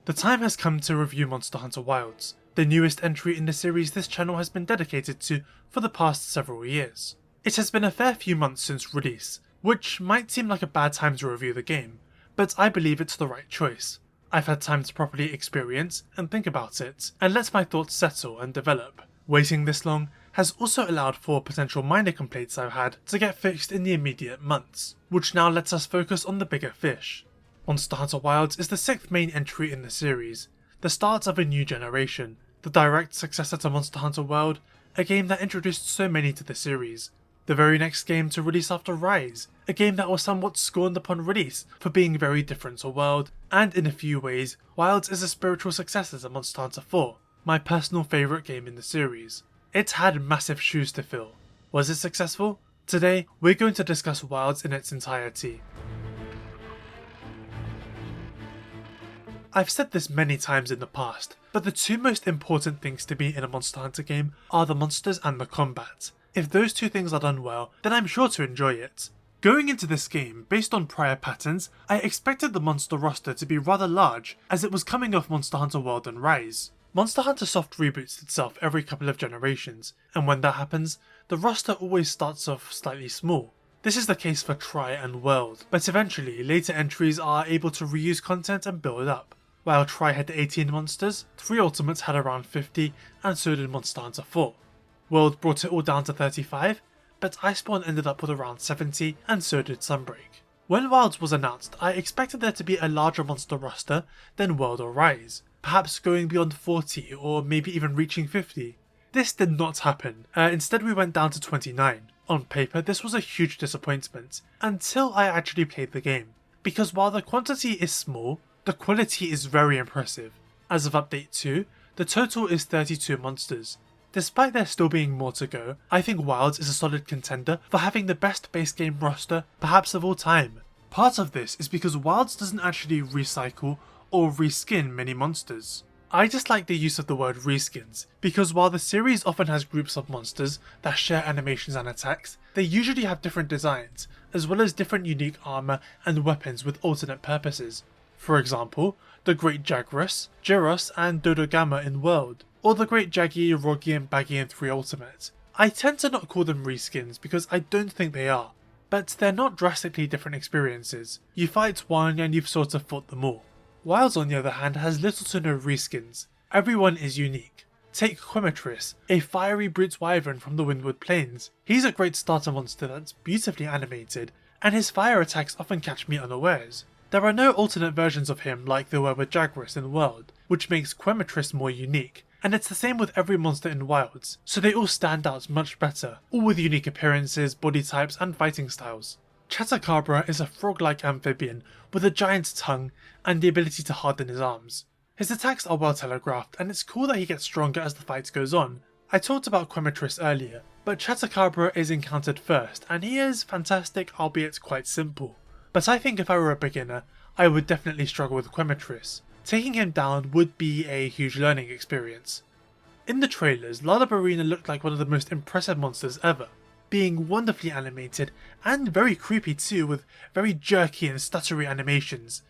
The time has come to review Monster Hunter Wilds, the newest entry in the series this channel has been dedicated to for the past several years. It has been a fair few months since release, which might seem like a bad time to review the game, but I believe it's the right choice. I've had time to properly experience and think about it, and let my thoughts settle and develop. Waiting this long has also allowed for potential minor complaints I've had to get fixed in the immediate months, which now lets us focus on the bigger fish. Monster Hunter Wilds is the 6th main entry in the series, the start of a new generation, the direct successor to Monster Hunter World, a game that introduced so many to the series. The very next game to release after Rise, a game that was somewhat scorned upon release for being very different to World, and in a few ways, Wilds is a spiritual successor to Monster Hunter 4, my personal favourite game in the series. It had massive shoes to fill. Was it successful? Today, we're going to discuss Wilds in its entirety. I've said this many times in the past, but the two most important things to me in a Monster Hunter game are the monsters and the combat. If those two things are done well, then I'm sure to enjoy it. Going into this game, based on prior patterns, I expected the monster roster to be rather large, as it was coming off Monster Hunter World and Rise. Monster Hunter Soft reboots itself every couple of generations, and when that happens, the roster always starts off slightly small. This is the case for Tri and World, but eventually later entries are able to reuse content and build up. While Tri had 18 monsters, 3 Ultimates had around 50, and so did Monster Hunter 4. World brought it all down to 35, but Iceborne ended up with around 70, and so did Sunbreak. When Wilds was announced, I expected there to be a larger monster roster than World or Rise, perhaps going beyond 40 or maybe even reaching 50. This did not happen, instead we went down to 29. On paper this was a huge disappointment, until I actually played the game, because while the quantity is small, the quality is very impressive. As of Update 2, the total is 32 monsters. Despite there still being more to go, I think Wilds is a solid contender for having the best base game roster perhaps of all time. Part of this is because Wilds doesn't actually recycle or reskin many monsters. I just like the use of the word reskins, because while the series often has groups of monsters that share animations and attacks, they usually have different designs, as well as different unique armour and weapons with alternate purposes. For example, the Great Jaguarus, Gyros and Dodogama in World, or the Great Jaggy, Rogi and Baggy in 3 Ultimate. I tend to not call them reskins because I don't think they are, but they're not drastically different experiences. You fight one and you've sort of fought them all. Wilds on the other hand has little to no reskins. Everyone is unique. Take Quemetris, a fiery brute wyvern from the Windward Plains. He's a great starter monster that's beautifully animated, and his fire attacks often catch me unawares. There are no alternate versions of him like there were with Jaguarus in World, which makes Quemetris more unique, and it's the same with every monster in Wilds, so they all stand out much better, all with unique appearances, body types and fighting styles. Chatacabra is a frog-like amphibian with a giant tongue and the ability to harden his arms. His attacks are well telegraphed, and it's cool that he gets stronger as the fight goes on. I talked about Quemetris earlier, but Chatacabra is encountered first, and he is fantastic, albeit quite simple. But I think if I were a beginner, I would definitely struggle with Quemetris. Taking him down would be a huge learning experience. In the trailers, Lullabarina looked like one of the most impressive monsters ever, being wonderfully animated and very creepy too, with very jerky and stuttery animations.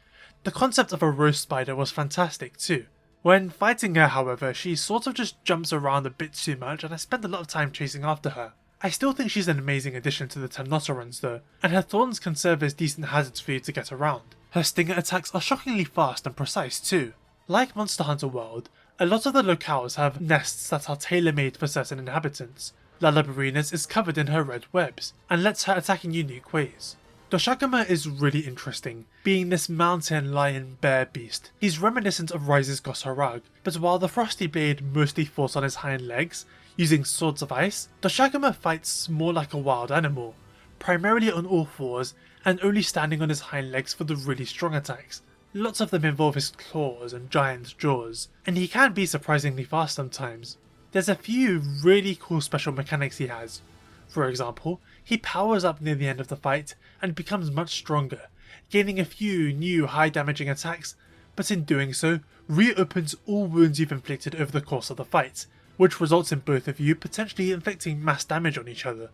The concept of a rose spider was fantastic too. When fighting her however, she sort of just jumps around a bit too much and I spent a lot of time chasing after her. I still think she's an amazing addition to the Temnotorans though, and her thorns can serve as decent hazards for you to get around. Her stinger attacks are shockingly fast and precise too. Like Monster Hunter World, a lot of the locales have nests that are tailor-made for certain inhabitants. Lullabarina's is covered in her red webs, and lets her attack in unique ways. Doshagama is really interesting, being this mountain lion bear beast. He's reminiscent of Rise's Gosarag, but while the Frosty Blade mostly fought on his hind legs, using swords of ice, Doshagama fights more like a wild animal, primarily on all fours and only standing on his hind legs for the really strong attacks. Lots of them involve his claws and giant jaws, and he can be surprisingly fast sometimes. There's a few really cool special mechanics he has. For example, he powers up near the end of the fight and becomes much stronger, gaining a few new high damaging attacks, but in doing so, reopens all wounds you've inflicted over the course of the fight, which results in both of you potentially inflicting mass damage on each other.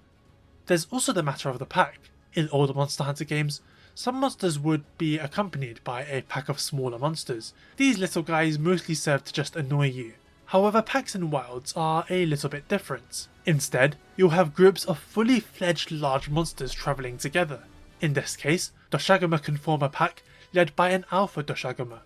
There's also the matter of the pack. In older Monster Hunter games, some monsters would be accompanied by a pack of smaller monsters. These little guys mostly serve to just annoy you. However, packs in Wilds are a little bit different. Instead, you'll have groups of fully fledged large monsters travelling together. In this case, Doshaguma can form a pack led by an Alpha Doshaguma.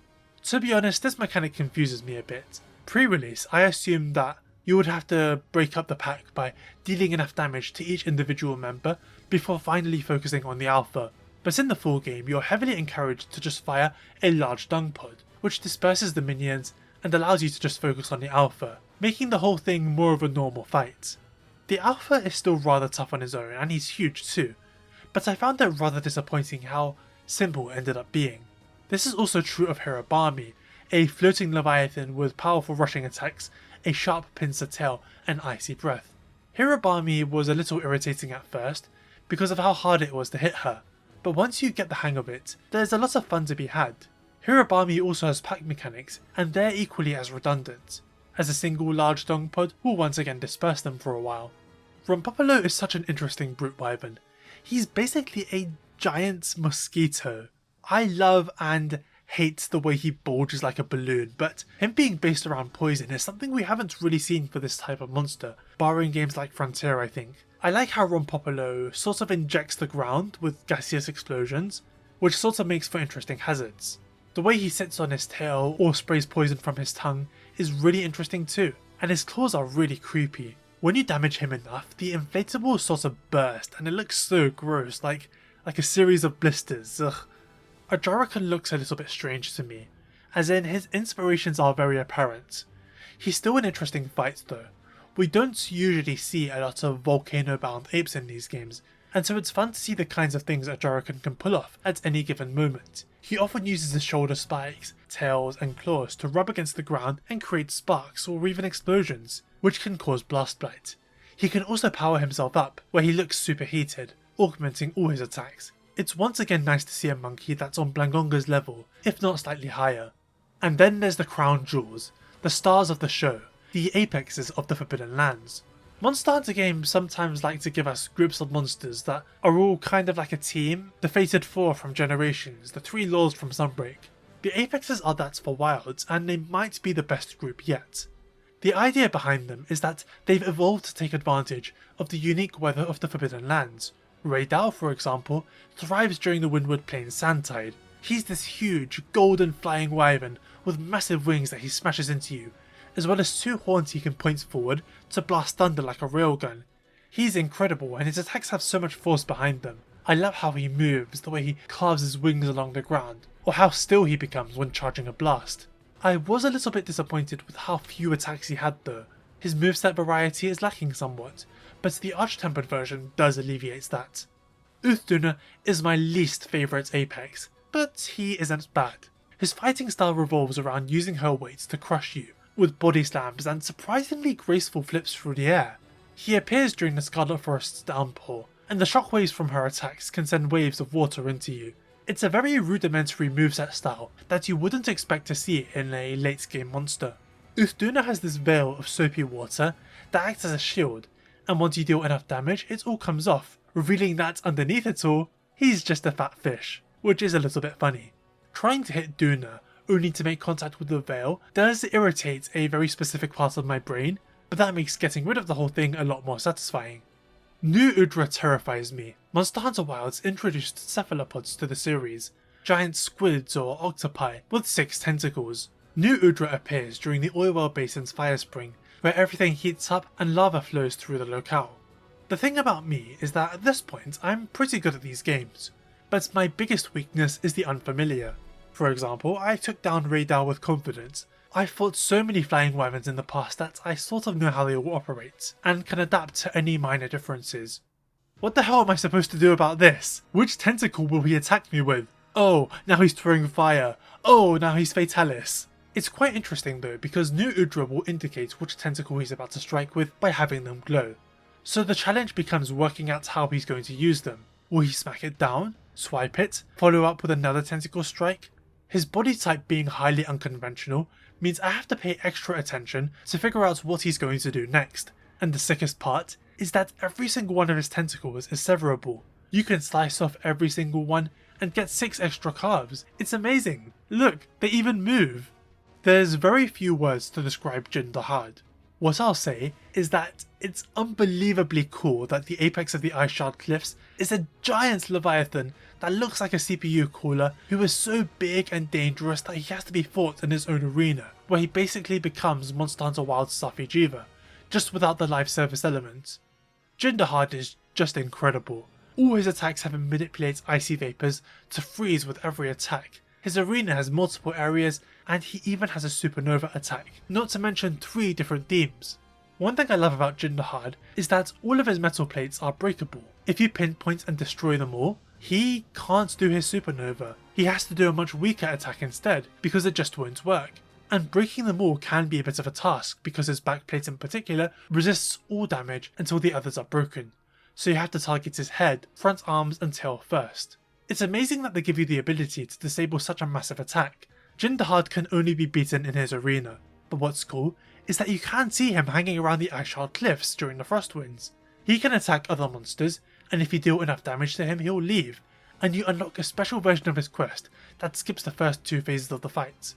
To be honest, this mechanic confuses me a bit. Pre-release, I assumed that you would have to break up the pack by dealing enough damage to each individual member before finally focusing on the Alpha. But in the full game, you're heavily encouraged to just fire a large dung pod, which disperses the minions and allows you to just focus on the Alpha, making the whole thing more of a normal fight. The Alpha is still rather tough on his own, and he's huge too, but I found it rather disappointing how simple it ended up being. This is also true of Hirobami, a floating leviathan with powerful rushing attacks, a sharp pincer tail, and icy breath. Hirobami was a little irritating at first because of how hard it was to hit her, but once you get the hang of it, there's a lot of fun to be had. Hirobami also has pack mechanics, and they're equally as redundant, as a single large dung pod will once again disperse them for a while. Rompopolo is such an interesting brute wyvern. He's basically a giant mosquito. I love and hate the way he bulges like a balloon, but him being based around poison is something we haven't really seen for this type of monster, barring games like Frontier I think. I like how Rompopolo sort of injects the ground with gaseous explosions, which sort of makes for interesting hazards. The way he sits on his tail or sprays poison from his tongue is really interesting too, and his claws are really creepy. When you damage him enough, the inflatables sort of burst and it looks so gross, like a series of blisters. Ugh. Ajarakan looks a little bit strange to me, as in his inspirations are very apparent. He's still an interesting fight though. We don't usually see a lot of volcano-bound apes in these games, and so it's fun to see the kinds of things Ajarakan can pull off at any given moment. He often uses his shoulder spikes, tails and claws to rub against the ground and create sparks or even explosions, which can cause blast blight. He can also power himself up, where he looks superheated, augmenting all his attacks. It's once again nice to see a monkey that's on Blangonga's level, if not slightly higher. And then there's the crown jewels, the stars of the show, the apexes of the Forbidden Lands. Monster Hunter games sometimes like to give us groups of monsters that are all kind of like a team, the Fated Four from Generations, the Three Lords from Sunbreak. The apexes are that for Wilds, and they might be the best group yet. The idea behind them is that they've evolved to take advantage of the unique weather of the Forbidden Lands. Rey Dau, for example, thrives during the Windward Plains sand tide. He's this huge, golden flying wyvern with massive wings that he smashes into you, as well as two horns he can point forward to blast thunder like a railgun. He's incredible and his attacks have so much force behind them. I love how he moves, the way he carves his wings along the ground, or how still he becomes when charging a blast. I was a little bit disappointed with how few attacks he had though. His moveset variety is lacking somewhat, but the Arch-Tempered version does alleviate that. Uthduna is my least favourite apex, but he isn't bad. His fighting style revolves around using her weight to crush you, with body slams and surprisingly graceful flips through the air. He appears during the Scarlet Forest's downpour, and the shockwaves from her attacks can send waves of water into you. It's a very rudimentary moveset style that you wouldn't expect to see in a late game monster. Uthduna has this veil of soapy water that acts as a shield, and once you deal enough damage it all comes off, revealing that underneath it all, he's just a fat fish, which is a little bit funny. Trying to hit Duna only to make contact with the veil does irritate a very specific part of my brain, but that makes getting rid of the whole thing a lot more satisfying. New Udra terrifies me. Monster Hunter Wilds introduced cephalopods to the series, giant squids or octopi with 6 tentacles. New Udra appears during the Oilwell Basin's fire spring, where everything heats up and lava flows through the locale. The thing about me is that at this point I'm pretty good at these games, but my biggest weakness is the unfamiliar. For example, I took down Rey Dau with confidence. I've fought so many flying wyverns in the past that I sort of know how they all operate, and can adapt to any minor differences. What the hell am I supposed to do about this? Which tentacle will he attack me with? Oh, now he's throwing fire. Oh, now he's Fatalis. It's quite interesting though, because New Udra will indicate which tentacle he's about to strike with by having them glow. So the challenge becomes working out how he's going to use them. Will he smack it down, swipe it, follow up with another tentacle strike? His body type being highly unconventional means I have to pay extra attention to figure out what he's going to do next, and the sickest part is that every single one of his tentacles is severable. You can slice off every single one and get 6 extra calves. It's amazing. Look, they even move. There's very few words to describe Jin Dahaad. What I'll say is that it's unbelievably cool that the apex of the Ice Shard Cliffs is a giant leviathan that looks like a CPU cooler who is so big and dangerous that he has to be fought in his own arena, where he basically becomes Monster Hunter Wilds Safi Jiva, just without the live service element. Jin Dahaad is just incredible. All his attacks have him manipulate icy vapours to freeze with every attack. His arena has multiple areas, and he even has a supernova attack, not to mention 3 different themes. One thing I love about Jin Dahaad is that all of his metal plates are breakable. If you pinpoint and destroy them all, he can't do his supernova. He has to do a much weaker attack instead, because it just won't work. And breaking them all can be a bit of a task, because his backplate in particular resists all damage until the others are broken. So you have to target his head, front arms and tail first. It's amazing that they give you the ability to disable such a massive attack. Jin Dahaad can only be beaten in his arena, but what's cool is that you can see him hanging around the Ice Shard Cliffs during the frost winds. He can attack other monsters, and if you deal enough damage to him he'll leave, and you unlock a special version of his quest that skips the first 2 phases of the fight.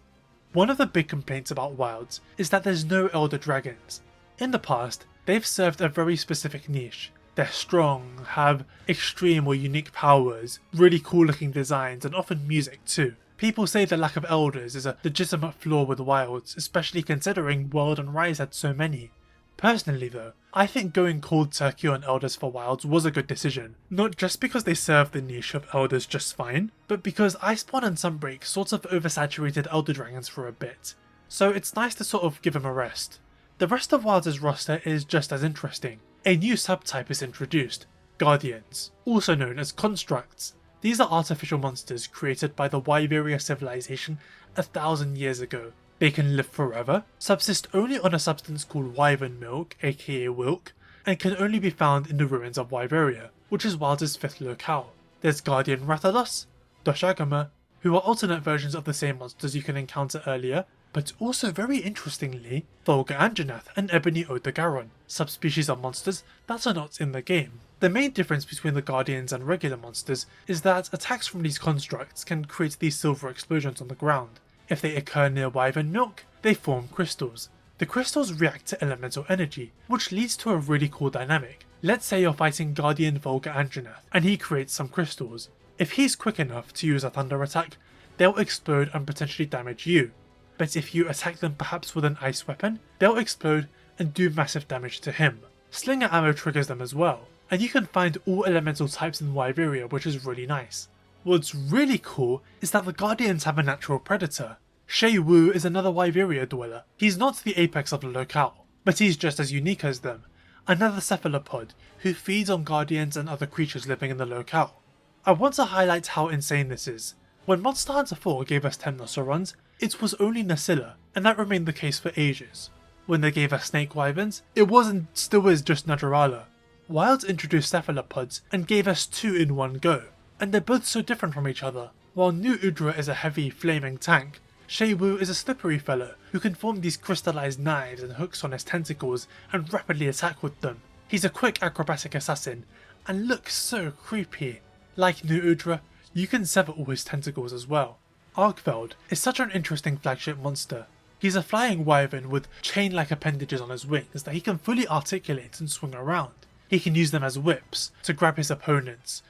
One of the big complaints about Wilds is that there's no Elder Dragons. In the past, they've served a very specific niche. They're strong, have extreme or unique powers, really cool looking designs and often music too. People say the lack of elders is a legitimate flaw with Wilds, especially considering World and Rise had so many. Personally though, I think going cold turkey on elders for Wilds was a good decision, not just because they serve the niche of elders just fine, but because Iceborne and Sunbreak sort of oversaturated elder dragons for a bit, so it's nice to sort of give them a rest. The rest of Wilds' roster is just as interesting. A new subtype is introduced, Guardians, also known as Constructs. These are artificial monsters created by the Wyveria civilization 1,000 years ago. They can live forever, subsist only on a substance called Wyvern Milk, aka Wilk, and can only be found in the ruins of Wyveria, which is Wilds' 5th locale. There's Guardian Rathalos, Doshagama, who are alternate versions of the same monsters you can encounter earlier, but also very interestingly, Volga Anjanath and Ebony Odogaron, subspecies of monsters that are not in the game. The main difference between the Guardians and regular monsters is that attacks from these constructs can create these silver explosions on the ground. If they occur near Wyvern Milk, they form crystals. The crystals react to elemental energy, which leads to a really cool dynamic. Let's say you're fighting Guardian Volga Anjanath, and he creates some crystals. If he's quick enough to use a thunder attack, they'll explode and potentially damage you. But if you attack them perhaps with an ice weapon, they'll explode and do massive damage to him. Slinger ammo triggers them as well, and you can find all elemental types in Wyveria, which is really nice. What's really cool is that the Guardians have a natural predator. Shay Wu is another Wyveria dweller. He's not the apex of the locale, but he's just as unique as them. Another cephalopod who feeds on Guardians and other creatures living in the locale. I want to highlight how insane this is. When Monster Hunter 4 gave us Temnocerons, it was only Nasilla, and that remained the case for ages. When they gave us Snake Wyverns, it was and still is just Najarala. Wilds introduced cephalopods and gave us 2 in one go, and they're both so different from each other. While New Udra is a heavy, flaming tank, Shay Wu is a slippery fellow who can form these crystallized knives and hooks on his tentacles and rapidly attack with them. He's a quick acrobatic assassin, and looks so creepy. Like New Udra, you can sever all his tentacles as well. Arkveld is such an interesting flagship monster. He's a flying wyvern with chain-like appendages on his wings that he can fully articulate and swing around. He can use them as whips to grab his opponents,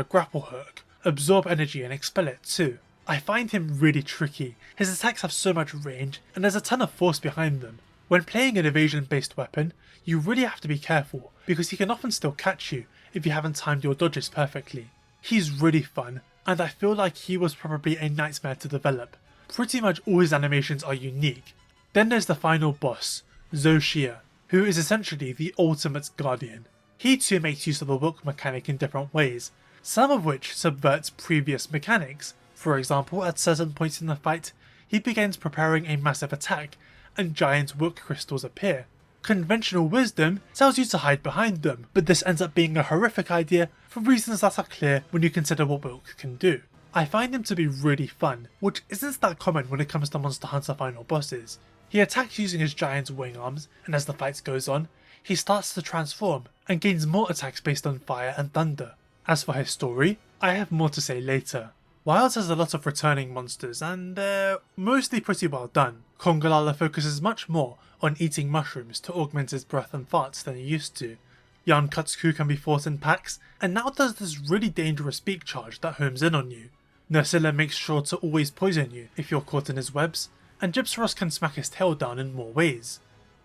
grapple hook, absorb energy and expel it too. I find him really tricky. His attacks have so much range and there's a ton of force behind them. When playing an evasion-based weapon, you really have to be careful because he can often still catch you if you haven't timed your dodges perfectly. He's really fun, and I feel like he was probably a nightmare to develop. Pretty much all his animations are unique. Then there's the final boss, Zoshia, who is essentially the ultimate guardian. He too makes use of the Wilk mechanic in different ways, some of which subverts previous mechanics. For example, at certain points in the fight, he begins preparing a massive attack, and giant Wilk crystals appear. Conventional wisdom tells you to hide behind them, but this ends up being a horrific idea for reasons that are clear when you consider what Wilk can do. I find him to be really fun, which isn't that common when it comes to Monster Hunter final bosses. He attacks using his giant wing arms, and as the fight goes on, he starts to transform and gains more attacks based on fire and thunder. As for his story, I have more to say later. Wilds has a lot of returning monsters and they're mostly pretty well done. Congalala focuses much more on eating mushrooms to augment his breath and farts than he used to. Yarn Kutsku can be fought in packs, and now does this really dangerous beak charge that homes in on you. Nursilla makes sure to always poison you if you're caught in his webs, and Gypsaros can smack his tail down in more ways.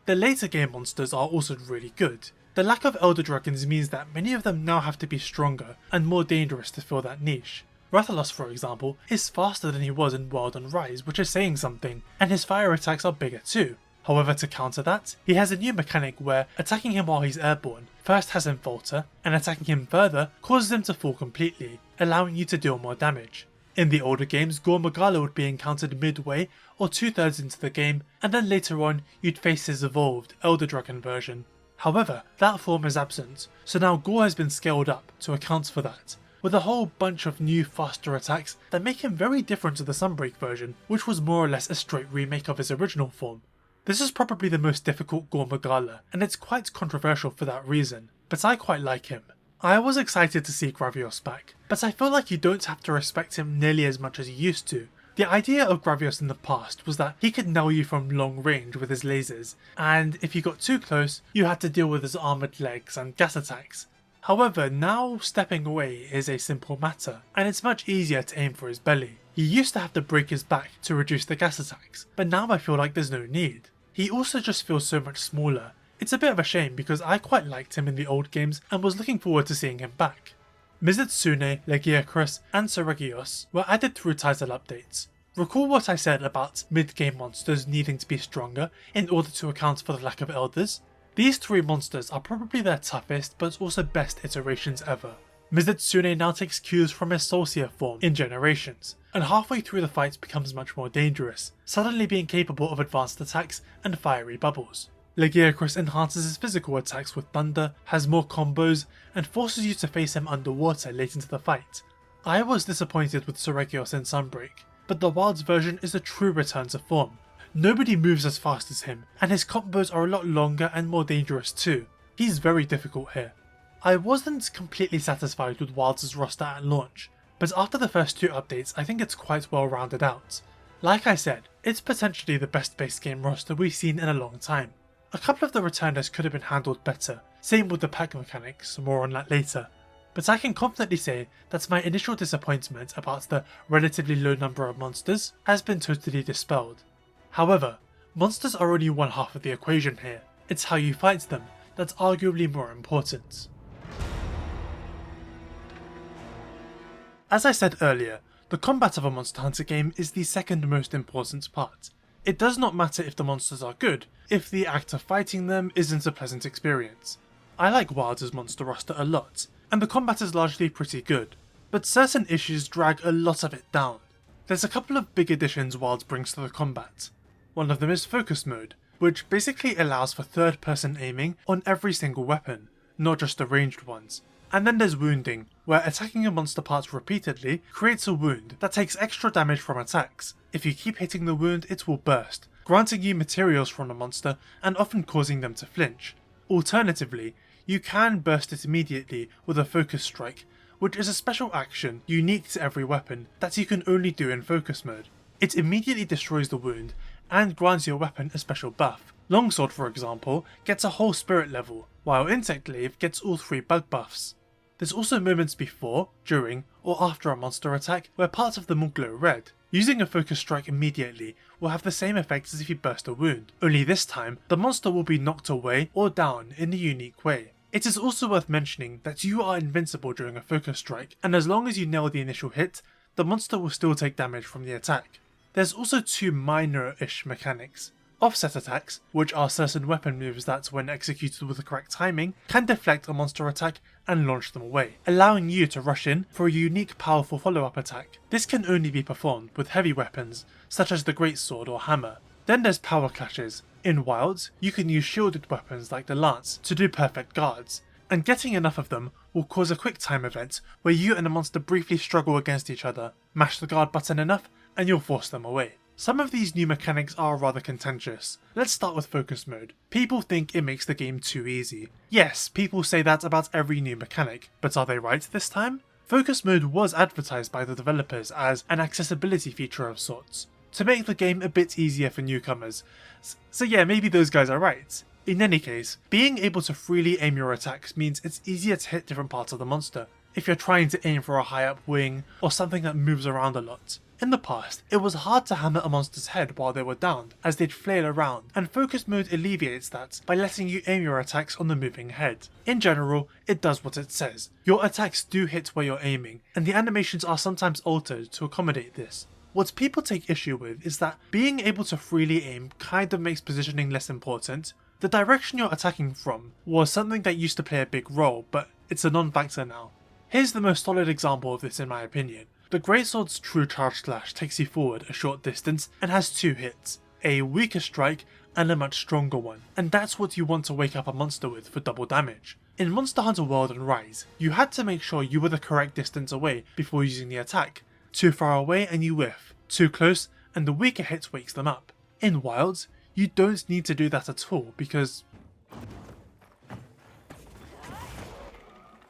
The later game monsters are also really good. The lack of Elder Dragons means that many of them now have to be stronger and more dangerous to fill that niche. Rathalos, for example, is faster than he was in World and Rise, which is saying something, and his fire attacks are bigger too. However, to counter that, he has a new mechanic where attacking him while he's airborne first has him falter, and attacking him further causes him to fall completely, allowing you to deal more damage. In the older games, Gore Magala would be encountered midway or 2/3 into the game, and then later on you'd face his evolved Elder Dragon version. However, that form is absent, so now Gore has been scaled up to account for that, with a whole bunch of new faster attacks that make him very different to the Sunbreak version, which was more or less a straight remake of his original form. This is probably the most difficult Gore Magala, and it's quite controversial for that reason, but I quite like him. I was excited to see Gravios back, but I feel like you don't have to respect him nearly as much as you used to. The idea of Gravios in the past was that he could nail you from long range with his lasers, and if you got too close, you had to deal with his armoured legs and gas attacks. However, now stepping away is a simple matter, and it's much easier to aim for his belly. You used to have to break his back to reduce the gas attacks, but now I feel like there's no need. He also just feels so much smaller. It's a bit of a shame because I quite liked him in the old games and was looking forward to seeing him back. Mizutsune, Legiacrus, and Soregios were added through title updates. Recall what I said about mid-game monsters needing to be stronger in order to account for the lack of elders? These three monsters are probably their toughest but also best iterations ever. Mizutsune now takes cues from his Solstier form in Generations, and halfway through the fight becomes much more dangerous, suddenly being capable of advanced attacks and fiery bubbles. Legiacrus enhances his physical attacks with thunder, has more combos, and forces you to face him underwater late into the fight. I was disappointed with Soregios in Sunbreak, but the Wilds version is a true return to form. Nobody moves as fast as him, and his combos are a lot longer and more dangerous too. He's very difficult here. I wasn't completely satisfied with Wilds' roster at launch, but after the first two updates I think it's quite well rounded out. Like I said, it's potentially the best base game roster we've seen in a long time. A couple of the returners could have been handled better, same with the pack mechanics, more on that later. But I can confidently say that my initial disappointment about the relatively low number of monsters has been totally dispelled. However, monsters are only one half of the equation here. It's how you fight them that's arguably more important. As I said earlier, the combat of a Monster Hunter game is the second most important part. It does not matter if the monsters are good, if the act of fighting them isn't a pleasant experience. I like Wilds' monster roster a lot, and the combat is largely pretty good, but certain issues drag a lot of it down. There's a couple of big additions Wilds brings to the combat. One of them is Focus Mode, which basically allows for third-person aiming on every single weapon, not just the ranged ones. And then there's Wounding, where attacking a monster part repeatedly creates a wound that takes extra damage from attacks. If you keep hitting the wound, it will burst, granting you materials from the monster and often causing them to flinch. Alternatively, you can burst it immediately with a Focus Strike, which is a special action unique to every weapon that you can only do in Focus Mode. It immediately destroys the wound and grants your weapon a special buff. Longsword, for example, gets a whole spirit level, while Insect Glaive gets all 3 bug buffs. There's also moments before, during, or after a monster attack where parts of them will glow red. Using a Focus Strike immediately will have the same effect as if you burst a wound, only this time the monster will be knocked away or down in a unique way. It is also worth mentioning that you are invincible during a Focus Strike, and as long as you nail the initial hit, the monster will still take damage from the attack. There's also 2 minor-ish mechanics. Offset attacks, which are certain weapon moves that, when executed with the correct timing, can deflect a monster attack and launch them away, allowing you to rush in for a unique powerful follow-up attack. This can only be performed with heavy weapons, such as the Greatsword or Hammer. Then there's power clashes. In Wilds, you can use shielded weapons like the Lance to do perfect guards, and getting enough of them will cause a quick time event where you and the monster briefly struggle against each other. Mash the guard button enough and you'll force them away. Some of these new mechanics are rather contentious. Let's start with Focus Mode. People think it makes the game too easy. Yes, people say that about every new mechanic, but are they right this time? Focus Mode was advertised by the developers as an accessibility feature of sorts, to make the game a bit easier for newcomers. So yeah, maybe those guys are right. In any case, being able to freely aim your attacks means it's easier to hit different parts of the monster, if you're trying to aim for a high up wing or something that moves around a lot. In the past, it was hard to hammer a monster's head while they were downed, as they'd flail around, and Focus Mode alleviates that by letting you aim your attacks on the moving head. In general, it does what it says. Your attacks do hit where you're aiming, and the animations are sometimes altered to accommodate this. What people take issue with is that being able to freely aim kind of makes positioning less important. The direction you're attacking from was something that used to play a big role, but it's a non-factor now. Here's the most solid example of this in my opinion. The Greatsword's True Charge Slash takes you forward a short distance and has 2 hits, a weaker strike and a much stronger one, and that's what you want to wake up a monster with for double damage. In Monster Hunter World and Rise, you had to make sure you were the correct distance away before using the attack. Too far away and you whiff, too close and the weaker hit wakes them up. In Wilds, you don't need to do that at all because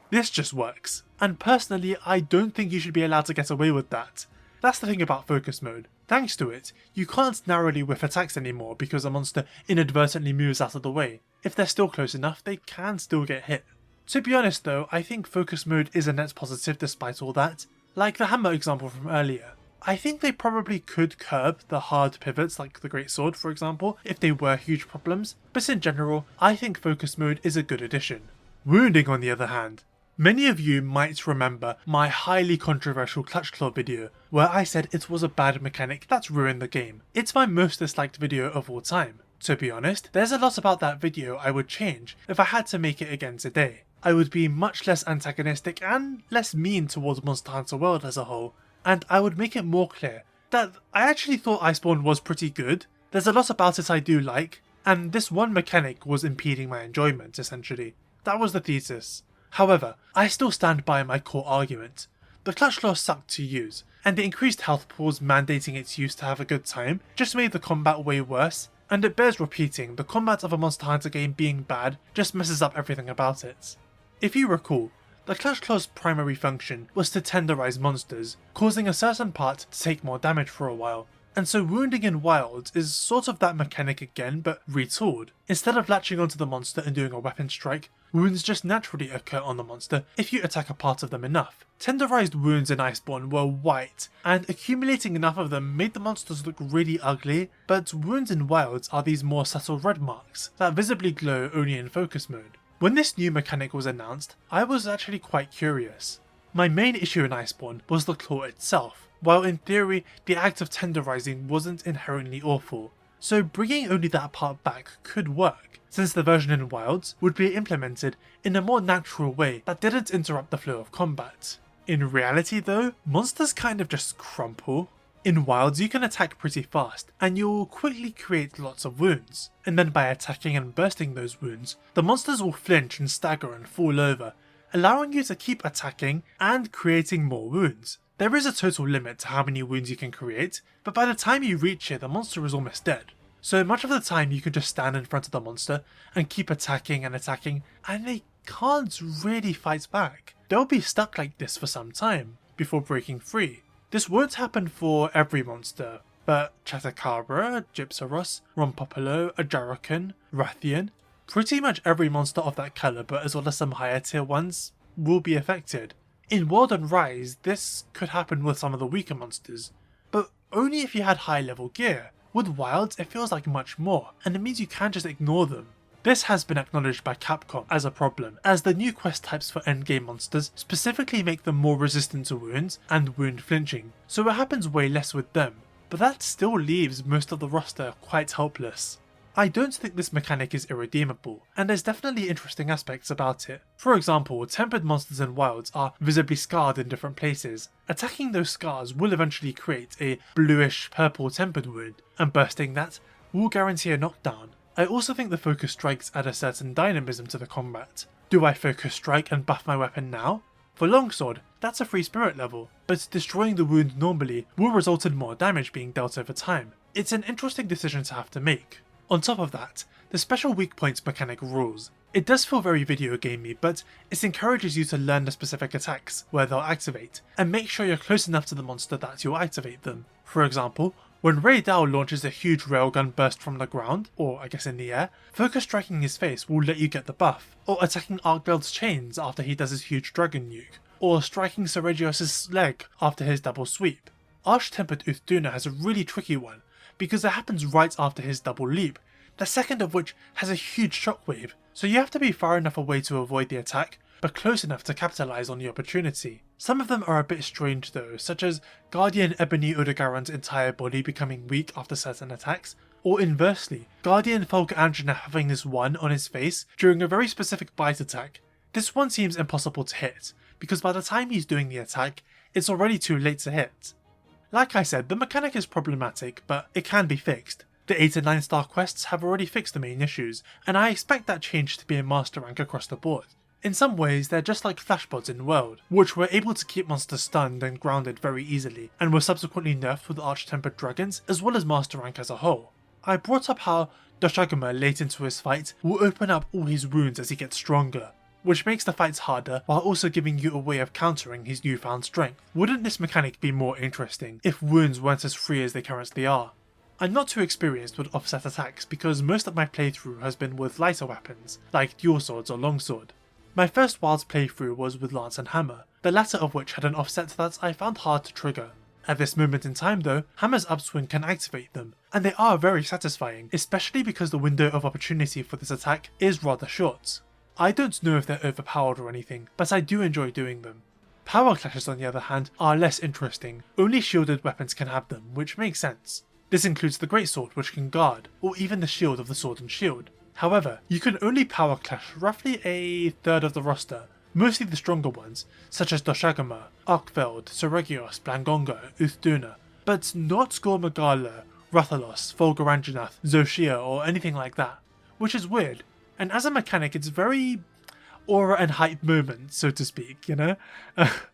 this just works, and personally I don't think you should be allowed to get away with that. That's the thing about Focus Mode. Thanks to it, you can't narrowly whiff attacks anymore because a monster inadvertently moves out of the way. If they're still close enough, they can still get hit. To be honest though, I think Focus Mode is a net positive despite all that. Like the hammer example from earlier. I think they probably could curb the hard pivots like the Greatsword for example, if they were huge problems, but in general, I think Focus Mode is a good addition. Wounding on the other hand. Many of you might remember my highly controversial Clutch Claw video, where I said it was a bad mechanic that ruined the game. It's my most disliked video of all time. To be honest, there's a lot about that video I would change if I had to make it again today. I would be much less antagonistic and less mean towards Monster Hunter World as a whole, and I would make it more clear that I actually thought Iceborne was pretty good. There's a lot about it I do like, and this one mechanic was impeding my enjoyment essentially. That was the thesis. However, I still stand by my core argument. The Clutch Claw sucked to use, and the increased health pools mandating its use to have a good time just made the combat way worse, and it bears repeating, the combat of a Monster Hunter game being bad just messes up everything about it. If you recall, the Clutch Claw's primary function was to tenderize monsters, causing a certain part to take more damage for a while. And so wounding in Wilds is sort of that mechanic again, but retooled. Instead of latching onto the monster and doing a weapon strike, wounds just naturally occur on the monster if you attack a part of them enough. Tenderized wounds in Iceborne were white, and accumulating enough of them made the monsters look really ugly, but wounds in Wilds are these more subtle red marks that visibly glow only in Focus Mode. When this new mechanic was announced, I was actually quite curious. My main issue in Iceborne was the claw itself. While in theory, the act of tenderizing wasn't inherently awful, so bringing only that part back could work, since the version in Wilds would be implemented in a more natural way that didn't interrupt the flow of combat. In reality though, monsters kind of just crumple. In Wilds you can attack pretty fast, and you'll quickly create lots of wounds, and then by attacking and bursting those wounds, the monsters will flinch and stagger and fall over, allowing you to keep attacking and creating more wounds. There is a total limit to how many wounds you can create, but by the time you reach it, the monster is almost dead. So much of the time you can just stand in front of the monster and keep attacking and attacking, and they can't really fight back. They'll be stuck like this for some time, before breaking free. This won't happen for every monster, but Chatacabra, Gypsaros, Rompopolo, Ajarakan, Rathian, pretty much every monster of that caliber as well as some higher tier ones will be affected. In World and Rise, this could happen with some of the weaker monsters, but only if you had high level gear. With Wilds, it feels like much more, and it means you can't just ignore them. This has been acknowledged by Capcom as a problem, as the new quest types for endgame monsters specifically make them more resistant to wounds and wound flinching, so it happens way less with them, but that still leaves most of the roster quite helpless. I don't think this mechanic is irredeemable, and there's definitely interesting aspects about it. For example, tempered monsters in Wilds are visibly scarred in different places. Attacking those scars will eventually create a bluish purple tempered wound, and bursting that will guarantee a knockdown. I also think the focus strikes add a certain dynamism to the combat. Do I focus strike and buff my weapon now? For Longsword, that's a free spirit level, but destroying the wound normally will result in more damage being dealt over time. It's an interesting decision to have to make. On top of that, the special weak points mechanic rules. It does feel very video gamey, but it encourages you to learn the specific attacks, where they'll activate, and make sure you're close enough to the monster that you'll activate them. For example, when Rey Dau launches a huge railgun burst from the ground, or I guess in the air, focus striking his face will let you get the buff, or attacking Arkveld's chains after he does his huge dragon nuke, or striking Brachydios' leg after his double sweep. Arch-Tempered Uthduna has a really tricky one, because it happens right after his double leap, the second of which has a huge shockwave, so you have to be far enough away to avoid the attack, but close enough to capitalise on the opportunity. Some of them are a bit strange though, such as Guardian Ebony Udagaran's entire body becoming weak after certain attacks, or inversely, Guardian Folka Anjana having this one on his face during a very specific bite attack. This one seems impossible to hit, because by the time he's doing the attack, it's already too late to hit. Like I said, the mechanic is problematic, but it can be fixed. The 8 and 9 star quests have already fixed the main issues, and I expect that change to be a master rank across the board. In some ways, they're just like flashbots in World, which were able to keep monsters stunned and grounded very easily, and were subsequently nerfed with Arch-Tempered Dragons, as well as master rank as a whole. I brought up how Doshaguma late into his fight will open up all his wounds as he gets stronger, which makes the fights harder while also giving you a way of countering his newfound strength. Wouldn't this mechanic be more interesting if wounds weren't as free as they currently are? I'm not too experienced with offset attacks because most of my playthrough has been with lighter weapons, like dual swords or longsword. My first Wilds playthrough was with lance and hammer, the latter of which had an offset that I found hard to trigger. At this moment in time though, hammer's upswing can activate them, and they are very satisfying, especially because the window of opportunity for this attack is rather short. I don't know if they're overpowered or anything, but I do enjoy doing them. Power clashes on the other hand are less interesting, only shielded weapons can have them, which makes sense. This includes the greatsword which can guard, or even the shield of the sword and shield. However, you can only power clash roughly a third of the roster, mostly the stronger ones, such as Doshaguma, Arkveld, Brachydios, Blangonga, Uthduna, but not Gormagala, Rathalos, Fulguranjanath, Zoshia or anything like that, which is weird, and as a mechanic it's very aura and hype moment, so to speak, you know?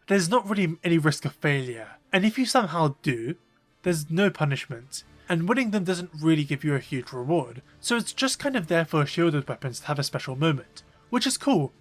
There's not really any risk of failure, and if you somehow do, there's no punishment, and winning them doesn't really give you a huge reward, so it's just kind of there for shielded weapons to have a special moment, which is cool.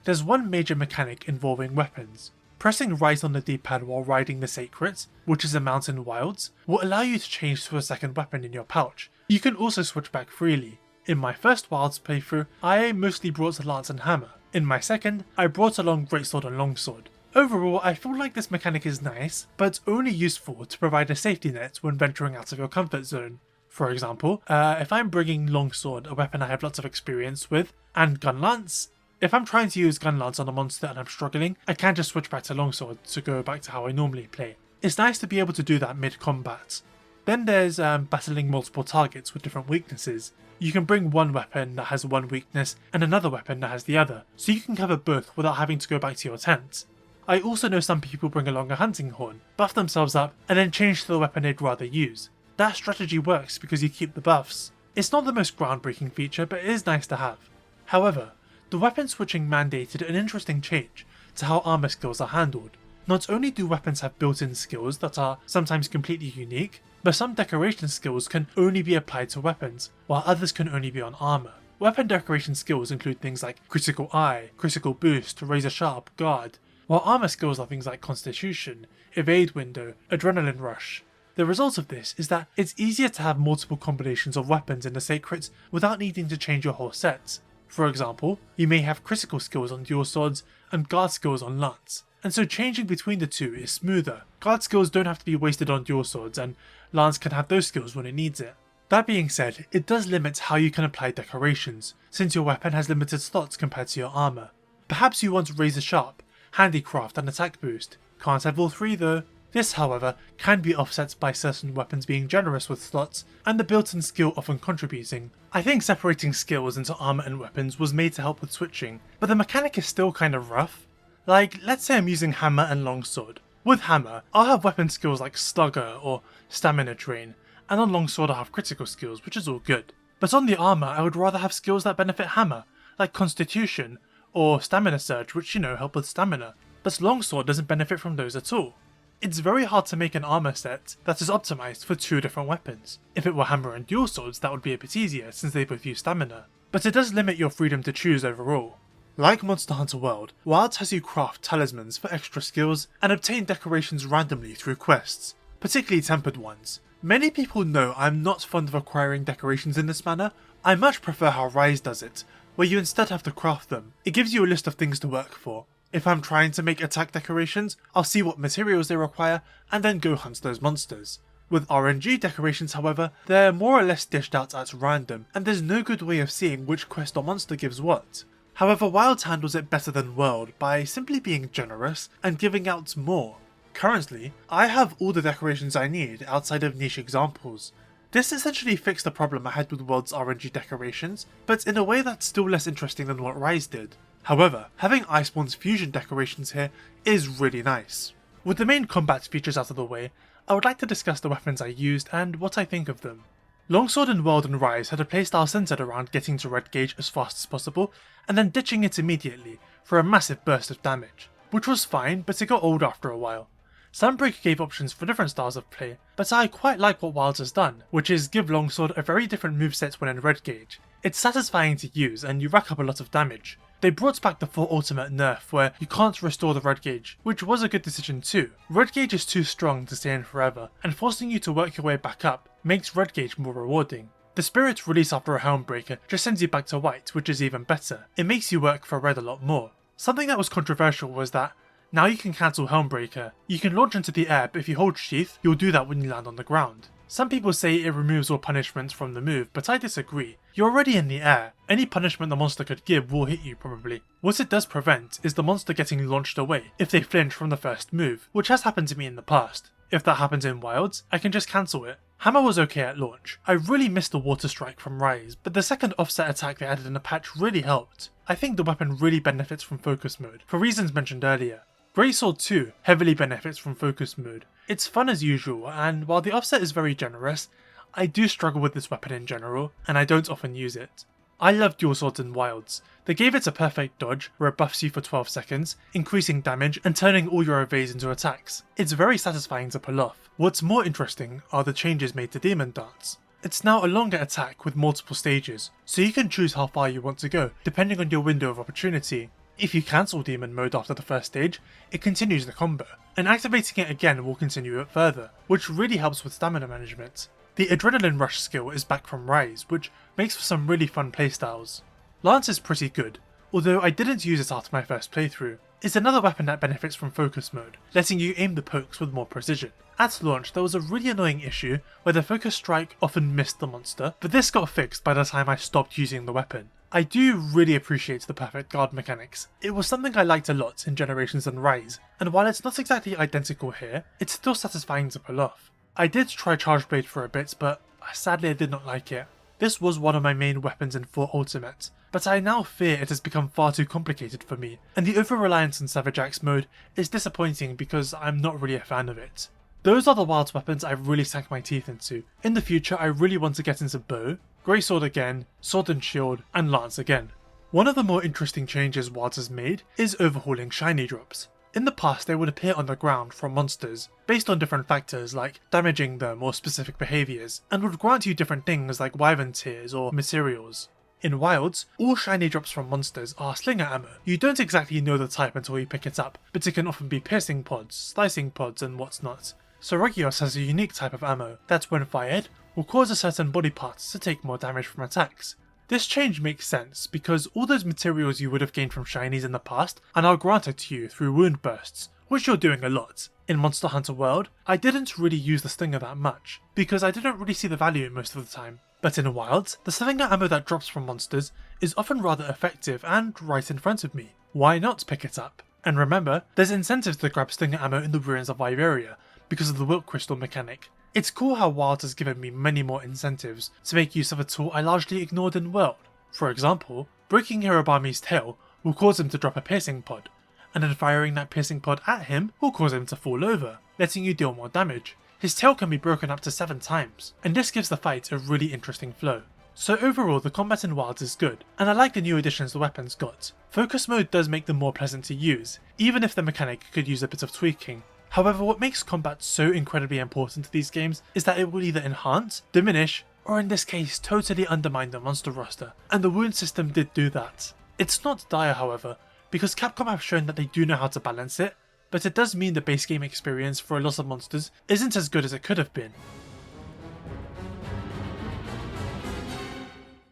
There's one major mechanic involving weapons. Pressing right on the D-pad while riding the Sacred, which is a mountain wilds, will allow you to change to a second weapon in your pouch. You can also switch back freely. In my first Wilds playthrough, I mostly brought lance and hammer. In my second, I brought along greatsword and longsword. Overall, I feel like this mechanic is nice, but only useful to provide a safety net when venturing out of your comfort zone. For example, if I'm bringing longsword, a weapon I have lots of experience with, and gun lance, if I'm trying to use gun lance on a monster and I'm struggling, I can just switch back to longsword to go back to how I normally play. It's nice to be able to do that mid-combat. Then there's battling multiple targets with different weaknesses. You can bring one weapon that has one weakness and another weapon that has the other, so you can cover both without having to go back to your tent. I also know some people bring along a hunting horn, buff themselves up, and then change to the weapon they'd rather use. That strategy works because you keep the buffs. It's not the most groundbreaking feature, but it is nice to have. However, the weapon switching mandated an interesting change to how armor skills are handled. Not only do weapons have built-in skills that are sometimes completely unique, but some decoration skills can only be applied to weapons, while others can only be on armor. Weapon decoration skills include things like critical eye, critical boost, razor sharp, guard, while armor skills are things like constitution, evade window, adrenaline rush. The result of this is that it's easier to have multiple combinations of weapons in the Sacred without needing to change your whole set. For example, you may have critical skills on dual swords and guard skills on lance, and so changing between the two is smoother. Guard skills don't have to be wasted on dual swords, and lance can have those skills when it needs it. That being said, it does limit how you can apply decorations, since your weapon has limited slots compared to your armor. Perhaps you want razor sharp, handicraft and attack boost. Can't have all three though. This, however, can be offset by certain weapons being generous with slots, and the built-in skill often contributing. I think separating skills into armor and weapons was made to help with switching, but the mechanic is still kind of rough. Like, let's say I'm using hammer and longsword. With hammer, I'll have weapon skills like slugger or stamina drain, and on longsword I'll have critical skills, which is all good. But on the armor, I would rather have skills that benefit hammer, like constitution, or stamina surge, which help with stamina, but longsword doesn't benefit from those at all. It's very hard to make an armor set that is optimized for two different weapons. If it were hammer and dual swords, that would be a bit easier since they both use stamina, but it does limit your freedom to choose overall. Like Monster Hunter World, Wilds has you craft talismans for extra skills and obtain decorations randomly through quests, particularly tempered ones. Many people know I'm not fond of acquiring decorations in this manner. I much prefer how Rise does it, where you instead have to craft them. It gives you a list of things to work for. If I'm trying to make attack decorations, I'll see what materials they require and then go hunt those monsters. With RNG decorations however, they're more or less dished out at random, and there's no good way of seeing which quest or monster gives what. However, Wilds handles it better than World by simply being generous and giving out more. Currently, I have all the decorations I need outside of niche examples. This essentially fixed the problem I had with World's RNG decorations, but in a way that's still less interesting than what Rise did. However, having Iceborne's fusion decorations here is really nice. With the main combat features out of the way, I would like to discuss the weapons I used and what I think of them. Longsword in World and Rise had a playstyle centered around getting to red gauge as fast as possible and then ditching it immediately for a massive burst of damage, which was fine, but it got old after a while. Sunbreak gave options for different styles of play, but I quite like what Wilds has done, which is give Longsword a very different moveset when in red gauge. It's satisfying to use and you rack up a lot of damage. They brought back the full ultimate nerf where you can't restore the red gauge, which was a good decision too. Red gauge is too strong to stay in forever, and forcing you to work your way back up makes red gauge more rewarding. The spirit release after a Helmbreaker just sends you back to white, which is even better. It makes you work for red a lot more. Something that was controversial was that now you can cancel Helmbreaker. You can launch into the air, but if you hold Sheath, you'll do that when you land on the ground. Some people say it removes all punishments from the move, but I disagree. You're already in the air. Any punishment the monster could give will hit you probably. What it does prevent is the monster getting launched away if they flinch from the first move, which has happened to me in the past. If that happens in Wilds, I can just cancel it. Hammer was okay at launch. I really missed the Water Strike from Rise, but the second offset attack they added in the patch really helped. I think the weapon really benefits from focus mode, for reasons mentioned earlier. Greatsword 2 heavily benefits from focus mode. It's fun as usual, and while the offset is very generous, I do struggle with this weapon in general, and I don't often use it. I love dual swords in Wilds. They gave it a perfect dodge, where it buffs you for 12 seconds, increasing damage and turning all your evades into attacks. It's very satisfying to pull off. What's more interesting are the changes made to Demon Dance. It's now a longer attack with multiple stages, so you can choose how far you want to go, depending on your window of opportunity. If you cancel Demon Mode after the first stage, it continues the combo, and activating it again will continue it further, which really helps with stamina management. The Adrenaline Rush skill is back from Rise, which makes for some really fun playstyles. Lance is pretty good, although I didn't use it after my first playthrough. It's another weapon that benefits from focus mode, letting you aim the pokes with more precision. At launch there was a really annoying issue where the focus strike often missed the monster, but this got fixed by the time I stopped using the weapon. I do really appreciate the perfect guard mechanics. It was something I liked a lot in Generations and Rise, and while it's not exactly identical here, it's still satisfying to pull off. I did try Charge Blade for a bit, but sadly I did not like it. This was one of my main weapons in 4 Ultimate, but I now fear it has become far too complicated for me, and the over-reliance on Savage Axe mode is disappointing because I'm not really a fan of it. Those are the Wilds weapons I've really sank my teeth into. In the future I really want to get into Bow, Greatsword again, Sword and Shield, and Lance again. One of the more interesting changes Wilds has made is overhauling shiny drops. In the past they would appear on the ground from monsters, based on different factors like damaging them or specific behaviours, and would grant you different things like Wyvern Tears or materials. In Wilds, all shiny drops from monsters are slinger ammo. You don't exactly know the type until you pick it up, but it can often be piercing pods, slicing pods and what's not. Brachydios has a unique type of ammo that when fired, will cause a certain body part to take more damage from attacks. This change makes sense because all those materials you would have gained from shinies in the past are now granted to you through wound bursts, which you're doing a lot. In Monster Hunter World, I didn't really use the Stinger that much, because I didn't really see the value most of the time. But in Wilds, the Stinger ammo that drops from monsters is often rather effective and right in front of me. Why not pick it up? And remember, there's incentives to grab Stinger ammo in the ruins of Wyveria, because of the Wilt Crystal mechanic. It's cool how Wilds has given me many more incentives to make use of a tool I largely ignored in World. For example, breaking Hirobami's tail will cause him to drop a piercing pod, and then firing that piercing pod at him will cause him to fall over, letting you deal more damage. His tail can be broken up to 7 times, and this gives the fight a really interesting flow. So overall the combat in Wilds is good, and I like the new additions the weapons got. Focus mode does make them more pleasant to use, even if the mechanic could use a bit of tweaking. However, what makes combat so incredibly important to these games is that it will either enhance, diminish, or in this case totally undermine the monster roster, and the wound system did do that. It's not dire however, because Capcom have shown that they do know how to balance it, but it does mean the base game experience for a lot of monsters isn't as good as it could have been.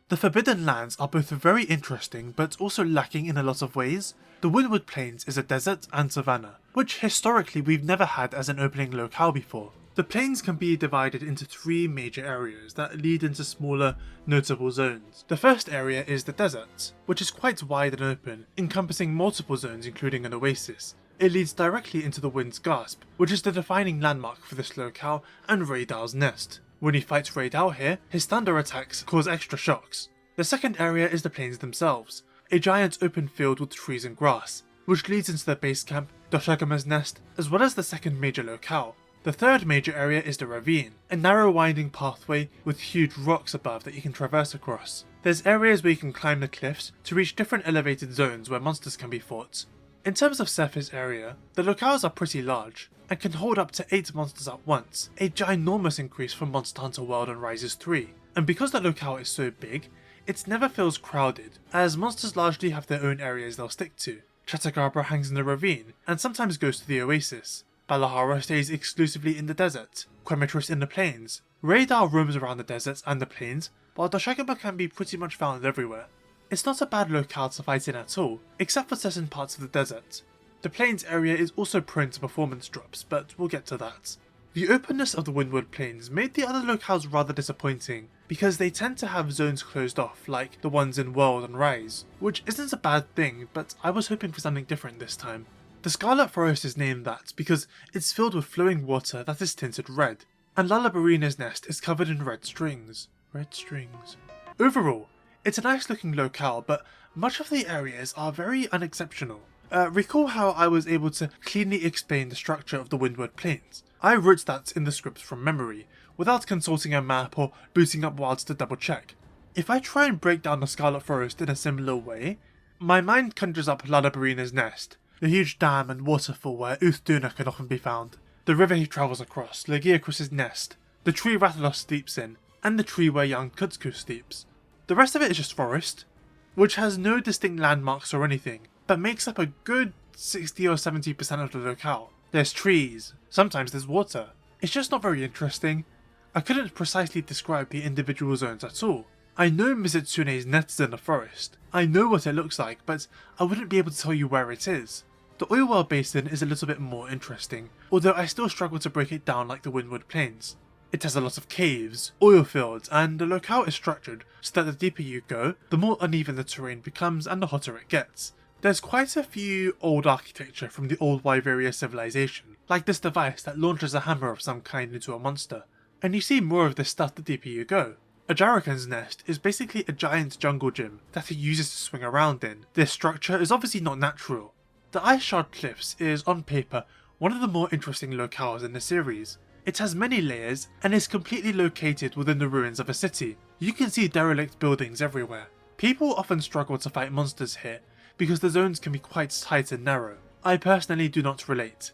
The Forbidden Lands are both very interesting but also lacking in a lot of ways. The Windward Plains is a desert and savanna, which historically we've never had as an opening locale before. The plains can be divided into 3 major areas that lead into smaller, notable zones. The first area is the desert, which is quite wide and open, encompassing multiple zones including an oasis. It leads directly into the Wind's Gasp, which is the defining landmark for this locale and Rey Dau's nest. When you fight Rey Dau here, his thunder attacks cause extra shocks. The second area is the plains themselves, a giant open field with trees and grass, which leads into the base camp, Doshagama's nest, as well as the second major locale. The third major area is the ravine, a narrow winding pathway with huge rocks above that you can traverse across. There's areas where you can climb the cliffs to reach different elevated zones where monsters can be fought. In terms of surface area, the locales are pretty large, and can hold up to 8 monsters at once, a ginormous increase from Monster Hunter World and Rises 3. And because the locale is so big, it never feels crowded, as monsters largely have their own areas they'll stick to. Chatagabra hangs in the ravine, and sometimes goes to the oasis. Balahara stays exclusively in the desert, Quemitris in the plains. Rey Dau roams around the deserts and the plains, while Doshagama can be pretty much found everywhere. It's not a bad locale to fight in at all, except for certain parts of the desert. The plains area is also prone to performance drops, but we'll get to that. The openness of the Windward Plains made the other locales rather disappointing, because they tend to have zones closed off like the ones in World and Rise, which isn't a bad thing, but I was hoping for something different this time. The Scarlet Forest is named that because it's filled with flowing water that is tinted red, and Lullabarina's nest is covered in red strings. Overall, it's a nice looking locale, but much of the areas are very unexceptional. Recall how I was able to cleanly explain the structure of the Windward Plains. I wrote that in the script from memory, without consulting a map or booting up Wilds to double check. If I try and break down the Scarlet Forest in a similar way, my mind conjures up Lullabarina's nest, the huge dam and waterfall where Uthduna can often be found, the river he travels across, Legiacrus's nest, the tree Rathalos sleeps in, and the tree where young Kutsuku sleeps. The rest of it is just forest, which has no distinct landmarks or anything, but makes up a good 60 or 70% of the locale. There's trees, sometimes there's water. It's just not very interesting. I couldn't precisely describe the individual zones at all. I know Mizutsune's nest is in the forest. I know what it looks like, but I wouldn't be able to tell you where it is. The Oilwell Basin is a little bit more interesting, although I still struggle to break it down like the Windward Plains. It has a lot of caves, oil fields, and the locale is structured so that the deeper you go, the more uneven the terrain becomes and the hotter it gets. There's quite a few old architecture from the old Wyveria civilization, like this device that launches a hammer of some kind into a monster, and you see more of this stuff the deeper you go. A Jarakan's nest is basically a giant jungle gym that he uses to swing around in. This structure is obviously not natural. The Ice Shard Cliffs is, on paper, one of the more interesting locales in the series. It has many layers and is completely located within the ruins of a city. You can see derelict buildings everywhere. People often struggle to fight monsters here because the zones can be quite tight and narrow. I personally do not relate.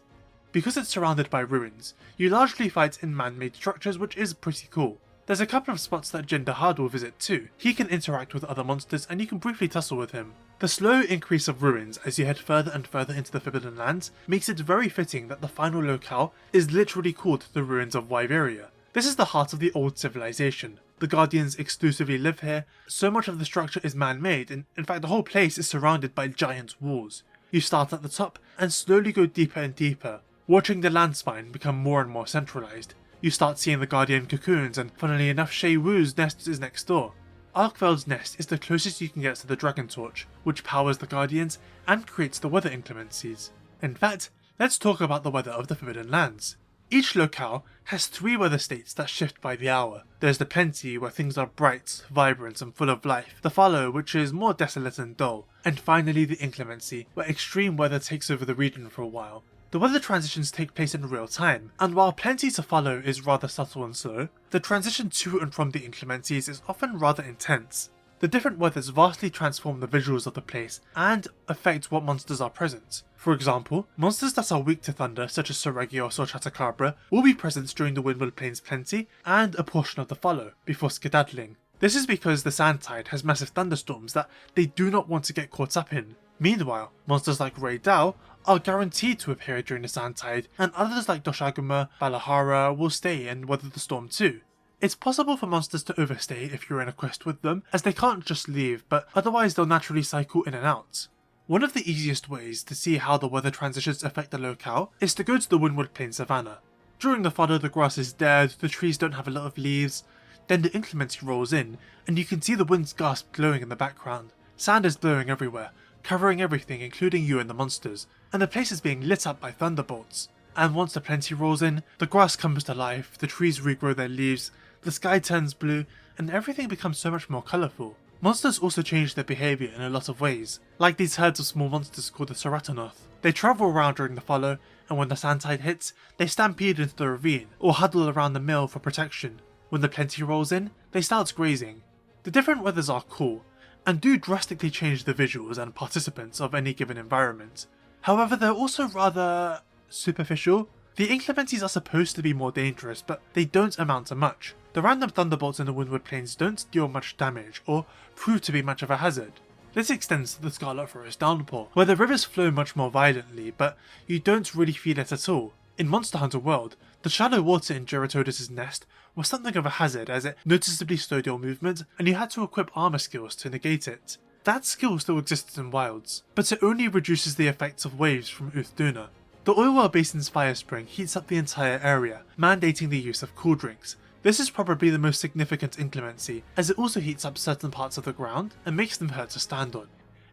Because it's surrounded by ruins, you largely fight in man-made structures, which is pretty cool. There's a couple of spots that Jin Dahaad will visit too. He can interact with other monsters and you can briefly tussle with him. The slow increase of ruins as you head further and further into the Forbidden Lands makes it very fitting that the final locale is literally called the Ruins of Wyveria. This is the heart of the old civilization. The Guardians exclusively live here, so much of the structure is man-made, and in fact the whole place is surrounded by giant walls. You start at the top and slowly go deeper and deeper, watching the land spine become more and more centralized. You start seeing the Guardian cocoons, and funnily enough Shay Wu's nest is next door. Arkveld's nest is the closest you can get to the Dragon Torch, which powers the Guardians and creates the weather inclemencies. In fact, let's talk about the weather of the Forbidden Lands. Each locale has 3 weather states that shift by the hour. There's the Plenty, where things are bright, vibrant and full of life, the Fallow, which is more desolate and dull, and finally the Inclemency, where extreme weather takes over the region for a while. The weather transitions take place in real time, and while Plenty to Fallow is rather subtle and slow, the transition to and from the Inclemencies is often rather intense. The different weathers vastly transform the visuals of the place and affect what monsters are present. For example, monsters that are weak to thunder, such as Seregios or Chatacabra, will be present during the Windward Plains Plenty and a portion of the Fallow, before skedaddling. This is because the Sandtide has massive thunderstorms that they do not want to get caught up in. Meanwhile, monsters like Rey Dau are guaranteed to appear during the Sandtide, and others like Doshaguma, Balahara will stay and weather the storm too. It's possible for monsters to overstay if you're in a quest with them, as they can't just leave, but otherwise they'll naturally cycle in and out. One of the easiest ways to see how the weather transitions affect the locale is to go to the Windward Plains Savannah. During the Fallow, the grass is dead, the trees don't have a lot of leaves, then the inclemency rolls in, and you can see the wind's gasp glowing in the background. Sand is blowing everywhere, covering everything including you and the monsters, and the place is being lit up by thunderbolts. And once the plenty rolls in, the grass comes to life, the trees regrow their leaves, the sky turns blue, and everything becomes so much more colourful. Monsters also change their behaviour in a lot of ways, like these herds of small monsters called the Rathalos. They travel around during the Fallow, and when the Sandtide hits, they stampede into the ravine, or huddle around the mill for protection. When the plenty rolls in, they start grazing. The different weathers are cool, and do drastically change the visuals and participants of any given environment. However, they're also rather superficial. The inclemencies are supposed to be more dangerous, but they don't amount to much. The random thunderbolts in the Windward Plains don't deal much damage, or prove to be much of a hazard. This extends to the Scarlet Forest downpour, where the rivers flow much more violently, but you don't really feel it at all. In Monster Hunter World, the shallow water in Geratodus' nest was something of a hazard as it noticeably slowed your movement, and you had to equip armor skills to negate it. That skill still existed in Wilds, but it only reduces the effects of waves from Uthduna. The Oilwell Basin's fire spring heats up the entire area, mandating the use of cool drinks. This is probably the most significant inclemency, as it also heats up certain parts of the ground and makes them hard to stand on.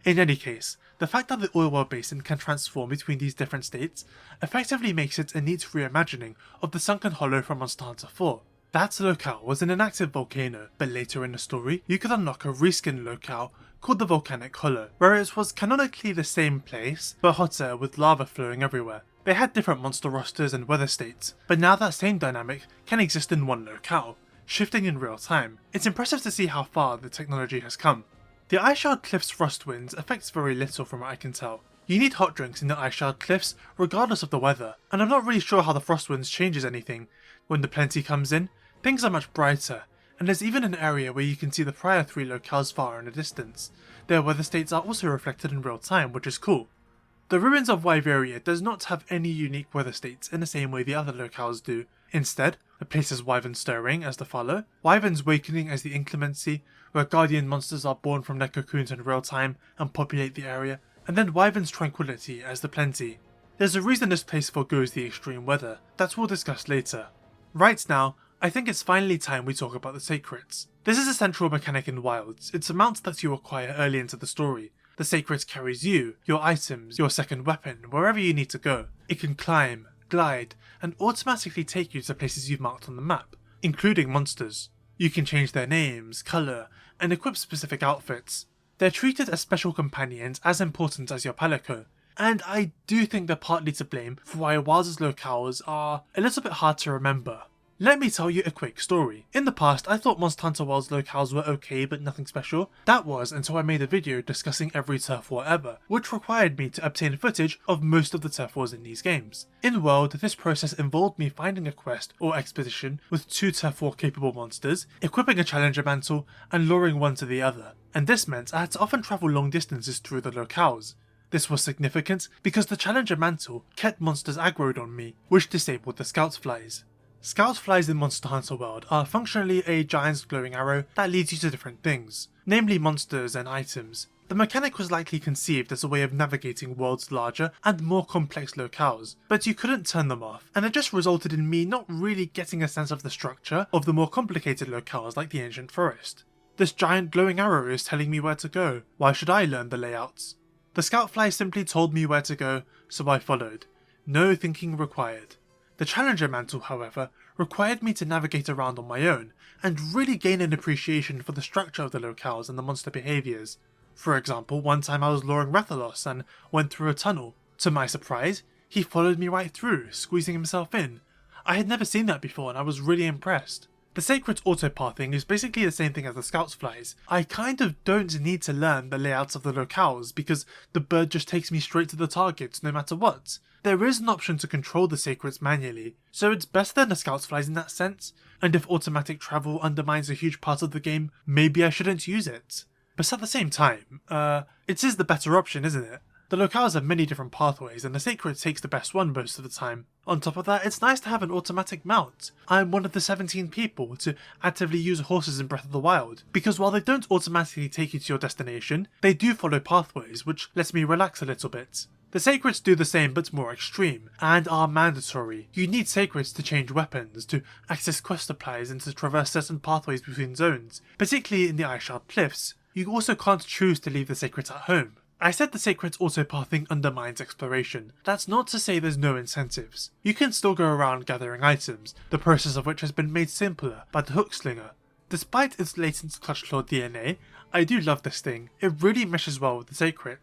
In any case, the fact that the Oilwell Basin can transform between these different states effectively makes it a neat reimagining of the Sunken Hollow from Monster Hunter 4. That locale was an inactive volcano, but later in the story, you could unlock a reskin locale called the Volcanic Hollow, where it was canonically the same place, but hotter with lava flowing everywhere. They had different monster rosters and weather states, but now that same dynamic can exist in one locale, shifting in real time. It's impressive to see how far the technology has come. The Iceshard Cliffs frost winds affects very little from what I can tell. You need hot drinks in the Iceshard Cliffs regardless of the weather, and I'm not really sure how the frost winds changes anything. When the plenty comes in, things are much brighter, and there's even an area where you can see the prior 3 locales far in the distance. Their weather states are also reflected in real time, which is cool. The ruins of Wyveria does not have any unique weather states in the same way the other locales do. Instead, the place is Wyvern Stirring as the Fallow, Wyverns Wakening as the Inclemency, where guardian monsters are born from their cocoons in real time and populate the area, and then Wyvern's Tranquility as the Plenty. There's a reason this place forgoes the extreme weather, that we'll discuss later. Right now, I think it's finally time we talk about the Sacrets. This is a central mechanic in Wilds. It's a mount that you acquire early into the story. The Sacred carries you, your items, your second weapon, wherever you need to go. It can climb, glide, and automatically take you to places you've marked on the map, including monsters. You can change their names, colour, and equip specific outfits. They're treated as special companions as important as your Palico, and I do think they're partly to blame for why Wilds' locales are a little bit hard to remember. Let me tell you a quick story. In the past, I thought Monster Hunter World's locales were okay but nothing special. That was until I made a video discussing every turf war ever, which required me to obtain footage of most of the turf wars in these games. In World, this process involved me finding a quest or expedition with 2 turf war capable monsters, equipping a challenger mantle, and luring one to the other. And this meant I had to often travel long distances through the locales. This was significant because the challenger mantle kept monsters aggroed on me, which disabled the scout flies. Scout flies in Monster Hunter World are functionally a giant's glowing arrow that leads you to different things, namely monsters and items. The mechanic was likely conceived as a way of navigating World's larger and more complex locales, but you couldn't turn them off, and it just resulted in me not really getting a sense of the structure of the more complicated locales like the Ancient Forest. This giant glowing arrow is telling me where to go. Why should I learn the layouts? The scout fly simply told me where to go, so I followed. No thinking required. The Challenger Mantle, however, required me to navigate around on my own, and really gain an appreciation for the structure of the locales and the monster behaviours. For example, one time I was luring Rathalos and went through a tunnel. To my surprise, he followed me right through, squeezing himself in. I had never seen that before and I was really impressed. The sacred autopathing is basically the same thing as the scout's flies. I kind of don't need to learn the layouts of the locales because the bird just takes me straight to the target no matter what. There is an option to control the sacreds manually, so it's better than the scout's flies in that sense, and if automatic travel undermines a huge part of the game, maybe I shouldn't use it. But at the same time, it is the better option, isn't it? The locales have many different pathways and the sacred takes the best one most of the time. On top of that, it's nice to have an automatic mount. I'm one of the 17 people to actively use horses in Breath of the Wild, because while they don't automatically take you to your destination, they do follow pathways, which lets me relax a little bit. The sacreds do the same but more extreme, and are mandatory. You need sacreds to change weapons, to access quest supplies and to traverse certain pathways between zones, particularly in the Ice Shard Cliffs. You also can't choose to leave the sacreds at home. I said the sacred's autopathing undermines exploration. That's not to say there's no incentives. You can still go around gathering items, the process of which has been made simpler by the hook slinger. Despite its latent clutch claw DNA, I do love this thing. It really meshes well with the sacred.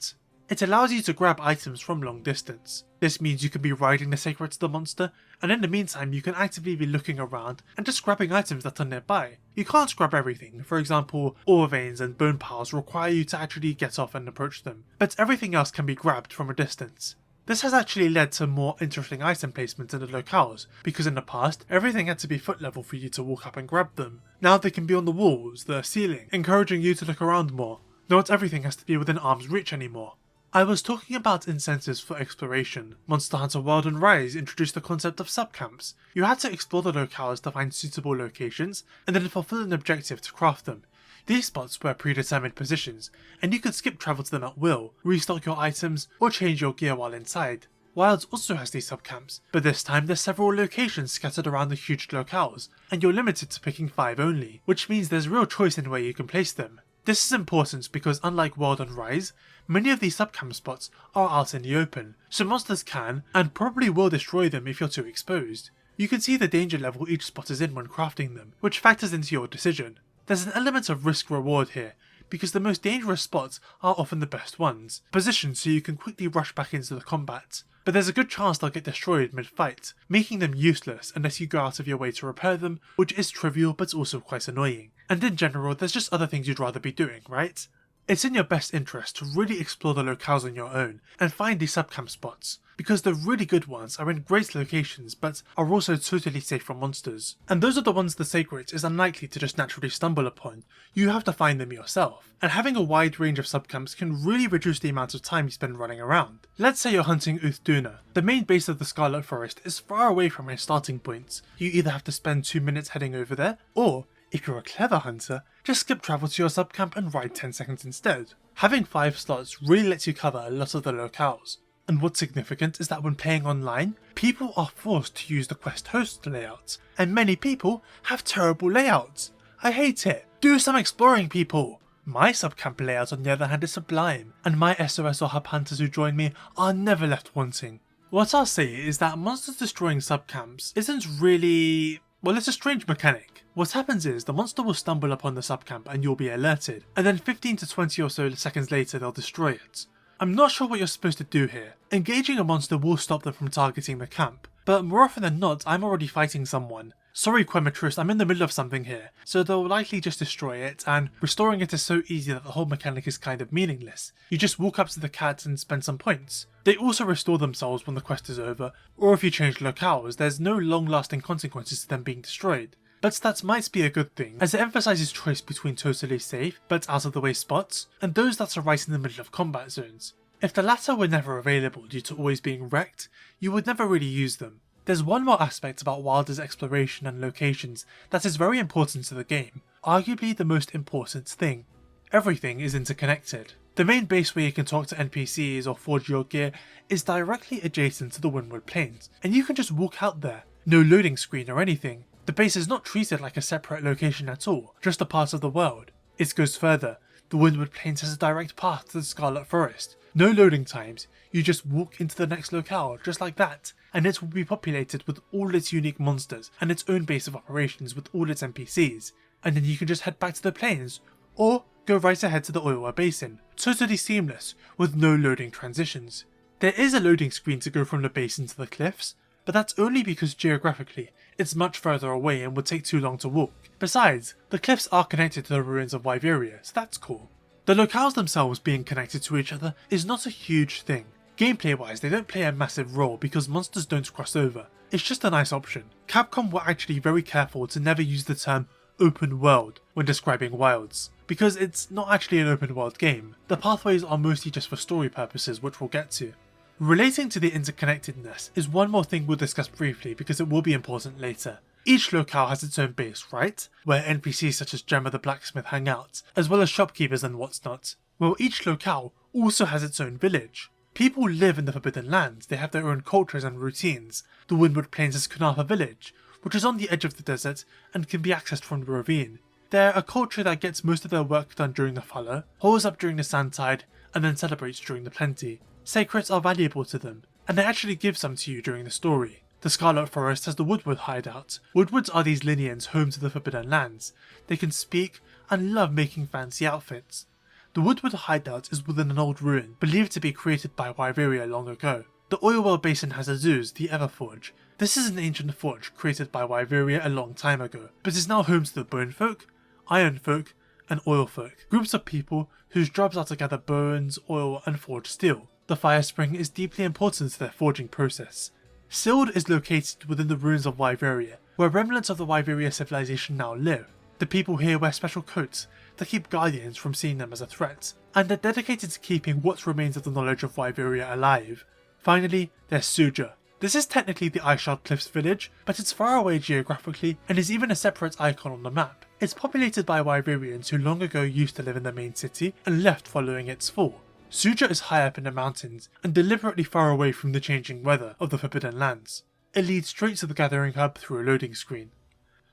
It allows you to grab items from long distance. This means you can be riding the sacred to the monster, and in the meantime you can actively be looking around and just grabbing items that are nearby. You can't grab everything, for example, ore veins and bone piles require you to actually get off and approach them, but everything else can be grabbed from a distance. This has actually led to more interesting item placement in the locales, because in the past, everything had to be foot level for you to walk up and grab them. Now they can be on the walls, the ceiling, encouraging you to look around more. Not everything has to be within arm's reach anymore. I was talking about incentives for exploration. Monster Hunter World and Rise introduced the concept of subcamps. You had to explore the locales to find suitable locations, and then fulfill an objective to craft them. These spots were predetermined positions, and you could skip travel to them at will, restock your items, or change your gear while inside. Wilds also has these subcamps, but this time there's several locations scattered around the huge locales, and you're limited to picking 5 only, which means there's real choice in where you can place them. This is important because unlike World and Rise, many of these subcamp spots are out in the open, so monsters can, and probably will destroy them if you're too exposed. You can see the danger level each spot is in when crafting them, which factors into your decision. There's an element of risk-reward here, because the most dangerous spots are often the best ones, positioned so you can quickly rush back into the combat. But there's a good chance they'll get destroyed mid-fight, making them useless unless you go out of your way to repair them, which is trivial but also quite annoying. And in general, there's just other things you'd rather be doing, right? It's in your best interest to really explore the locales on your own and find these subcamp spots, because the really good ones are in great locations but are also totally safe from monsters. And those are the ones the sacred is unlikely to just naturally stumble upon. You have to find them yourself, and having a wide range of subcamps can really reduce the amount of time you spend running around. Let's say you're hunting Uthduna. The main base of the Scarlet Forest is far away from its starting points. You either have to spend 2 minutes heading over there, or if you're a clever hunter, just skip travel to your subcamp and ride 10 seconds instead. Having 5 slots really lets you cover a lot of the locales. And what's significant is that when playing online, people are forced to use the quest host layout, and many people have terrible layouts. I hate it. Do some exploring, people! My subcamp layout on the other hand is sublime, and my SOS or hub hunters who join me are never left wanting. What I'll say is that monsters destroying subcamps isn't really... well, it's a strange mechanic. What happens is, the monster will stumble upon the subcamp and you'll be alerted, and then 15 to 20 or so seconds later they'll destroy it. I'm not sure what you're supposed to do here. Engaging a monster will stop them from targeting the camp, but more often than not I'm already fighting someone. Sorry Quematrus, I'm in the middle of something here, so they'll likely just destroy it, and restoring it is so easy that the whole mechanic is kind of meaningless. You just walk up to the cat and spend some points. They also restore themselves when the quest is over, or if you change locales, there's no long-lasting consequences to them being destroyed. But that might be a good thing, as it emphasises choice between totally safe but out of the way spots, and those that are right in the middle of combat zones. If the latter were never available due to always being wrecked, you would never really use them. There's one more aspect about Wilder's exploration and locations that is very important to the game, arguably the most important thing. Everything is interconnected. The main base where you can talk to NPCs or forge your gear is directly adjacent to the Windward Plains, and you can just walk out there. No loading screen or anything. The base is not treated like a separate location at all, just a part of the world. It goes further. The Windward Plains has a direct path to the Scarlet Forest. No loading times, you just walk into the next locale just like that, and it will be populated with all its unique monsters and its own base of operations with all its NPCs, and then you can just head back to the plains, or go right ahead to the Oilwell Basin, totally seamless, with no loading transitions. There is a loading screen to go from the basin to the cliffs, but that's only because geographically, it's much further away and would take too long to walk, Besides, the cliffs are connected to the ruins of Wyveria, so that's cool. The locales themselves being connected to each other is not a huge thing. Gameplay wise, they don't play a massive role because monsters don't cross over. It's just a nice option. Capcom were actually very careful to never use the term open world when describing Wilds, because it's not actually an open world game. The pathways are mostly just for story purposes, which we'll get to. Relating to the interconnectedness is one more thing we'll discuss briefly because it will be important later. Each locale has its own base, right? Where NPCs such as Gemma the Blacksmith hang out, as well as shopkeepers and what's not. Well, each locale also has its own village. People live in the Forbidden Lands, they have their own cultures and routines. The Windward Plains is Kunafa village, which is on the edge of the desert and can be accessed from the ravine. They're a culture that gets most of their work done during the Fallow, holes up during the Sandtide, and then celebrates during the Plenty. Sacrets are valuable to them, and they actually give some to you during the story. The Scarlet Forest has the Woodward hideout. Woodwards are these lineans home to the Forbidden Lands. They can speak and love making fancy outfits. The Woodward hideout is within an old ruin, believed to be created by Wyveria long ago. The Oilwell Basin has a Zeus, the Everforge. This is an ancient forge created by Wyveria a long time ago, but is now home to the Bone Folk, Iron Folk, and Oil Folk, groups of people whose jobs are to gather bones, oil, and forge steel. The Fire Spring is deeply important to their forging process. Sild is located within the ruins of Wyveria, where remnants of the Wyveria civilization now live. The people here wear special coats that keep guardians from seeing them as a threat, and they're dedicated to keeping what remains of the knowledge of Wyveria alive. Finally, there's Suja. This is technically the Iceshard Cliffs village, but it's far away geographically and is even a separate icon on the map. It's populated by Wyverians who long ago used to live in the main city and left following its fall. Suja is high up in the mountains and deliberately far away from the changing weather of the Forbidden Lands. It leads straight to the gathering hub through a loading screen.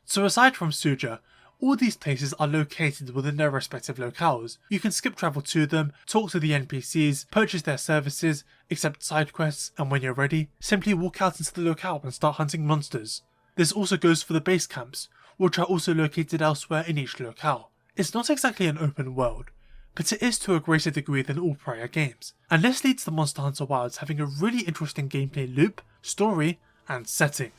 So aside from Suja, all these places are located within their respective locales. You can skip travel to them, talk to the NPCs, purchase their services, accept side quests, and when you're ready, simply walk out into the locale and start hunting monsters. This also goes for the base camps, which are also located elsewhere in each locale. It's not exactly an open world, but it is to a greater degree than all prior games, and this leads to Monster Hunter Wilds having a really interesting gameplay loop, story, and setting.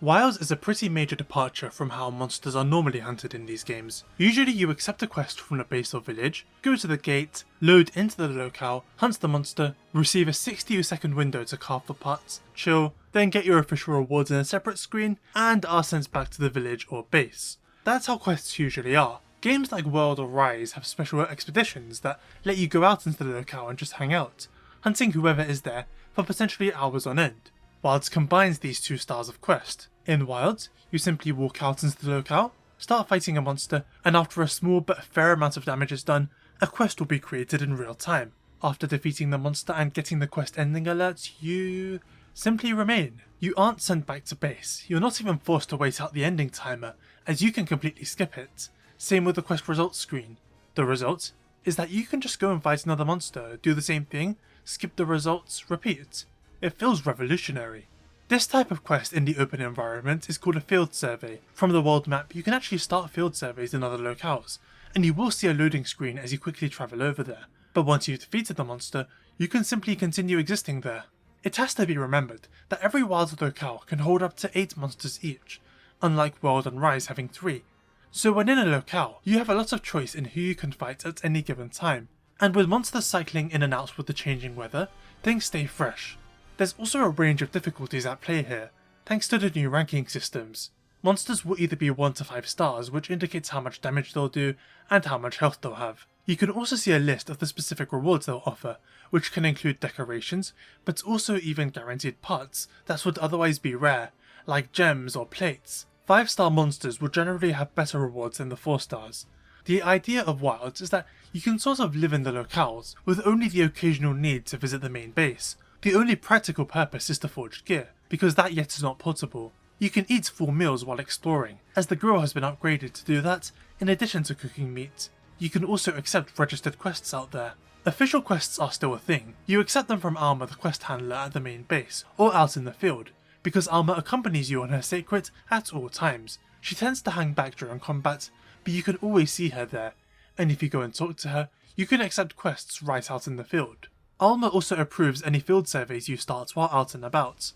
Wilds is a pretty major departure from how monsters are normally hunted in these games. Usually you accept a quest from the base or village, go to the gate, load into the locale, hunt the monster, receive a 60-second window to carve the parts, chill, then get your official rewards in a separate screen, and are sent back to the village or base. That's how quests usually are. Games like World or Rise have special expeditions that let you go out into the locale and just hang out, hunting whoever is there for potentially hours on end. Wilds combines these two styles of quest. In Wilds, you simply walk out into the locale, start fighting a monster, and after a small but fair amount of damage is done, a quest will be created in real time. After defeating the monster and getting the quest ending alerts, you simply remain. You aren't sent back to base. You're not even forced to wait out the ending timer, as you can completely skip it. Same with the quest results screen. The result is that you can just go and fight another monster, do the same thing, skip the results, repeat. It feels revolutionary. This type of quest in the open environment is called a field survey. From the world map, you can actually start field surveys in other locales, and you will see a loading screen as you quickly travel over there. But once you've defeated the monster, you can simply continue existing there. It has to be remembered that every wild locale can hold up to 8 monsters each, unlike World and Rise having 3. So when in a locale, you have a lot of choice in who you can fight at any given time, and with monsters cycling in and out with the changing weather, things stay fresh. There's also a range of difficulties at play here, thanks to the new ranking systems. Monsters will either be 1 to 5 stars, which indicates how much damage they'll do and how much health they'll have. You can also see a list of the specific rewards they'll offer, which can include decorations, but also even guaranteed parts that would otherwise be rare, like gems or plates. 5-star monsters will generally have better rewards than the 4 stars. The idea of Wilds is that you can sort of live in the locales, with only the occasional need to visit the main base. The only practical purpose is to forge gear, because that yet is not portable. You can eat full meals while exploring, as the grill has been upgraded to do that, in addition to cooking meat. You can also accept registered quests out there. Official quests are still a thing. You accept them from Alma, the quest handler at the main base, or out in the field, because Alma accompanies you on her sacred at all times. She tends to hang back during combat, but you can always see her there, and if you go and talk to her, you can accept quests right out in the field. Alma also approves any field surveys you start while out and about.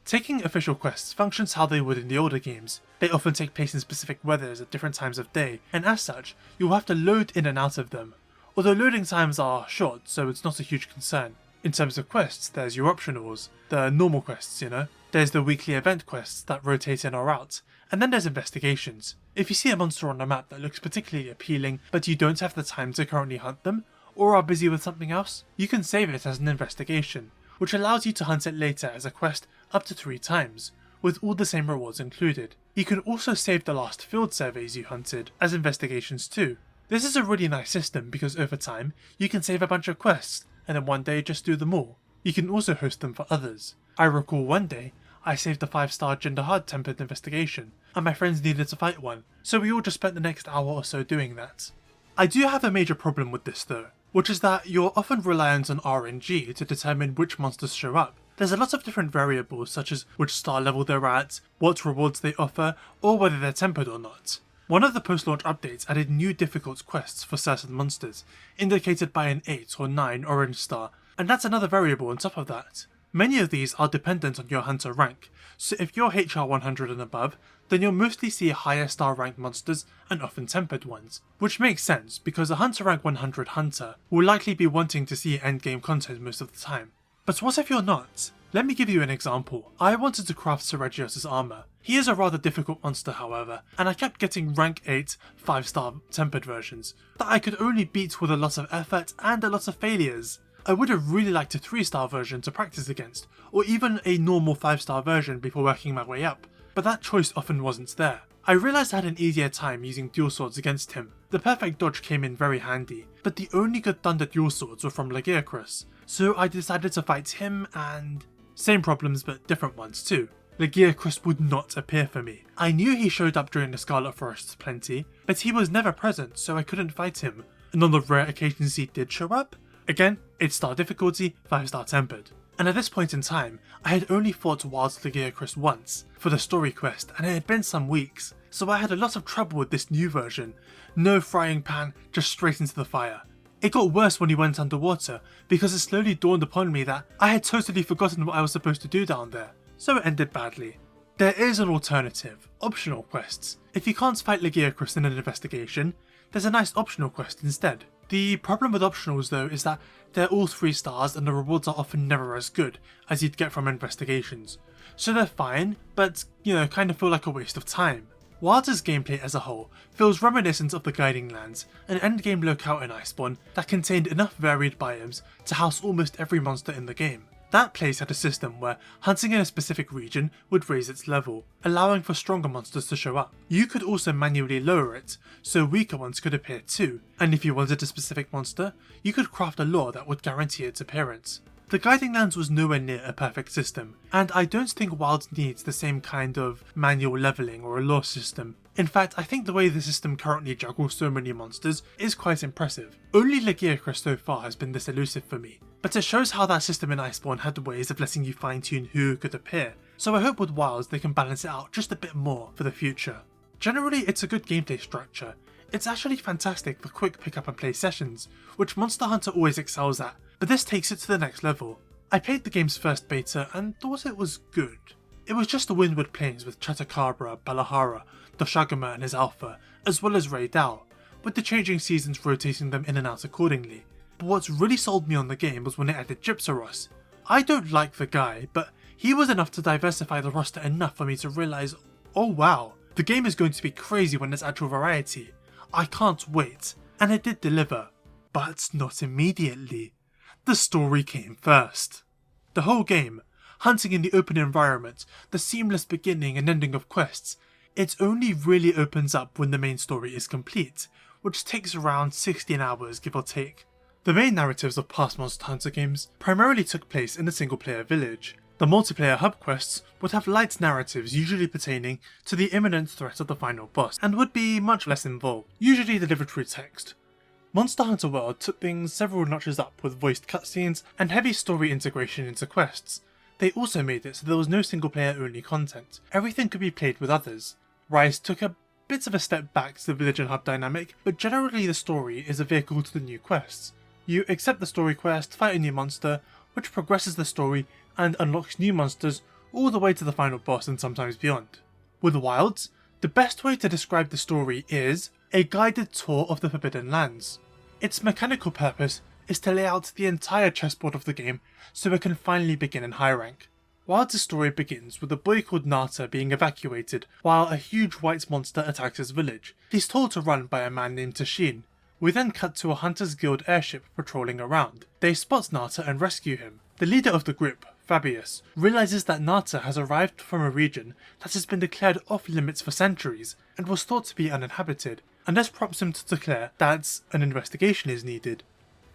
Taking official quests functions how they would in the older games. They often take place in specific weathers at different times of day, and as such, you'll have to load in and out of them. Although loading times are short, so it's not a huge concern. In terms of quests, there's your optionals, the normal quests, you know. There's the weekly event quests that rotate in or out, and then there's investigations. If you see a monster on the map that looks particularly appealing, but you don't have the time to currently hunt them, or are busy with something else, you can save it as an investigation, which allows you to hunt it later as a quest up to 3 times, with all the same rewards included. You can also save the last field surveys you hunted as investigations too. This is a really nice system because over time, you can save a bunch of quests, and then one day just do them all. You can also host them for others. I recall one day, I saved a 5-star Jin Dahaad tempered investigation, and my friends needed to fight one, so we all just spent the next hour or so doing that. I do have a major problem with this though, which is that you're often reliant on RNG to determine which monsters show up. There's a lot of different variables such as which star level they're at, what rewards they offer, or whether they're tempered or not. One of the post-launch updates added new difficult quests for certain monsters, indicated by an 8 or 9 orange star, and that's another variable on top of that. Many of these are dependent on your hunter rank, so if you're HR 100 and above, then you'll mostly see higher star ranked monsters and often tempered ones, which makes sense because a hunter rank 100 hunter will likely be wanting to see endgame content most of the time. But what if you're not? Let me give you an example. I wanted to craft Brachydios' armor. He is a rather difficult monster however, and I kept getting rank 8 5-star tempered versions that I could only beat with a lot of effort and a lot of failures. I would have really liked a 3-star version to practice against, or even a normal 5-star version before working my way up, but that choice often wasn't there. I realised I had an easier time using dual swords against him. The perfect dodge came in very handy, but the only good thunder dual swords were from Lagiacrus, so I decided to fight him and... same problems but different ones too. Lagiacrus would not appear for me. I knew he showed up during the Scarlet Forests plenty, but he was never present so I couldn't fight him, and on the rare occasions he did show up, again, 8-star difficulty, 5-star tempered. And at this point in time, I had only fought Wild Lagiacrus once, for the story quest, and it had been some weeks, so I had a lot of trouble with this new version. No frying pan, just straight into the fire. It got worse when he went underwater, because it slowly dawned upon me that I had totally forgotten what I was supposed to do down there, so it ended badly. There is an alternative, optional quests. If you can't fight Lagiacrus in an investigation, there's a nice optional quest instead. The problem with optionals though is that they're all 3 stars and the rewards are often never as good as you'd get from investigations. So they're fine, but kind of feel like a waste of time. Wilder's gameplay as a whole feels reminiscent of the Guiding Lands, an endgame locale in Iceborne that contained enough varied biomes to house almost every monster in the game. That place had a system where hunting in a specific region would raise its level, allowing for stronger monsters to show up. You could also manually lower it, so weaker ones could appear too, and if you wanted a specific monster, you could craft a lore that would guarantee its appearance. The Guiding Lands was nowhere near a perfect system, and I don't think Wild needs the same kind of manual leveling or a lore system. In fact, I think the way the system currently juggles so many monsters is quite impressive. Only Lagiacrus so far has been this elusive for me, but it shows how that system in Iceborne had ways of letting you fine-tune who could appear, so I hope with Wilds they can balance it out just a bit more for the future. Generally, it's a good gameplay structure. It's actually fantastic for quick pick up and play sessions, which Monster Hunter always excels at, but this takes it to the next level. I played the game's first beta and thought it was good. It was just the Windward plains with Chatakabra, Balahara, Doshagama and his alpha, as well as Rey Dau, with the changing seasons rotating them in and out accordingly. But what really sold me on the game was when it added Gypsaros. I don't like the guy, but he was enough to diversify the roster enough for me to realise, oh wow, the game is going to be crazy when there's actual variety. I can't wait, and it did deliver, but not immediately. The story came first. The whole game, hunting in the open environment, the seamless beginning and ending of quests, it only really opens up when the main story is complete, which takes around 16 hours give or take. The main narratives of past Monster Hunter games primarily took place in a single player village. The multiplayer hub quests would have light narratives usually pertaining to the imminent threat of the final boss, and would be much less involved, usually delivered through text. Monster Hunter World took things several notches up with voiced cutscenes and heavy story integration into quests. They also made it so there was no single player only content, everything could be played with others. Rise took a bit of a step back to the village and hub dynamic, but generally the story is a vehicle to the new quests. You accept the story quest, fight a new monster, which progresses the story and unlocks new monsters, all the way to the final boss and sometimes beyond. With Wilds, the best way to describe the story is a guided tour of the Forbidden Lands. Its mechanical purpose is to lay out the entire chessboard of the game so it can finally begin in high rank. Wilds' story begins with a boy called Nata being evacuated while a huge white monster attacks his village. He's told to run by a man named Tashin. We then cut to a Hunters Guild airship patrolling around. They spot Nata and rescue him. The leader of the group, Fabius, realizes that Nata has arrived from a region that has been declared off limits for centuries and was thought to be uninhabited, and this prompts him to declare that an investigation is needed.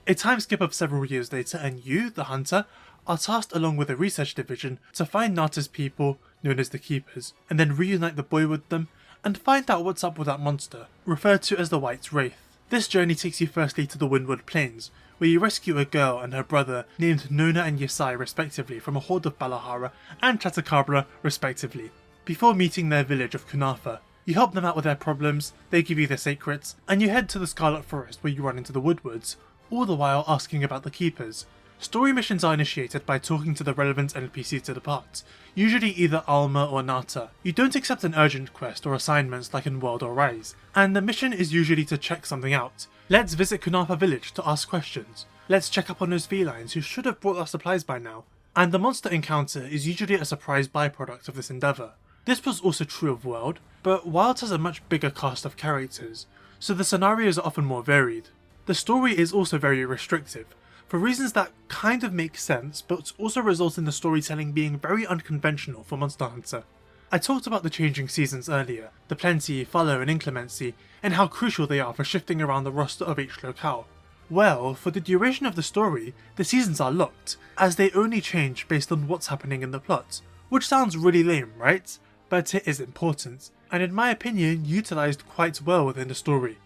A time skip of several years later and you, the hunter, are tasked along with a research division to find Nata's people, known as the Keepers, and then reunite the boy with them and find out what's up with that monster, referred to as the White Wraith. This journey takes you firstly to the Windward Plains, where you rescue a girl and her brother named Nona and Yesai respectively from a horde of Balahara and Chatakabra respectively, before meeting their village of Kunafa. You help them out with their problems, they give you their secrets, and you head to the Scarlet Forest where you run into the Woodwoods, all the while asking about the Keepers. Story missions are initiated by talking to the relevant NPC to the part, usually either Alma or Nata. You don't accept an urgent quest or assignments like in World or Rise, and the mission is usually to check something out. Let's visit Kunafa village to ask questions. Let's check up on those felines who should have brought us supplies by now. And the monster encounter is usually a surprise byproduct of this endeavour. This was also true of World, but Wilds has a much bigger cast of characters, so the scenarios are often more varied. The story is also very restrictive, for reasons that kind of make sense, but also result in the storytelling being very unconventional for Monster Hunter. I talked about the changing seasons earlier, the plenty, fallow and inclemency, and how crucial they are for shifting around the roster of each locale. Well, for the duration of the story, the seasons are locked, as they only change based on what's happening in the plot, which sounds really lame, right? But it is important, and in my opinion utilised quite well within the story.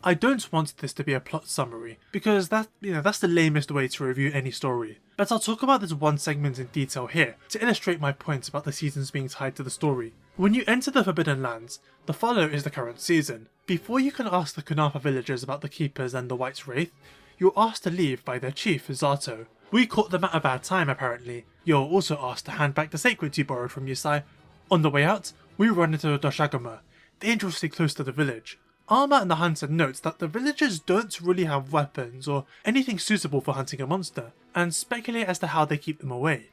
I don't want this to be a plot summary, because that's the lamest way to review any story, but I'll talk about this one segment in detail here to illustrate my point about the seasons being tied to the story. When you enter the Forbidden Lands, the follow is the current season. Before you can ask the Kunafa villagers about the Keepers and the White Wraith, you're asked to leave by their chief, Zato. We caught them at a bad time apparently. You're also asked to hand back the sacrets you borrowed from Yesai. On the way out, we run into a Doshagama, dangerously close to the village. Alma and the hunter notes that the villagers don't really have weapons or anything suitable for hunting a monster, and speculate as to how they keep them away.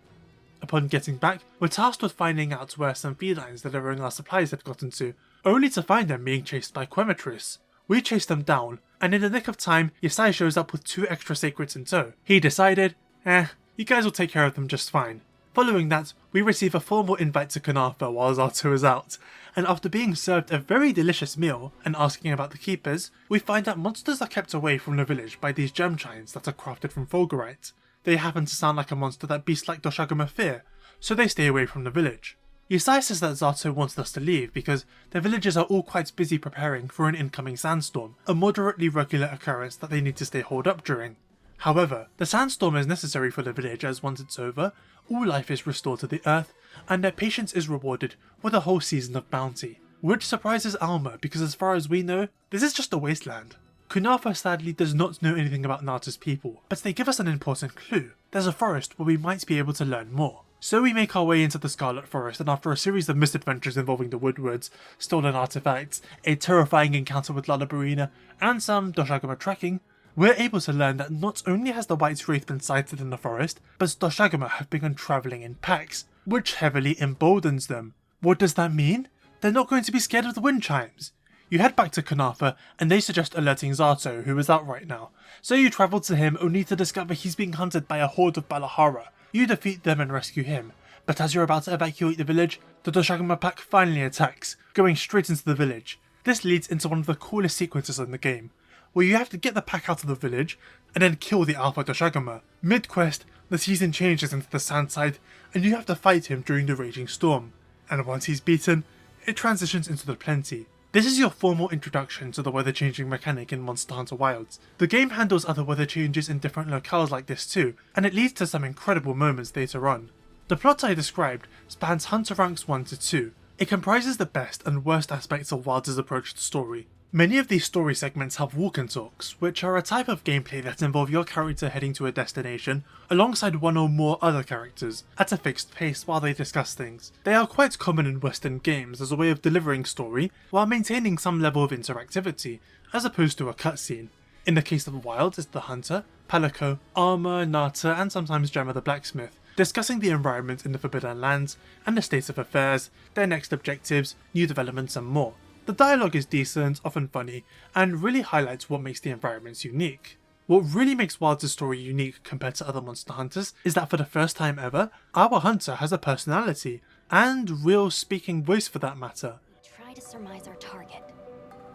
Upon getting back, we're tasked with finding out where some felines delivering our supplies had gotten to, only to find them being chased by Quemetris. We chase them down, and in the nick of time, Yesai shows up with 2 extra sacrets in tow. He decided, you guys will take care of them just fine. Following that, we receive a formal invite to Kunafa while Zato is out, and after being served a very delicious meal and asking about the Keepers, we find that monsters are kept away from the village by these gem chines that are crafted from Fulgurite. They happen to sound like a monster that beasts like Doshagama fear, so they stay away from the village. Yesai says that Zato wants us to leave because the villagers are all quite busy preparing for an incoming sandstorm, a moderately regular occurrence that they need to stay holed up during. However, the sandstorm is necessary for the village as once it's over, all life is restored to the earth, and their patience is rewarded with a whole season of bounty. Which surprises Alma because as far as we know, this is just a wasteland. Kunafa sadly does not know anything about Nata's people, but they give us an important clue. There's a forest where we might be able to learn more. So we make our way into the Scarlet Forest, and after a series of misadventures involving the Woodwards, stolen artifacts, a terrifying encounter with Lullabarina, and some Doshagama tracking, we're able to learn that not only has the White Wraith been sighted in the forest, but Doshagama have begun travelling in packs, which heavily emboldens them. What does that mean? They're not going to be scared of the wind chimes. You head back to Kunafa, and they suggest alerting Zato, who is out right now. So you travel to him only to discover he's being hunted by a horde of Balahara. You defeat them and rescue him, but as you're about to evacuate the village, the Doshagama pack finally attacks, going straight into the village. This leads into one of the coolest sequences in the game, where you have to get the pack out of the village, and then kill the Alpha Doshagama. Mid-quest, the season changes into the Sandside, and you have to fight him during the raging storm, and once he's beaten, it transitions into the Plenty. This is your formal introduction to the weather changing mechanic in Monster Hunter Wilds. The game handles other weather changes in different locales like this too, and it leads to some incredible moments later on. The plot I described spans Hunter ranks 1 to 2. It comprises the best and worst aspects of Wilds' approach to story. Many of these story segments have walk and talks, which are a type of gameplay that involve your character heading to a destination alongside one or more other characters at a fixed pace while they discuss things. They are quite common in Western games as a way of delivering story while maintaining some level of interactivity, as opposed to a cutscene. In the case of Wild, it's the Hunter, Palico, Armor, Nata, and sometimes Gemma the Blacksmith, discussing the environment in the Forbidden Lands and the state of affairs, their next objectives, new developments and more. The dialogue is decent, often funny, and really highlights what makes the environments unique. What really makes Wild's story unique compared to other Monster Hunters is that for the first time ever, our hunter has a personality, and real speaking voice for that matter. Try to surmise our target.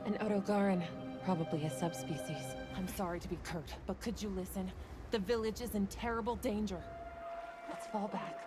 An Otogaran, probably a subspecies. I'm sorry to be curt, but could you listen? The village is in terrible danger. Let's fall back.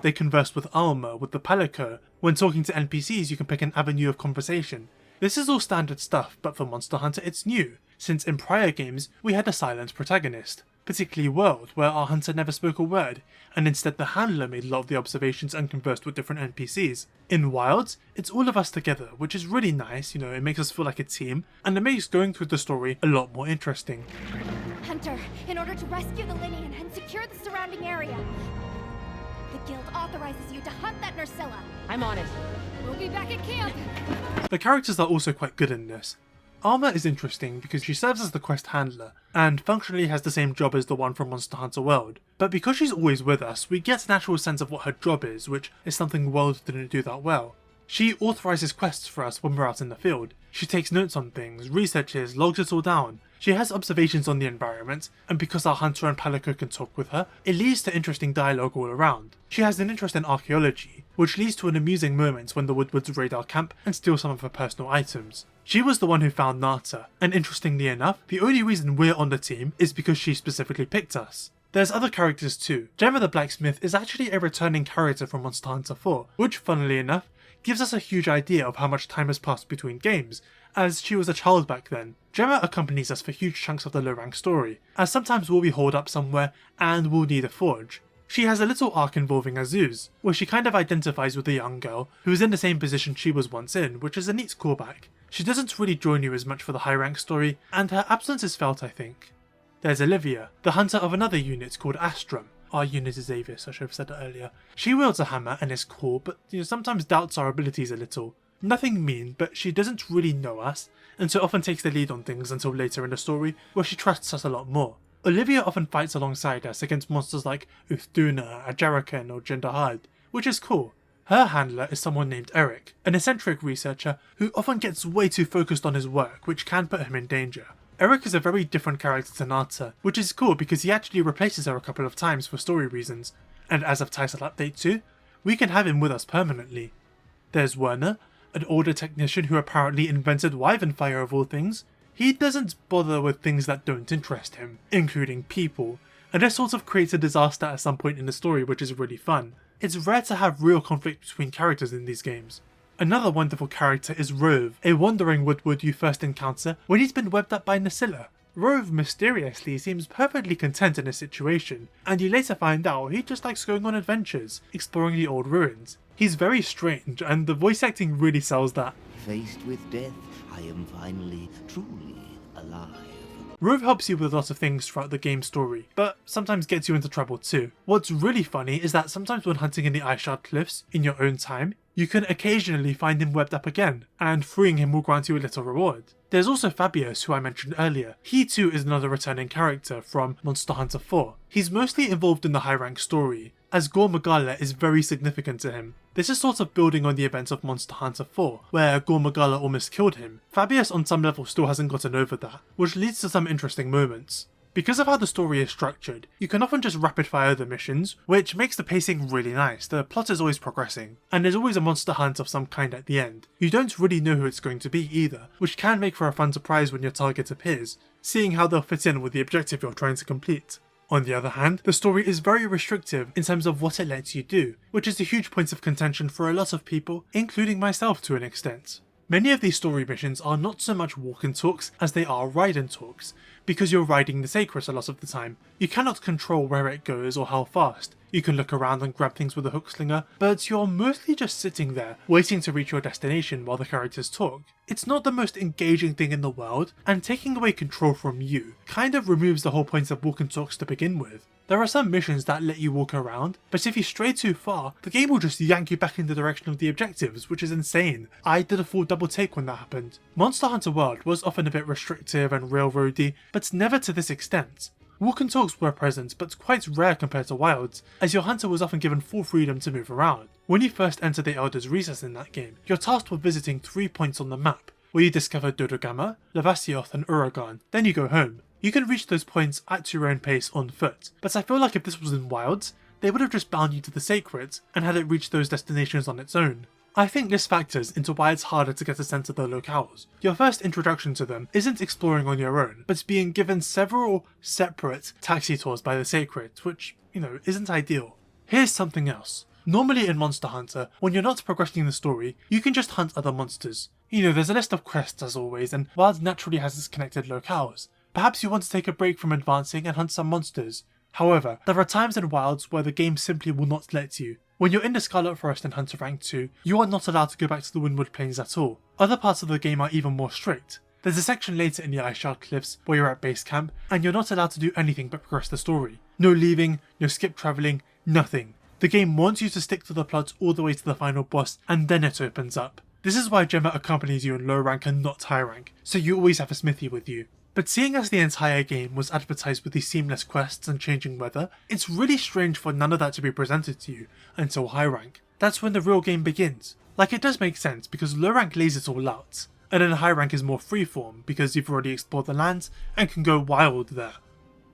They converse with Alma, with the Palico. When talking to NPCs, you can pick an avenue of conversation. This is all standard stuff, but for Monster Hunter it's new, since in prior games we had a silent protagonist, particularly World, where our hunter never spoke a word, and instead the handler made a lot of the observations and conversed with different NPCs. In Wilds, it's all of us together, which is really nice, it makes us feel like a team, and it makes going through the story a lot more interesting. Hunter, in order to rescue the Linian and secure the surrounding area, the guild authorizes you to hunt that Nursilla. I'm on it. We'll be back at camp. The characters are also quite good in this. Alma is interesting because she serves as the quest handler, and functionally has the same job as the one from Monster Hunter World. But because she's always with us, we get an actual sense of what her job is, which is something World didn't do that well. She authorizes quests for us when we're out in the field. She takes notes on things, researches, logs it all down. She has observations on the environment, and because our hunter and Palico can talk with her, it leads to interesting dialogue all around. She has an interest in archaeology, which leads to an amusing moment when the Woodwards raid our camp and steal some of her personal items. She was the one who found Nata, and interestingly enough, the only reason we're on the team is because she specifically picked us. There's other characters too. Gemma the Blacksmith is actually a returning character from Monster Hunter 4, which funnily enough, gives us a huge idea of how much time has passed between games, as she was a child back then. Gemma accompanies us for huge chunks of the low rank story, as sometimes we'll be holed up somewhere and we'll need a forge. She has a little arc involving Azuz, where she kind of identifies with a young girl who is in the same position she was once in, which is a neat callback. She doesn't really join you as much for the high rank story, and her absence is felt I think. There's Olivia, the hunter of another unit called Astrum. Our unit is Avis, I should have said that earlier. She wields a hammer and is cool, but sometimes doubts our abilities a little. Nothing mean, but she doesn't really know us, and so often takes the lead on things until later in the story, where she trusts us a lot more. Olivia often fights alongside us against monsters like Uthduna, Ajarakan or Jin Dahaad, which is cool. Her handler is someone named Eric, an eccentric researcher who often gets way too focused on his work, which can put him in danger. Eric is a very different character to Nata, which is cool because he actually replaces her a couple of times for story reasons, and as of title update 2, we can have him with us permanently. There's Werner, an older technician who apparently invented Wyvern fire of all things. He doesn't bother with things that don't interest him, including people, and this sort of creates a disaster at some point in the story which is really fun. It's rare to have real conflict between characters in these games. Another wonderful character is Rove, a wandering Woodward you first encounter when he's been webbed up by Nursilla. Rove mysteriously seems perfectly content in his situation, and you later find out he just likes going on adventures, exploring the old ruins. He's very strange, and the voice acting really sells that. Faced with death, I am finally, truly alive. Rove helps you with a lot of things throughout the game's story, but sometimes gets you into trouble too. What's really funny is that sometimes when hunting in the Ice Shard Cliffs in your own time, you can occasionally find him webbed up again, and freeing him will grant you a little reward. There's also Fabius, who I mentioned earlier. He too is another returning character from Monster Hunter 4. He's mostly involved in the high rank story, as Gore Magala is very significant to him. This is sort of building on the events of Monster Hunter 4, where Gore Magala almost killed him. Fabius on some level still hasn't gotten over that, which leads to some interesting moments. Because of how the story is structured, you can often just rapid fire the missions, which makes the pacing really nice. The plot is always progressing, and there's always a monster hunt of some kind at the end. You don't really know who it's going to be either, which can make for a fun surprise when your target appears, seeing how they'll fit in with the objective you're trying to complete. On the other hand, the story is very restrictive in terms of what it lets you do, which is a huge point of contention for a lot of people, including myself to an extent. Many of these story missions are not so much walk and talks as they are ride and talks, because you're riding the Sacred a lot of the time. You cannot control where it goes or how fast. You can look around and grab things with a hook slinger, but you're mostly just sitting there, waiting to reach your destination while the characters talk. It's not the most engaging thing in the world, and taking away control from you kind of removes the whole point of walk and talks to begin with. There are some missions that let you walk around, but if you stray too far, the game will just yank you back in the direction of the objectives, which is insane. I did a full double take when that happened. Monster Hunter World was often a bit restrictive and railroady, but never to this extent. Walk and talks were present, but quite rare compared to Wilds, as your hunter was often given full freedom to move around. When you first enter the Elder's Recess in that game, you're tasked with visiting 3 points on the map, where you discover Dodogama, Lavasioth and Uragan, then you go home. You can reach those points at your own pace on foot, but I feel like if this was in Wilds, they would have just bound you to the Sacred and had it reach those destinations on its own. I think this factors into why it's harder to get a sense of the locales. Your first introduction to them isn't exploring on your own, but being given several separate taxi tours by the Sacred, which, isn't ideal. Here's something else. Normally in Monster Hunter, when you're not progressing the story, you can just hunt other monsters. There's a list of quests as always, and Wilds naturally has its connected locales. Perhaps you want to take a break from advancing and hunt some monsters. However, there are times in Wilds where the game simply will not let you. When you're in the Scarlet Forest in Hunter Rank 2, you are not allowed to go back to the Windward Plains at all. Other parts of the game are even more strict. There's a section later in the Ice Shard Cliffs where you're at base camp, and you're not allowed to do anything but progress the story. No leaving, no skip travelling, nothing. The game wants you to stick to the plot all the way to the final boss, and then it opens up. This is why Gemma accompanies you in low rank and not high rank, so you always have a smithy with you. But seeing as the entire game was advertised with these seamless quests and changing weather, it's really strange for none of that to be presented to you until high rank. That's when the real game begins. Like, it does make sense because low rank lays it all out, and then high rank is more freeform because you've already explored the lands and can go wild there.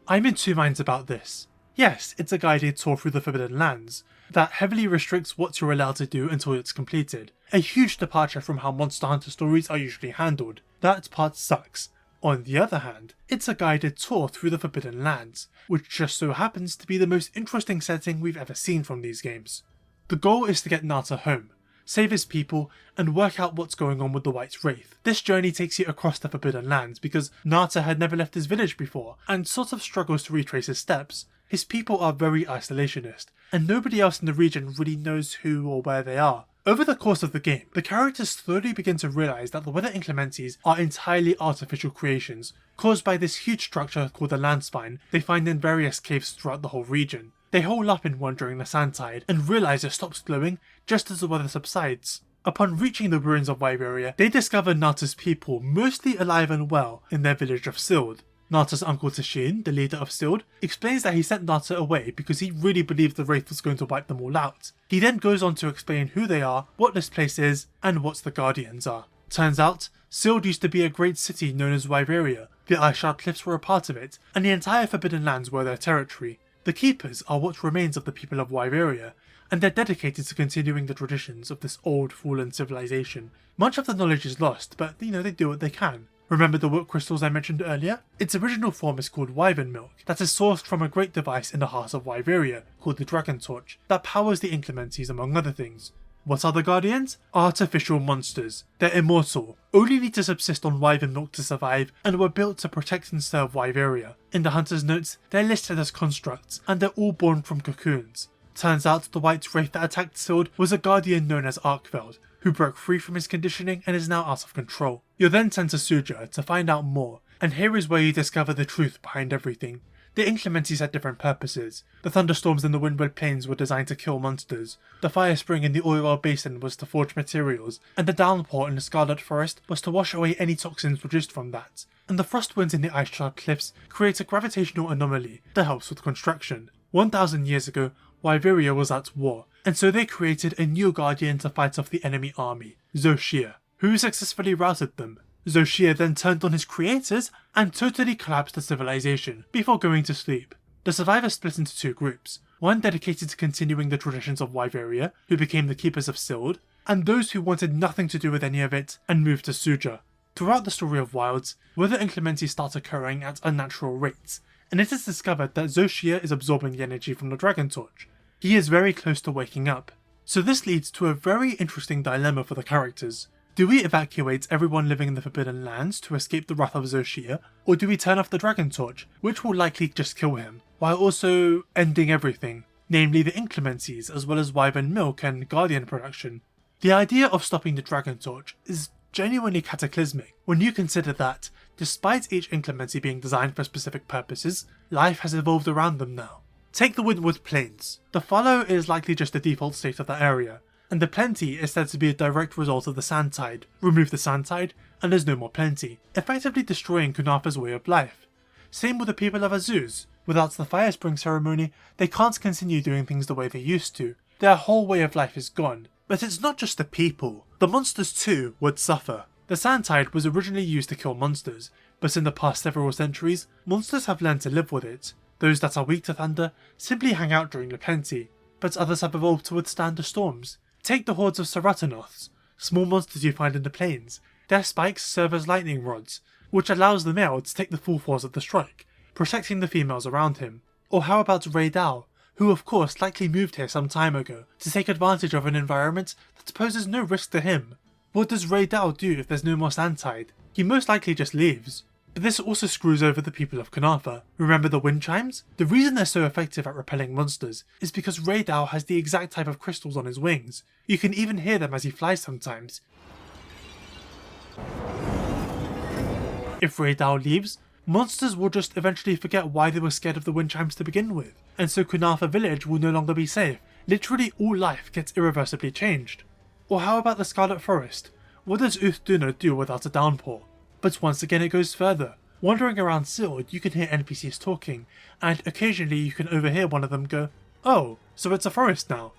I'm in two minds about this. Yes, it's a guided tour through the Forbidden Lands that heavily restricts what you're allowed to do until it's completed. A huge departure from how Monster Hunter stories are usually handled. That part sucks. On the other hand, it's a guided tour through the Forbidden Lands, which just so happens to be the most interesting setting we've ever seen from these games. The goal is to get Nata home, save his people, and work out what's going on with the White Wraith. This journey takes you across the Forbidden Lands because Nata had never left his village before, and sort of struggles to retrace his steps. His people are very isolationist, and nobody else in the region really knows who or where they are. Over the course of the game, the characters slowly begin to realise that the weather inclementities are entirely artificial creations, caused by this huge structure called the Landspine they find in various caves throughout the whole region. They hole up in one during the sand tide, and realise it stops glowing just as the weather subsides. Upon reaching the ruins of Wyveria, they discover Nata's people mostly alive and well in their village of Sild. Nata's uncle Tashin, the leader of Sild, explains that he sent Nata away because he really believed the Wraith was going to wipe them all out. He then goes on to explain who they are, what this place is, and what the Guardians are. Turns out, Sild used to be a great city known as Wyveria. The Ice Shard Cliffs were a part of it, and the entire Forbidden Lands were their territory. The Keepers are what remains of the people of Wyveria, and they're dedicated to continuing the traditions of this old fallen civilization. Much of the knowledge is lost, but they do what they can. Remember the wood crystals I mentioned earlier? Its original form is called Wyvern Milk, that is sourced from a great device in the heart of Wyveria, called the Dragon Torch, that powers the inclemencies among other things. What are the Guardians? Artificial monsters. They're immortal, only need to subsist on Wyvern Milk to survive, and were built to protect and serve Wyveria. In the Hunter's notes, they're listed as constructs, and they're all born from cocoons. Turns out the White Wraith that attacked Sild was a Guardian known as Arkveld, who broke free from his conditioning and is now out of control. You're then sent to Suja to find out more, and here is where you discover the truth behind everything. The inclemencies had different purposes. The thunderstorms in the Windward Plains were designed to kill monsters, the fire spring in the Oilwell Basin was to forge materials, and the downpour in the Scarlet Forest was to wash away any toxins produced from that. And the frost winds in the Ice Shard Cliffs create a gravitational anomaly that helps with construction. 1,000 years ago, Wyveria was at war, and so they created a new Guardian to fight off the enemy army, Zoshir, who successfully routed them. Zoshir then turned on his creators and totally collapsed the civilization before going to sleep. The survivors split into two groups, one dedicated to continuing the traditions of Wyveria, who became the Keepers of Sild, and those who wanted nothing to do with any of it and moved to Suja. Throughout the story of Wilds, weather inclemencies start occurring at unnatural rates, and it is discovered that Zoshir is absorbing the energy from the Dragon Torch. He is very close to waking up. So this leads to a very interesting dilemma for the characters. Do we evacuate everyone living in the Forbidden Lands to escape the wrath of Xochitl, or do we turn off the Dragon Torch, which will likely just kill him, while also ending everything, namely the inclemencies as well as Wyvern milk and Guardian production? The idea of stopping the Dragon Torch is genuinely cataclysmic when you consider that, despite each inclemency being designed for specific purposes, life has evolved around them now. Take the Windward Plains. The fallow is likely just the default state of that area, and the plenty is said to be a direct result of the sand tide. Remove the sand tide, and there's no more plenty, effectively destroying Kunafa's way of life. Same with the people of Azuz. Without the Fire Spring ceremony, they can't continue doing things the way they used to. Their whole way of life is gone. But it's not just the people. The monsters too would suffer. The sand tide was originally used to kill monsters, but in the past several centuries, monsters have learned to live with it. Those that are weak to thunder simply hang out during the plenty, but others have evolved to withstand the storms. Take the hordes of Rathalos, small monsters you find in the plains. Their spikes serve as lightning rods, which allows the male to take the full force of the strike, protecting the females around him. Or how about Rey Dau, who of course likely moved here some time ago to take advantage of an environment that poses no risk to him. What does Rey Dau do if there's no more sand tide? He most likely just leaves. But this also screws over the people of Kunafa. Remember the wind chimes? The reason they're so effective at repelling monsters is because Rey Dau has the exact type of crystals on his wings. You can even hear them as he flies sometimes. If Rey Dau leaves, monsters will just eventually forget why they were scared of the wind chimes to begin with, and so Kunafa village will no longer be safe. Literally all life gets irreversibly changed. Or how about the Scarlet Forest? What does Uthduna do without a downpour? But once again it goes further. Wandering around Sild, you can hear NPCs talking, and occasionally you can overhear one of them go, "Oh, so it's a forest now."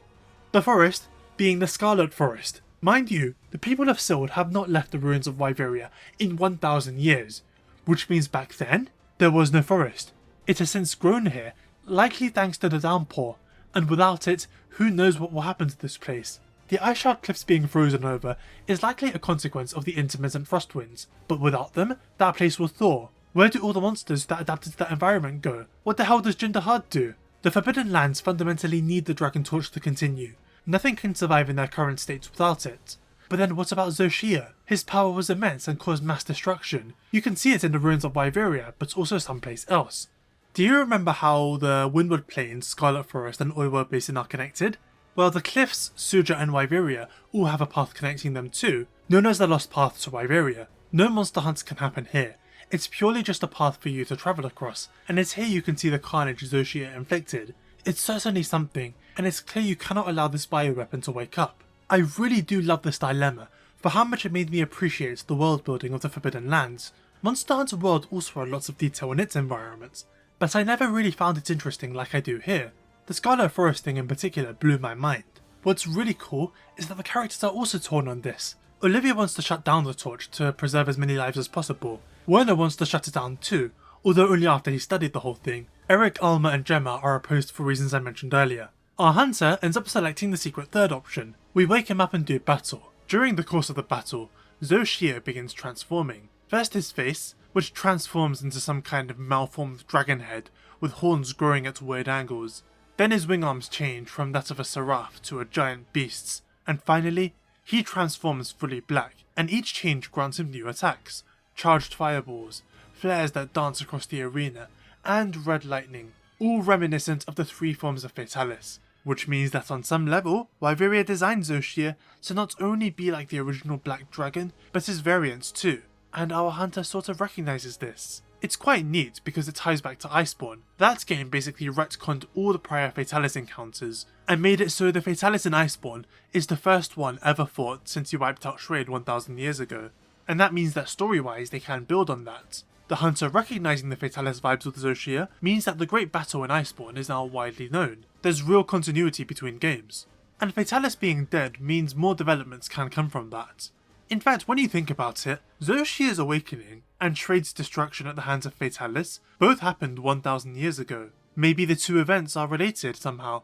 The forest being the Scarlet Forest. Mind you, the people of Sild have not left the ruins of Wyveria in 1000 years, which means back then, there was no forest. It has since grown here, likely thanks to the downpour, and without it, who knows what will happen to this place. The ice shard cliffs being frozen over is likely a consequence of the intermittent frost winds, but without them, that place will thaw. Where do all the monsters that adapted to that environment go? What the hell does Jin Dahaad do? The Forbidden Lands fundamentally need the Dragon Torch to continue. Nothing can survive in their current states without it. But then what about Xochitl? His power was immense and caused mass destruction. You can see it in the ruins of Wyveria, but also someplace else. Do you remember how the Windward Plains, Scarlet Forest and Oilwell Basin are connected? Well, the cliffs, Suja and Wyveria all have a path connecting them too, known as the Lost Path to Wyveria. No monster hunts can happen here. It's purely just a path for you to travel across, and it's here you can see the carnage Xochitl inflicted. It's certainly something, and it's clear you cannot allow this bioweapon to wake up. I really do love this dilemma, for how much it made me appreciate the world building of the Forbidden Lands. Monster Hunter World also had lots of detail in its environments, but I never really found it interesting like I do here. The Scarlet Forest thing in particular blew my mind. What's really cool is that the characters are also torn on this. Olivia wants to shut down the torch to preserve as many lives as possible. Werner wants to shut it down too, although only after he studied the whole thing. Eric, Alma and Gemma are opposed for reasons I mentioned earlier. Our hunter ends up selecting the secret third option. We wake him up and do battle. During the course of the battle, Xochitl begins transforming. First his face, which transforms into some kind of malformed dragon head with horns growing at weird angles. Then his wing arms change from that of a seraph to a giant beast's, and finally, he transforms fully black, and each change grants him new attacks, charged fireballs, flares that dance across the arena, and red lightning, all reminiscent of the three forms of Fatalis, which means that on some level, Wyveria designed Xochitl to not only be like the original Black Dragon, but his variants too, and our hunter sort of recognises this. It's quite neat because it ties back to Iceborne. That game basically retconned all the prior Fatalis encounters, and made it so the Fatalis in Iceborne is the first one ever fought since you wiped out Shred 1000 years ago, and that means that story-wise they can build on that. The hunter recognising the Fatalis vibes with Xochitl means that the great battle in Iceborne is now widely known. There's real continuity between games. And Fatalis being dead means more developments can come from that. In fact, when you think about it, Xochitl's awakening and Shred's destruction at the hands of Fatalis both happened 1000 years ago. Maybe the two events are related somehow.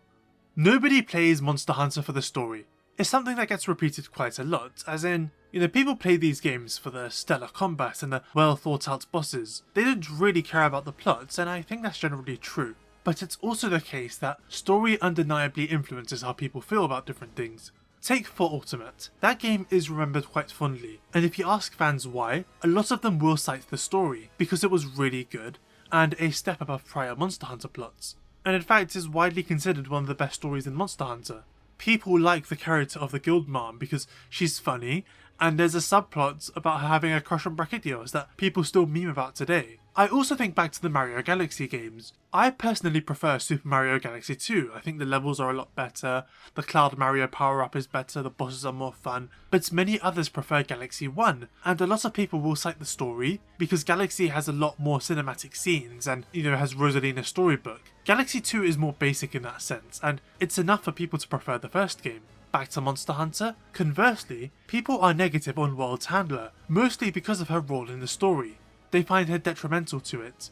Nobody plays Monster Hunter for the story. It's something that gets repeated quite a lot, as in, people play these games for the stellar combat and the well thought out bosses. They don't really care about the plots, and I think that's generally true. But it's also the case that story undeniably influences how people feel about different things. Take For Ultimate. That game is remembered quite fondly, and if you ask fans why, a lot of them will cite the story, because it was really good, and a step above prior Monster Hunter plots, and in fact is widely considered one of the best stories in Monster Hunter. People like the character of the guild mom because she's funny, and there's a subplot about her having a crush on Brachydios that people still meme about today. I also think back to the Mario Galaxy games. I personally prefer Super Mario Galaxy 2. I think the levels are a lot better, the Cloud Mario power-up is better, the bosses are more fun, but many others prefer Galaxy 1, and a lot of people will cite the story, because Galaxy has a lot more cinematic scenes and, has Rosalina's storybook. Galaxy 2 is more basic in that sense, and it's enough for people to prefer the first game. Back to Monster Hunter, conversely, people are negative on World's Handler, mostly because of her role in the story. They find her detrimental to it.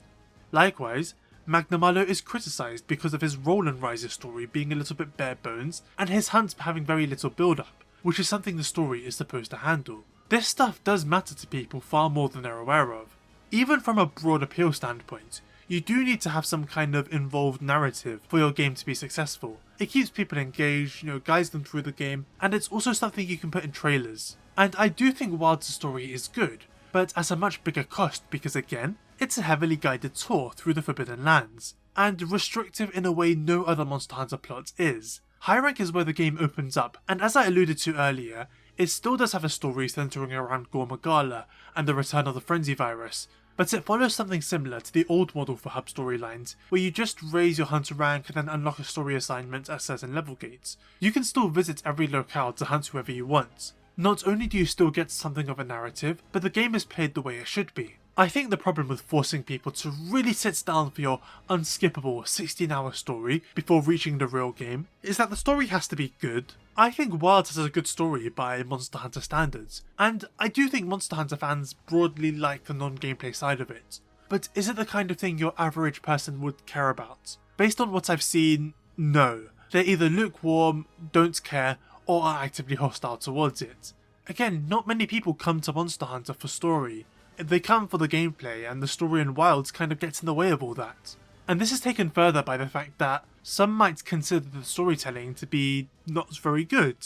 Likewise, Magnamalo is criticised because of his role in Rise's story being a little bit bare bones, and his hunts having very little build-up, which is something the story is supposed to handle. This stuff does matter to people far more than they're aware of. Even from a broad appeal standpoint, you do need to have some kind of involved narrative for your game to be successful. It keeps people engaged, guides them through the game, and it's also something you can put in trailers. And I do think Wild's story is good, but at a much bigger cost because again, it's a heavily guided tour through the Forbidden Lands, and restrictive in a way no other Monster Hunter plot is. High Rank is where the game opens up, and as I alluded to earlier, it still does have a story centering around Gormagala and the return of the Frenzy Virus, but it follows something similar to the old model for hub storylines, where you just raise your hunter rank and then unlock a story assignment at certain level gates. You can still visit every locale to hunt whoever you want. Not only do you still get something of a narrative, but the game is played the way it should be. I think the problem with forcing people to really sit down for your unskippable 16-hour story before reaching the real game is that the story has to be good. I think Wild has a good story by Monster Hunter standards, and I do think Monster Hunter fans broadly like the non-gameplay side of it. But is it the kind of thing your average person would care about? Based on what I've seen, no. They're either lukewarm, don't care, or are actively hostile towards it. Again, not many people come to Monster Hunter for story. They come for the gameplay, and the story in Wilds kind of gets in the way of all that. And this is taken further by the fact that some might consider the storytelling to be not very good.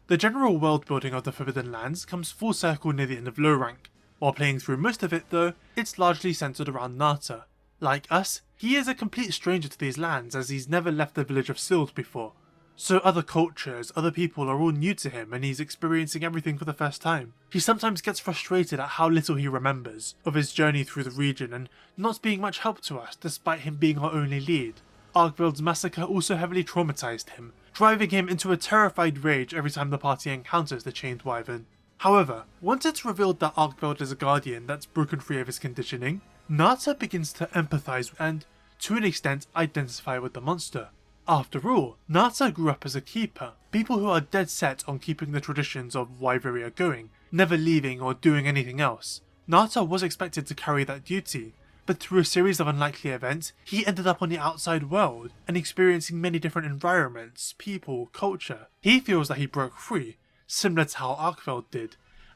The general world building of the Forbidden Lands comes full circle near the end of Low Rank. While playing through most of it though, it's largely centered around Nata. Like us, he is a complete stranger to these lands as he's never left the village of Sild before. So other cultures, other people are all new to him and he's experiencing everything for the first time. He sometimes gets frustrated at how little he remembers of his journey through the region and not being much help to us despite him being our only lead. Arkveld's massacre also heavily traumatized him, driving him into a terrified rage every time the party encounters the Chained Wyvern. However, once it's revealed that Arkveld is a guardian that's broken free of his conditioning, Nata begins to empathize and, to an extent, identify with the monster. After all, Nata grew up as a keeper, people who are dead set on keeping the traditions of Wyveria going, never leaving or doing anything else. Nata was expected to carry that duty, but through a series of unlikely events, he ended up on the outside world and experiencing many different environments, people, culture. He feels that he broke free, similar to how Arkveld did,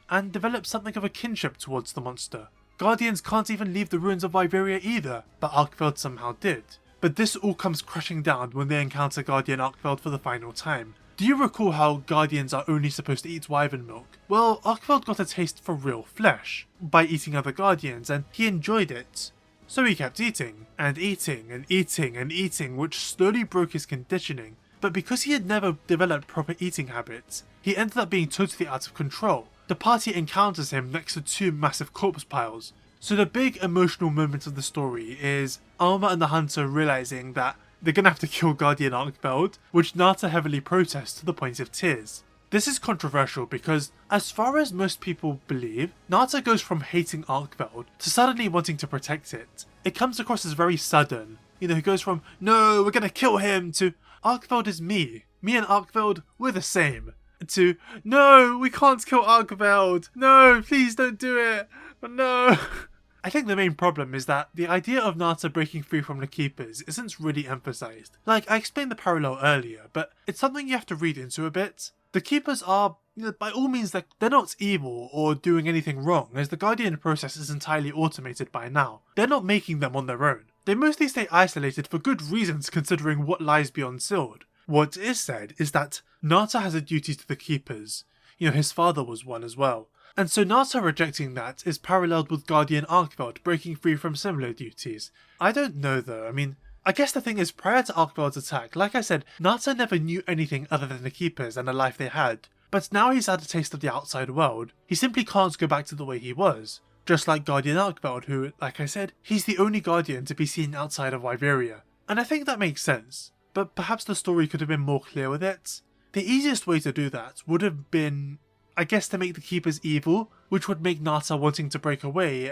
and developed something of a kinship towards the monster. Guardians can't even leave the ruins of Wyveria either, but Arkveld somehow did. But this all comes crashing down when they encounter Guardian Arkveld for the final time. Do you recall how Guardians are only supposed to eat wyvern milk? Well, Arkveld got a taste for real flesh by eating other Guardians, and he enjoyed it. So he kept eating, and eating, and eating, and eating, which slowly broke his conditioning. But because he had never developed proper eating habits, he ended up being totally out of control. The party encounters him next to two massive corpse piles. So the big emotional moment of the story is Alma and the Hunter realizing that they're gonna have to kill Guardian Arkveld, which Nata heavily protests to the point of tears. This is controversial because, as far as most people believe, Nata goes from hating Arkveld to suddenly wanting to protect it. It comes across as very sudden. He goes from, no, we're gonna kill him, to, Arkveld is me. Me and Arkveld, we're the same. To, no, we can't kill Arkveld. No, please don't do it. No. I think the main problem is that the idea of Nata breaking free from the Keepers isn't really emphasised. Like, I explained the parallel earlier, but it's something you have to read into a bit. The Keepers are, by all means, they're not evil or doing anything wrong, as the Guardian process is entirely automated by now. They're not making them on their own. They mostly stay isolated for good reasons considering what lies beyond Sild. What is said is that Nata has a duty to the Keepers. You know, his father was one as well. And so Nata rejecting that is paralleled with Guardian Arkveld breaking free from similar duties. I don't know though, I mean, I guess the thing is, prior to Arkveld's attack, like I said, Nata never knew anything other than the Keepers and the life they had. But now he's had a taste of the outside world, he simply can't go back to the way he was. Just like Guardian Arkveld, who, like I said, he's the only Guardian to be seen outside of Wyveria. And I think that makes sense, but perhaps the story could have been more clear with it. The easiest way to do that would have been, I guess, to make the Keepers evil, which would make Nata wanting to break away,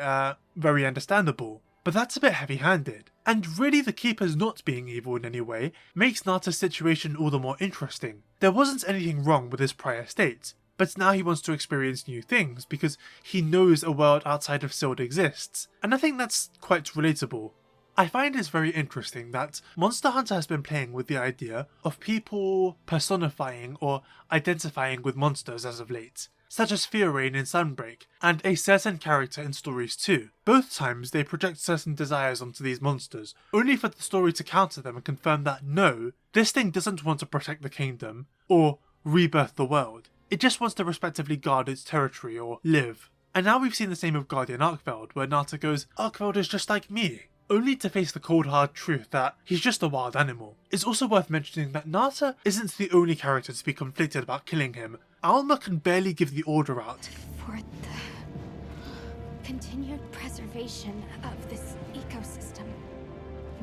very understandable. But that's a bit heavy-handed. And really the Keepers not being evil in any way makes Nata's situation all the more interesting. There wasn't anything wrong with his prior state, but now he wants to experience new things because he knows a world outside of Sild exists, and I think that's quite relatable. I find it very interesting that Monster Hunter has been playing with the idea of people personifying or identifying with monsters as of late, such as Fearain in Sunbreak, and a certain character in stories too. Both times they project certain desires onto these monsters, only for the story to counter them and confirm that no, this thing doesn't want to protect the kingdom, or rebirth the world. It just wants to respectively guard its territory or live. And now we've seen the same with Guardian Arkveld, where Nata goes, Arkveld is just like me, only to face the cold hard truth that he's just a wild animal. It's also worth mentioning that Nata isn't the only character to be conflicted about killing him. Alma can barely give the order out. For the continued preservation of this ecosystem,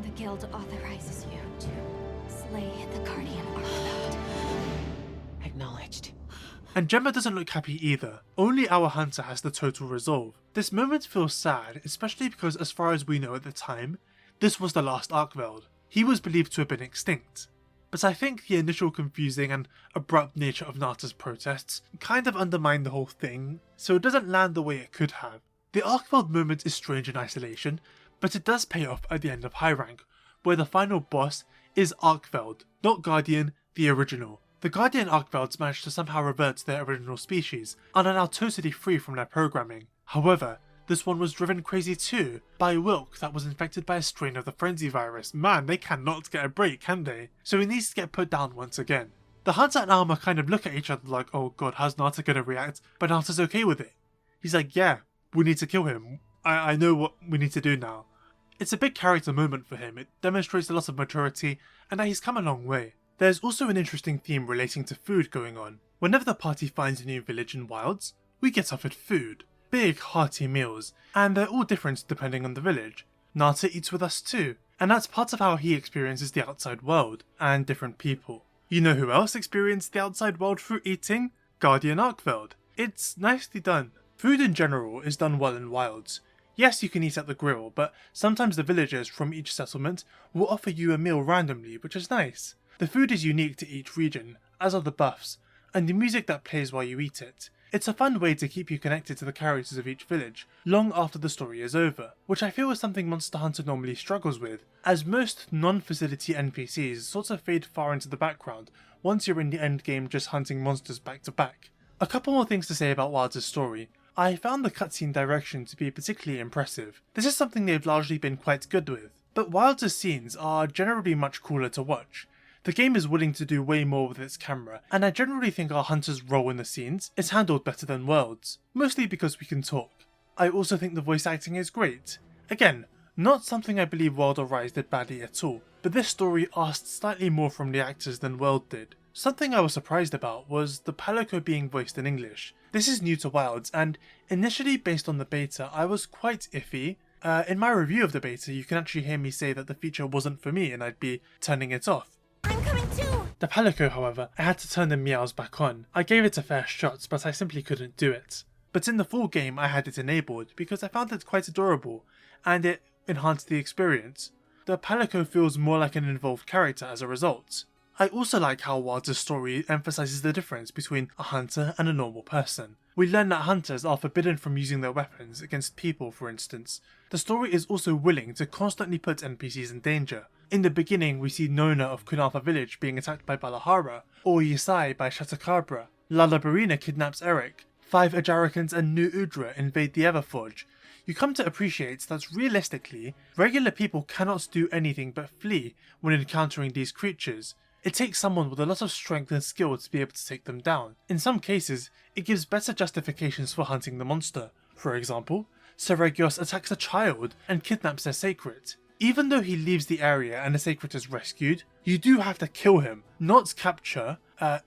the guild authorizes you to slay the Guardian Arkveld. Acknowledged. And Gemma doesn't look happy either. Only our hunter has the total resolve. This moment feels sad, especially because as far as we know at the time, this was the last Arkveld. He was believed to have been extinct. But I think the initial confusing and abrupt nature of Nata's protests kind of undermined the whole thing, so it doesn't land the way it could have. The Arkveld moment is strange in isolation, but it does pay off at the end of High Rank, where the final boss is Arkveld, not Guardian, the original. The Guardian Arkvelds managed to somehow revert to their original species, and are now totally free from their programming. However, this one was driven crazy too, by Wilk that was infected by a strain of the Frenzy virus. Man, they cannot get a break, can they? So he needs to get put down once again. The Hunter and Alma kind of look at each other like, oh god, how's Nata gonna react? But Nata's okay with it. He's like, yeah, we need to kill him. I know what we need to do now. It's a big character moment for him. It demonstrates a lot of maturity, and that he's come a long way. There's also an interesting theme relating to food going on. Whenever the party finds a new village in Wilds, we get offered food. Big, hearty meals, and they're all different depending on the village. Nata eats with us too, and that's part of how he experiences the outside world, and different people. You know who else experienced the outside world through eating? Guardian Arkveld. It's nicely done. Food in general is done well in Wilds. Yes, you can eat at the grill, but sometimes the villagers from each settlement will offer you a meal randomly, which is nice. The food is unique to each region, as are the buffs, and the music that plays while you eat it. It's a fun way to keep you connected to the characters of each village, long after the story is over, which I feel is something Monster Hunter normally struggles with, as most non-facility NPCs sort of fade far into the background once you're in the endgame just hunting monsters back to back. A couple more things to say about Wilds' story. I found the cutscene direction to be particularly impressive. This is something they've largely been quite good with, but Wilds' scenes are generally much cooler to watch. The game is willing to do way more with its camera, and I generally think our hunter's role in the scenes is handled better than World's, mostly because we can talk. I also think the voice acting is great. Again, not something I believe World or Rise did badly at all, but this story asked slightly more from the actors than World did. Something I was surprised about was the Palico being voiced in English. This is new to Wilds, and initially based on the beta I was quite iffy. In my review of the beta you can actually hear me say that the feature wasn't for me and I'd be turning it off. I'm coming too! The Palico, however, I had to turn the meows back on. I gave it a fair shot, but I simply couldn't do it. But in the full game I had it enabled because I found it quite adorable, and it enhanced the experience. The Palico feels more like an involved character as a result. I also like how Wilds' story emphasises the difference between a hunter and a normal person. We learn that hunters are forbidden from using their weapons against people, for instance. The story is also willing to constantly put NPCs in danger. In the beginning we see Nona of Kunalfa village being attacked by Balahara, or Yisai by Shatakabra. Lalabarina kidnaps Eric. 5 Ajarikans and New Udra invade the Everforge. You come to appreciate that realistically, regular people cannot do anything but flee when encountering these creatures. It takes someone with a lot of strength and skill to be able to take them down. In some cases, it gives better justifications for hunting the monster. For example, Seregios attacks a child and kidnaps their sacred. Even though he leaves the area and the sacred is rescued, you do have to kill him, not capture,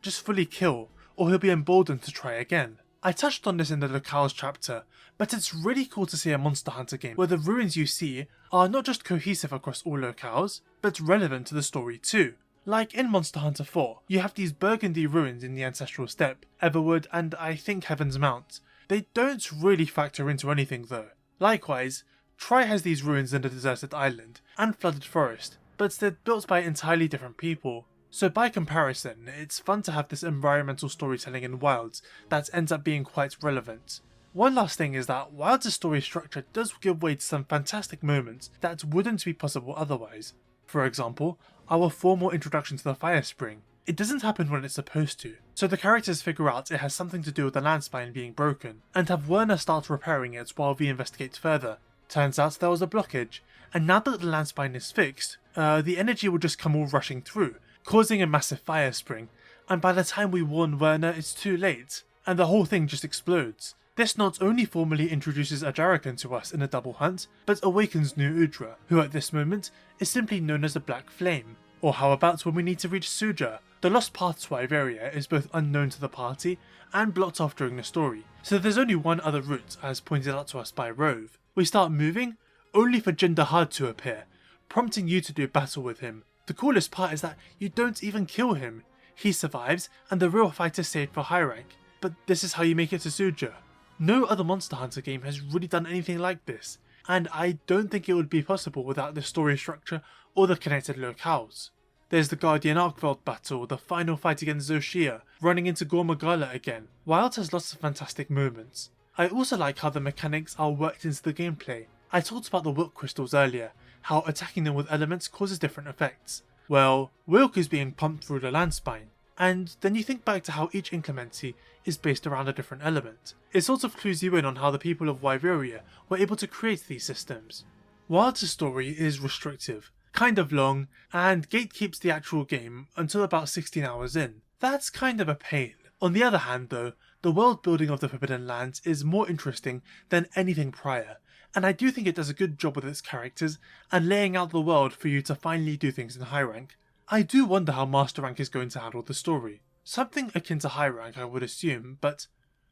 just fully kill, or he'll be emboldened to try again. I touched on this in the locales chapter, but it's really cool to see a Monster Hunter game where the ruins you see are not just cohesive across all locales, but relevant to the story too. Like in Monster Hunter 4, you have these burgundy ruins in the Ancestral Steppe, Everwood, and I think Heaven's Mount. They don't really factor into anything though. Likewise, Tri has these ruins in a deserted island and flooded forest, but they're built by entirely different people. So by comparison, it's fun to have this environmental storytelling in Wilds that ends up being quite relevant. One last thing is that Wilds' story structure does give way to some fantastic moments that wouldn't be possible otherwise. For example, our formal introduction to the Fire Spring. It doesn't happen when it's supposed to, so the characters figure out it has something to do with the land spine being broken, and have Werner start repairing it while we investigate further. Turns out there was a blockage, and now that the land spine is fixed, the energy will just come all rushing through, causing a massive fire spring, and by the time we warn Werner it's too late, and the whole thing just explodes. This not only formally introduces Ajarakan to us in a double hunt, but awakens New Udra, who at this moment is simply known as the Black Flame. Or how about when we need to reach Suja? The lost path to Wyveria is both unknown to the party and blocked off during the story, so there's only one other route as pointed out to us by Rove. We start moving, only for Jin Dahaad to appear, prompting you to do battle with him. The coolest part is that you don't even kill him. He survives and the real fight is saved for high rank, but this is how you make it to Suja. No other Monster Hunter game has really done anything like this, and I don't think it would be possible without the story structure or the connected locales. There's the Guardian Arkveld battle, the final fight against Zoshia, running into Gormagala again. Wilds has lots of fantastic moments. I also like how the mechanics are worked into the gameplay. I talked about the Wilk crystals earlier, how attacking them with elements causes different effects. Well, Wilk is being pumped through the land spine, and then you think back to how each inclemency is based around a different element. It sort of clues you in on how the people of Wyveria were able to create these systems. Wilds' story is restrictive, kind of long, and gatekeeps the actual game until about 16 hours in. That's kind of a pain. On the other hand though, the world building of the Forbidden Lands is more interesting than anything prior, and I do think it does a good job with its characters and laying out the world for you to finally do things in high rank. I do wonder how Master Rank is going to handle the story. Something akin to high rank I would assume, but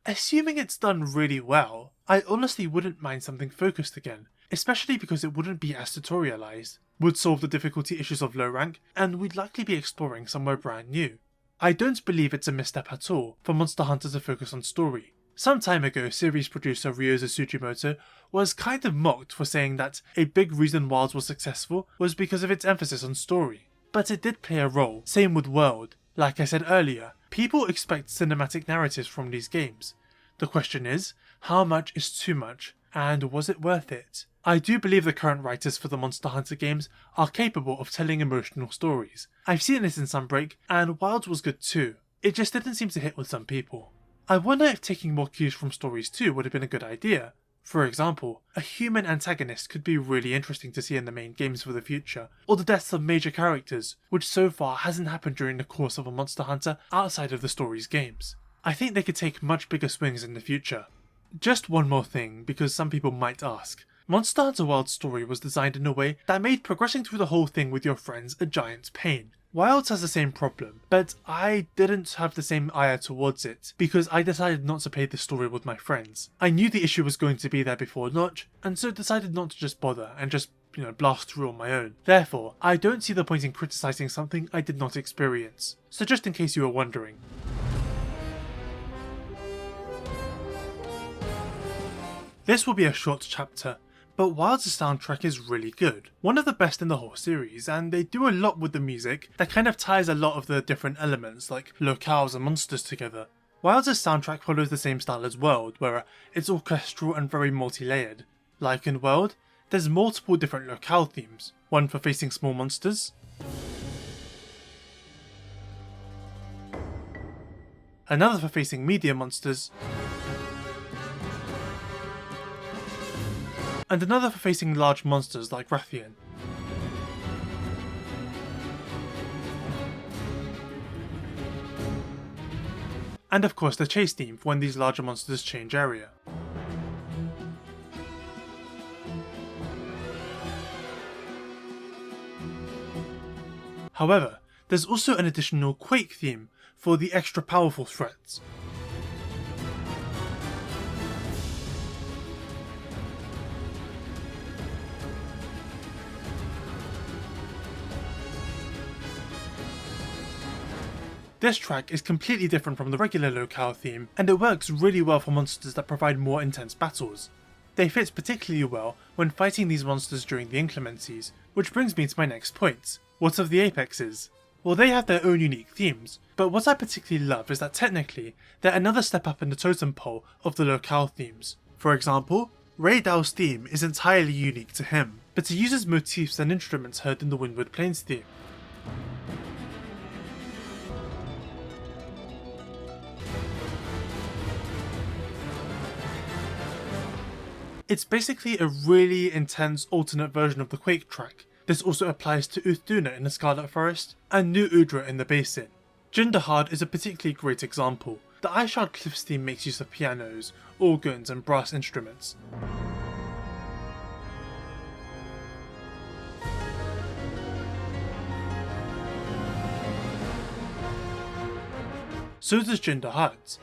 assuming it's done really well, I honestly wouldn't mind something focused again, especially because it wouldn't be as tutorialized, would solve the difficulty issues of low rank, and we'd likely be exploring somewhere brand new. I don't believe it's a misstep at all for Monster Hunter to focus on story. Some time ago, series producer Ryozo Tsujimoto was kind of mocked for saying that a big reason Wilds was successful was because of its emphasis on story. But it did play a role, same with World. Like I said earlier, people expect cinematic narratives from these games. The question is, how much is too much, and was it worth it? I do believe the current writers for the Monster Hunter games are capable of telling emotional stories. I've seen this in Sunbreak, and Wilds was good too. It just didn't seem to hit with some people. I wonder if taking more cues from stories too would have been a good idea. For example, a human antagonist could be really interesting to see in the main games for the future, or the deaths of major characters, which so far hasn't happened during the course of a Monster Hunter outside of the story's games. I think they could take much bigger swings in the future. Just one more thing, because some people might ask. Monster Hunter World's story was designed in a way that made progressing through the whole thing with your friends a giant pain. Wilds has the same problem, but I didn't have the same ire towards it, because I decided not to play the story with my friends. I knew the issue was going to be there before launch, and so decided not to just bother and just, blast through on my own. Therefore, I don't see the point in criticizing something I did not experience. So just in case you were wondering. This will be a short chapter, but Wilds' soundtrack is really good. One of the best in the whole series, and they do a lot with the music that kind of ties a lot of the different elements like locales and monsters together. Wilds' soundtrack follows the same style as World, where it's orchestral and very multi-layered. Like in World, there's multiple different locale themes, one for facing small monsters, another for facing medium monsters, and another for facing large monsters like Rathian. and of course the chase theme for when these larger monsters change area. However, there's also an additional Quake theme for the extra powerful threats. This track is completely different from the regular locale theme, and it works really well for monsters that provide more intense battles. They fit particularly well when fighting these monsters during the inclemencies, which brings me to my next point. What of the apexes? Well, they have their own unique themes, but what I particularly love is that technically, they're another step up in the totem pole of the locale themes. For example, Rey Dau's theme is entirely unique to him, but he uses motifs and instruments heard in the Windward Plains theme. It's basically a really intense alternate version of the Quake track. This also applies to Uthduna in the Scarlet Forest and New Udra in the Basin. Jin Dahaad is a particularly great example. The Iceshard Cliffs theme makes use of pianos, organs and brass instruments. So does Jin Dahaad's.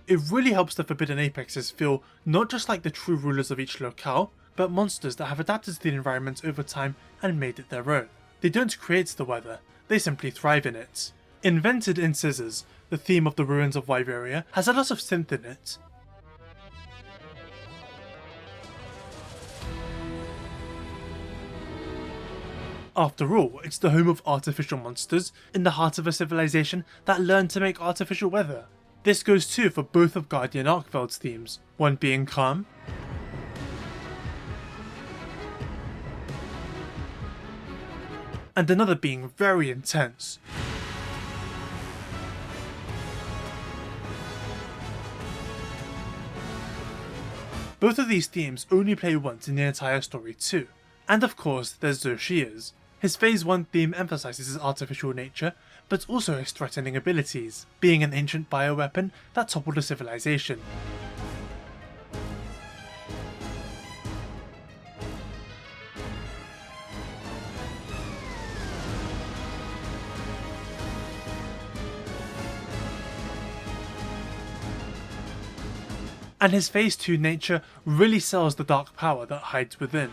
It really helps the Forbidden Apexes feel not just like the true rulers of each locale, but monsters that have adapted to the environment over time and made it their own. They don't create the weather, they simply thrive in it. Invented in Scissors, the theme of the ruins of Wyveria has a lot of synth in it. After all, it's the home of artificial monsters in the heart of a civilization that learned to make artificial weather. This goes too for both of Guardian Arkveld's themes, one being calm, and another being very intense. Both of these themes only play once in the entire story too. And of course there's Xoshia's. His Phase 1 theme emphasises his artificial nature, but also his threatening abilities, being an ancient bioweapon that toppled a civilization. And his Phase 2 nature really sells the dark power that hides within.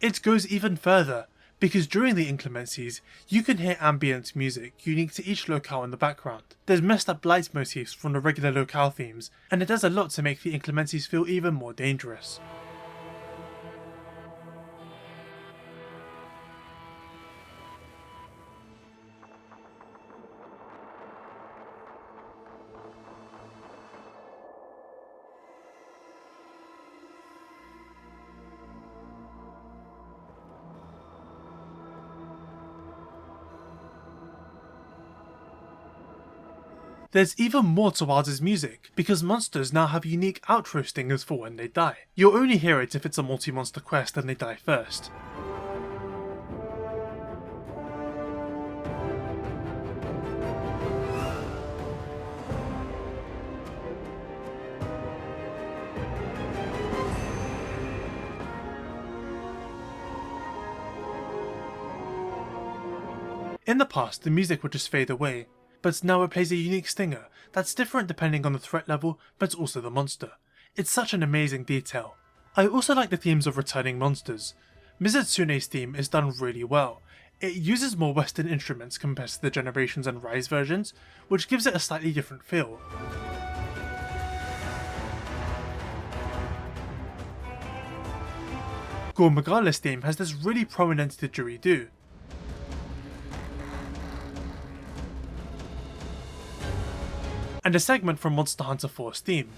It goes even further, because during the inclemencies, you can hear ambient music unique to each locale in the background. There's messed up light motifs from the regular locale themes, and it does a lot to make the inclemencies feel even more dangerous. There's even more to Wilder's music, because monsters now have unique outro stingers for when they die. You'll only hear it if it's a multi-monster quest and they die first. In the past, the music would just fade away, but now it plays a unique stinger that's different depending on the threat level, but also the monster. It's such an amazing detail. I also like the themes of returning monsters. Mizutsune's theme is done really well. It uses more Western instruments compared to the Generations and Rise versions, which gives it a slightly different feel. Gore Magala's theme has this really prominent didgeridoo. And a segment from Monster Hunter 4's theme.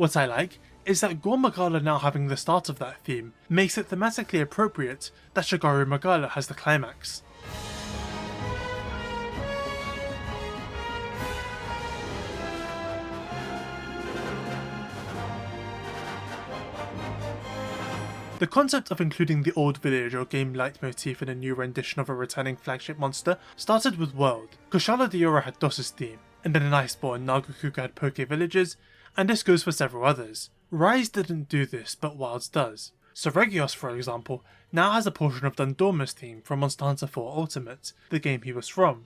What I like is that Gore Magala now having the start of that theme makes it thematically appropriate that Shigaru Magala has the climax. The concept of including the old village or game leitmotif in a new rendition of a returning flagship monster started with World. Kushala Daora had DOS's theme, and then in Iceborne Nagakuka had Poke Villages, and this goes for several others. Rise didn't do this, but Wilds does. Seregios, for example, now has a portion of Dundorma's theme from Monster Hunter 4 Ultimate, the game he was from.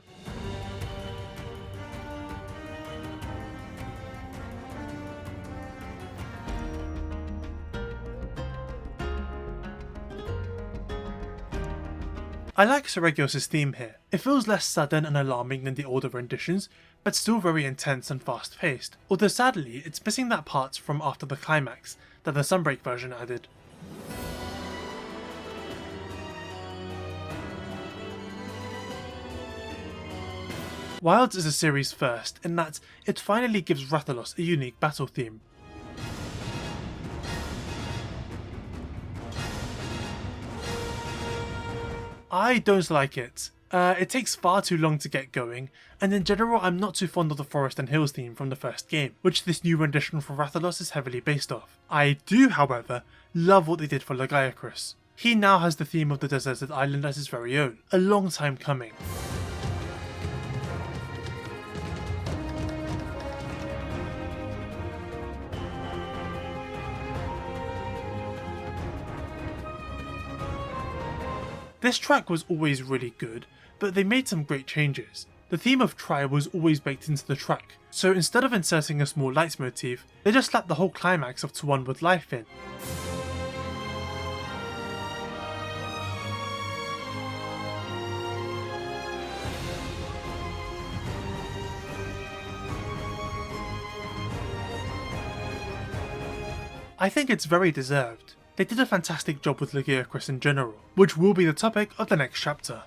I like Seregios' theme here. It feels less sudden and alarming than the older renditions, but still very intense and fast paced, although sadly it's missing that part from after the climax that the Sunbreak version added. Wilds is a series first in that it finally gives Rathalos a unique battle theme. I don't like it. It takes far too long to get going, and in general I'm not too fond of the Forest and Hills theme from the first game, which this new rendition for Rathalos is heavily based off. I do, however, love what they did for Lagiacrus. He now has the theme of the deserted island as his very own, a long time coming. This track was always really good, but they made some great changes. The theme of Try was always baked into the track, so instead of inserting a small leitmotif, they just slapped the whole climax of To One With Life in. I think it's very deserved. They did a fantastic job with Lagiacrus in general, which will be the topic of the next chapter.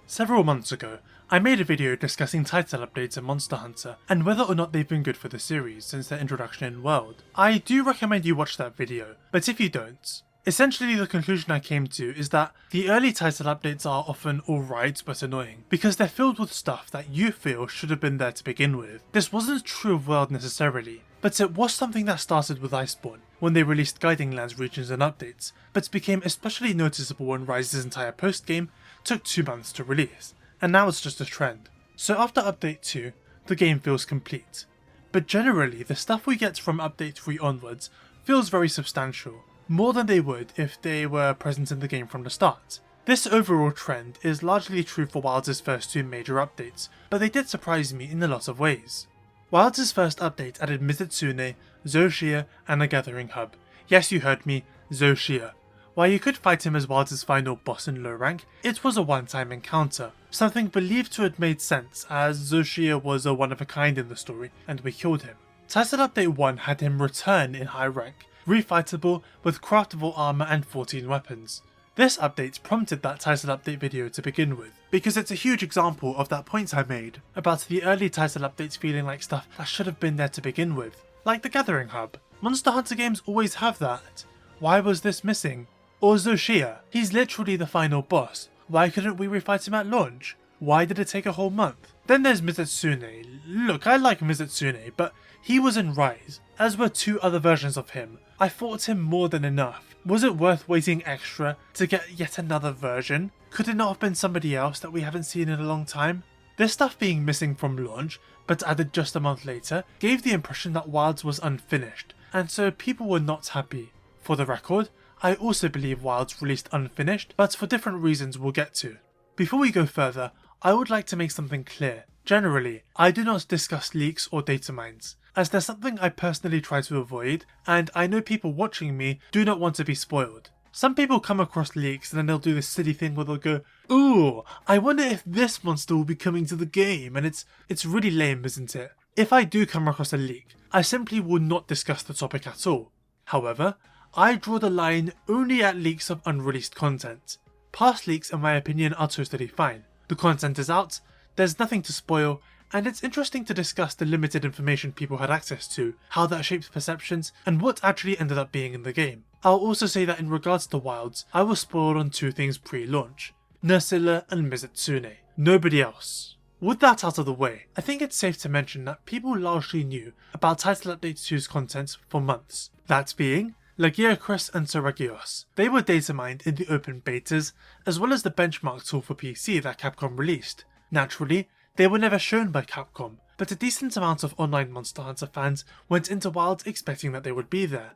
Several months ago, I made a video discussing title updates in Monster Hunter, and whether or not they've been good for the series since their introduction in World. I do recommend you watch that video, but if you don't, essentially the conclusion I came to is that the early title updates are often alright but annoying, because they're filled with stuff that you feel should have been there to begin with. This wasn't true of World necessarily, but it was something that started with Iceborne, when they released Guiding Lands regions and updates, but became especially noticeable when Rise's entire post-game took 2 months to release, and now it's just a trend. So after Update 2, the game feels complete. But generally, the stuff we get from Update 3 onwards feels very substantial, more than they would if they were present in the game from the start. This overall trend is largely true for Wilds' first 2 major updates, but they did surprise me in a lot of ways. Wilds' first update added Mizutsune, Zoshia, and a Gathering Hub. Yes, you heard me, Zoshia. While you could fight him as Wilds' final boss in low rank, it was a one-time encounter, something believed to have made sense as Zoshia was a one-of-a-kind in the story and we killed him. Title Update 1 had him return in high rank, refightable with craftable armor and 14 weapons. This update prompted that title update video to begin with, because it's a huge example of that point I made about the early title updates feeling like stuff that should have been there to begin with, like the Gathering Hub. Monster Hunter games always have that. Why was this missing? Or Zoshia, he's literally the final boss. Why couldn't we refight him at launch? Why did it take a whole month? Then there's Mizutsune. Look, I like Mizutsune, but he was in Rise, as were 2 other versions of him. I fought him more than enough. Was it worth waiting extra to get yet another version? Could it not have been somebody else that we haven't seen in a long time? This stuff being missing from launch, but added just a month later, gave the impression that Wilds was unfinished, and so people were not happy. For the record, I also believe Wilds released unfinished, but for different reasons we'll get to. Before we go further, I would like to make something clear. Generally, I do not discuss leaks or data mines, as there's something I personally try to avoid, and I know people watching me do not want to be spoiled. Some people come across leaks and then they'll do this silly thing where they'll go, "Ooh, I wonder if this monster will be coming to the game," and it's really lame, isn't it? If I do come across a leak, I simply will not discuss the topic at all. However, I draw the line only at leaks of unreleased content. Past leaks in my opinion are totally fine. The content is out, there's nothing to spoil, and it's interesting to discuss the limited information people had access to, how that shaped perceptions, and what actually ended up being in the game. I'll also say that in regards to Wilds, I was spoiled on 2 things pre-launch: Nursilla and Mizutsune. Nobody else. With that out of the way, I think it's safe to mention that people largely knew about Title Update 2's content for months. That being Lagiacrus and Brachydios. They were data mined in the open betas, as well as the benchmark tool for PC that Capcom released. Naturally, they were never shown by Capcom, but a decent amount of online Monster Hunter fans went into Wilds expecting that they would be there.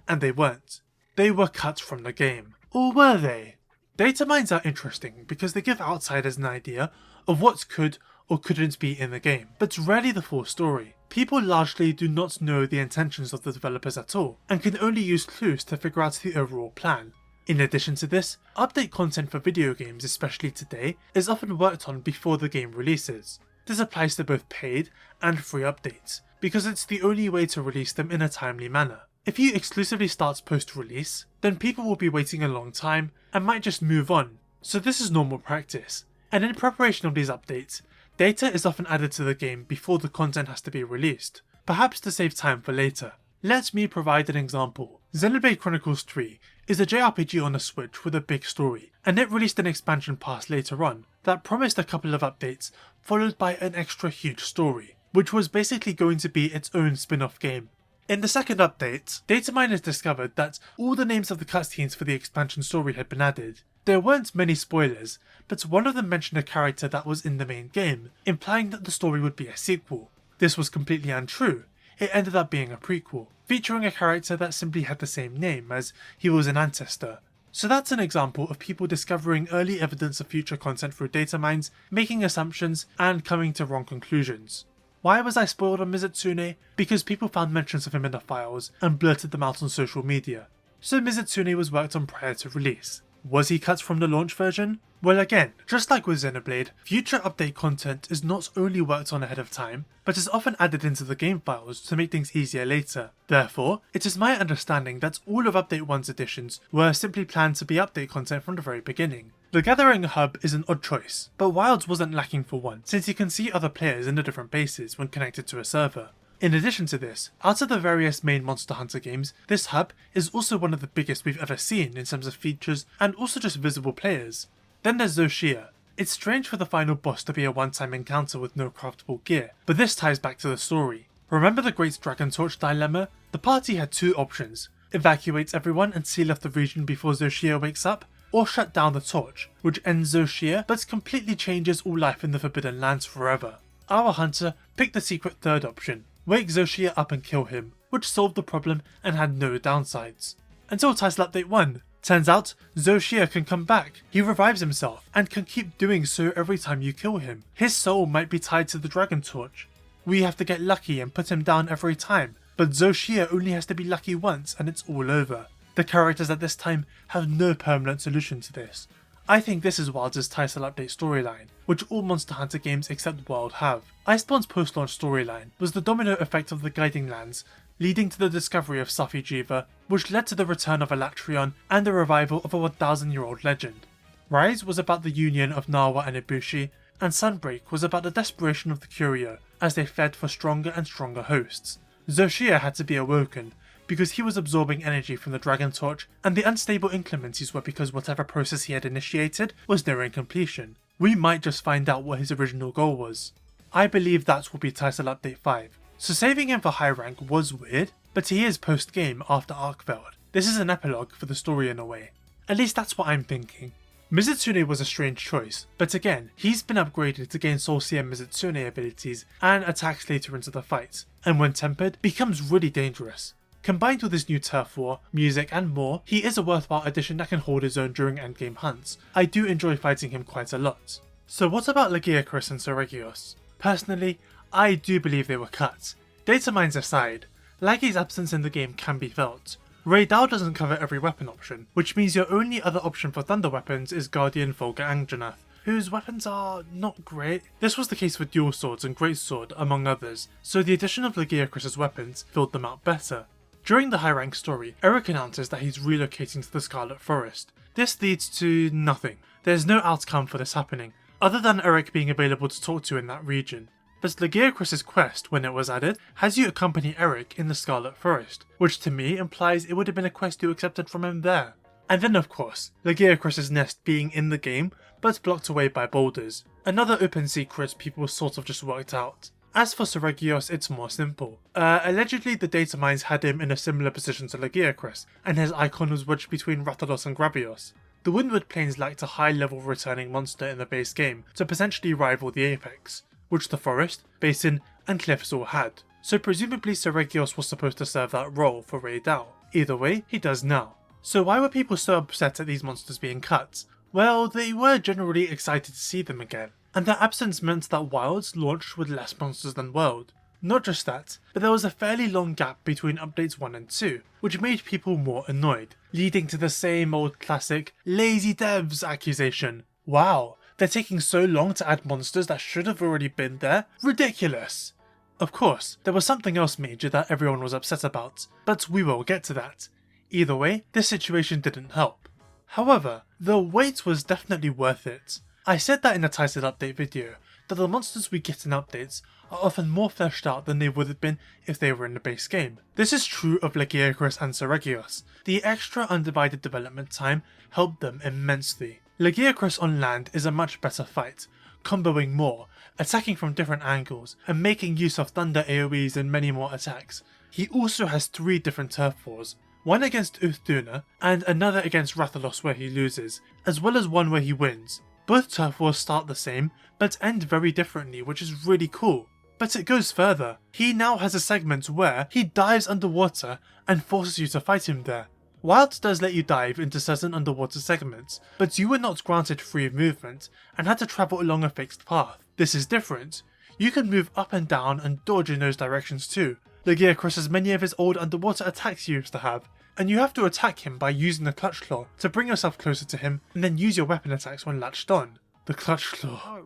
And they weren't. They were cut from the game. Or were they? Data mines are interesting because they give outsiders an idea of what could or couldn't be in the game, but rarely the full story. People largely do not know the intentions of the developers at all, and can only use clues to figure out the overall plan. In addition to this, update content for video games, especially today, is often worked on before the game releases. This applies to both paid and free updates, because it's the only way to release them in a timely manner. If you exclusively start post-release, then people will be waiting a long time and might just move on, so this is normal practice. And in preparation of these updates, data is often added to the game before the content has to be released, perhaps to save time for later. Let me provide an example. Xenoblade Chronicles 3 is a JRPG on the Switch with a big story, and it released an expansion pass later on that promised a couple of updates followed by an extra huge story, which was basically going to be its own spin-off game. In the second update, data miners discovered that all the names of the cutscenes for the expansion story had been added. There weren't many spoilers, but one of them mentioned a character that was in the main game, implying that the story would be a sequel. This was completely untrue. It ended up being a prequel, featuring a character that simply had the same name as he was an ancestor. So that's an example of people discovering early evidence of future content through data mines, making assumptions, and coming to wrong conclusions. Why was I spoiled on Mizutsune? Because people found mentions of him in the files and blurted them out on social media. So Mizutsune was worked on prior to release. Was he cut from the launch version? Well, again, just like with Xenoblade, future update content is not only worked on ahead of time, but is often added into the game files to make things easier later. Therefore, it is my understanding that all of Update 1's additions were simply planned to be update content from the very beginning. The Gathering Hub is an odd choice, but Wilds wasn't lacking for one, since you can see other players in the different bases when connected to a server. In addition to this, out of the various main Monster Hunter games, this hub is also one of the biggest we've ever seen in terms of features and also just visible players. Then there's Zoshia. It's strange for the final boss to be a one-time encounter with no craftable gear, but this ties back to the story. Remember the Great Dragon Torch dilemma? The party had 2 options: evacuate everyone and seal off the region before Zoshia wakes up, or shut down the torch, which ends Zoshia but completely changes all life in the Forbidden Lands forever. Our hunter picked the secret third option: wake Zoshia up and kill him, which solved the problem and had no downsides. Until Title Update 1. Turns out, Zoshia can come back. He revives himself, and can keep doing so every time you kill him. His soul might be tied to the Dragon Torch. We have to get lucky and put him down every time, but Zoshia only has to be lucky once and it's all over. The characters at this time have no permanent solution to this. I think this is Wilds' Title Update storyline, which all Monster Hunter games except Wild have. Iceborne's post-launch storyline was the domino effect of the Guiding Lands, leading to the discovery of Safi'jiiva, which led to the return of Elatrion and the revival of a 1,000-year-old legend. Rise was about the union of Nawa and Ibushi, and Sunbreak was about the desperation of the Curio as they fed for stronger and stronger hosts. Zoshia had to be awoken, because he was absorbing energy from the Dragon Torch, and the unstable inclemencies were because whatever process he had initiated was nearing completion. We might just find out what his original goal was. I believe that will be Title Update 5. So saving him for high rank was weird, but he is post-game after Arkveld. This is an epilogue for the story in a way. At least that's what I'm thinking. Mizutsune was a strange choice, but again, he's been upgraded to gain Soul Seer Mizutsune abilities and attacks later into the fight, and when tempered, becomes really dangerous. Combined with his new turf war, music and more, he is a worthwhile addition that can hold his own during endgame hunts. I do enjoy fighting him quite a lot. So what about Lagiacrus and Brachydios? Personally, I do believe they were cut. Data mines aside, Laggy's absence in the game can be felt. Rey Dau doesn't cover every weapon option, which means your only other option for thunder weapons is Guardian Volga Anjanath, whose weapons are not great. This was the case with dual swords and greatsword, among others, so the addition of Lagiacrus' weapons filled them out better. During the high rank story, Eric announces that he's relocating to the Scarlet Forest. This leads to nothing. There's no outcome for this happening, other than Eric being available to talk to in that region. but Lagiacrus's quest, when it was added, has you accompany Eric in the Scarlet Forest, which to me implies it would have been a quest you accepted from him there. And then of course, Lagiacrus's nest being in the game, but blocked away by boulders. Another open secret people sort of just worked out. As for Seregios, it's more simple. Allegedly the data mines had him in a similar position to Lagiacrus, and his icon was wedged between Rathalos and Grabbios. The Windward Plains lacked a high level returning monster in the base game to potentially rival the Apex, which the Forest, Basin and Cliffs all had, so presumably Seregios was supposed to serve that role for Rey Dau. Either way, he does now. So why were people so upset at these monsters being cut? Well, they were generally excited to see them again, and their absence meant that Wilds launched with less monsters than World. Not just that, but there was a fairly long gap between updates 1 and 2, which made people more annoyed, leading to the same old classic lazy devs accusation. Wow, they're taking so long to add monsters that should have already been there? Ridiculous! Of course, there was something else major that everyone was upset about, but we will get to that. Either way, this situation didn't help. However, the wait was definitely worth it. I said that in a titled update video, that the monsters we get in updates are often more fleshed out than they would have been if they were in the base game. This is true of Lagiacrus and Seregios. The extra undivided development time helped them immensely. Lagiacrus on land is a much better fight, comboing more, attacking from different angles, and making use of thunder AoEs and many more attacks. He also has 3 different turf wars, one against Uthduna and another against Rathalos where he loses, as well as one where he wins. Both turf wars start the same, but end very differently, which is really cool. But it goes further. He now has a segment where he dives underwater and forces you to fight him there. Wilds does let you dive into certain underwater segments, but you were not granted free movement and had to travel along a fixed path. This is different. You can move up and down and dodge in those directions too. Lagiacrus has many of his old underwater attacks you used to have, and you have to attack him by using the Clutch Claw to bring yourself closer to him and then use your weapon attacks when latched on. The Clutch Claw.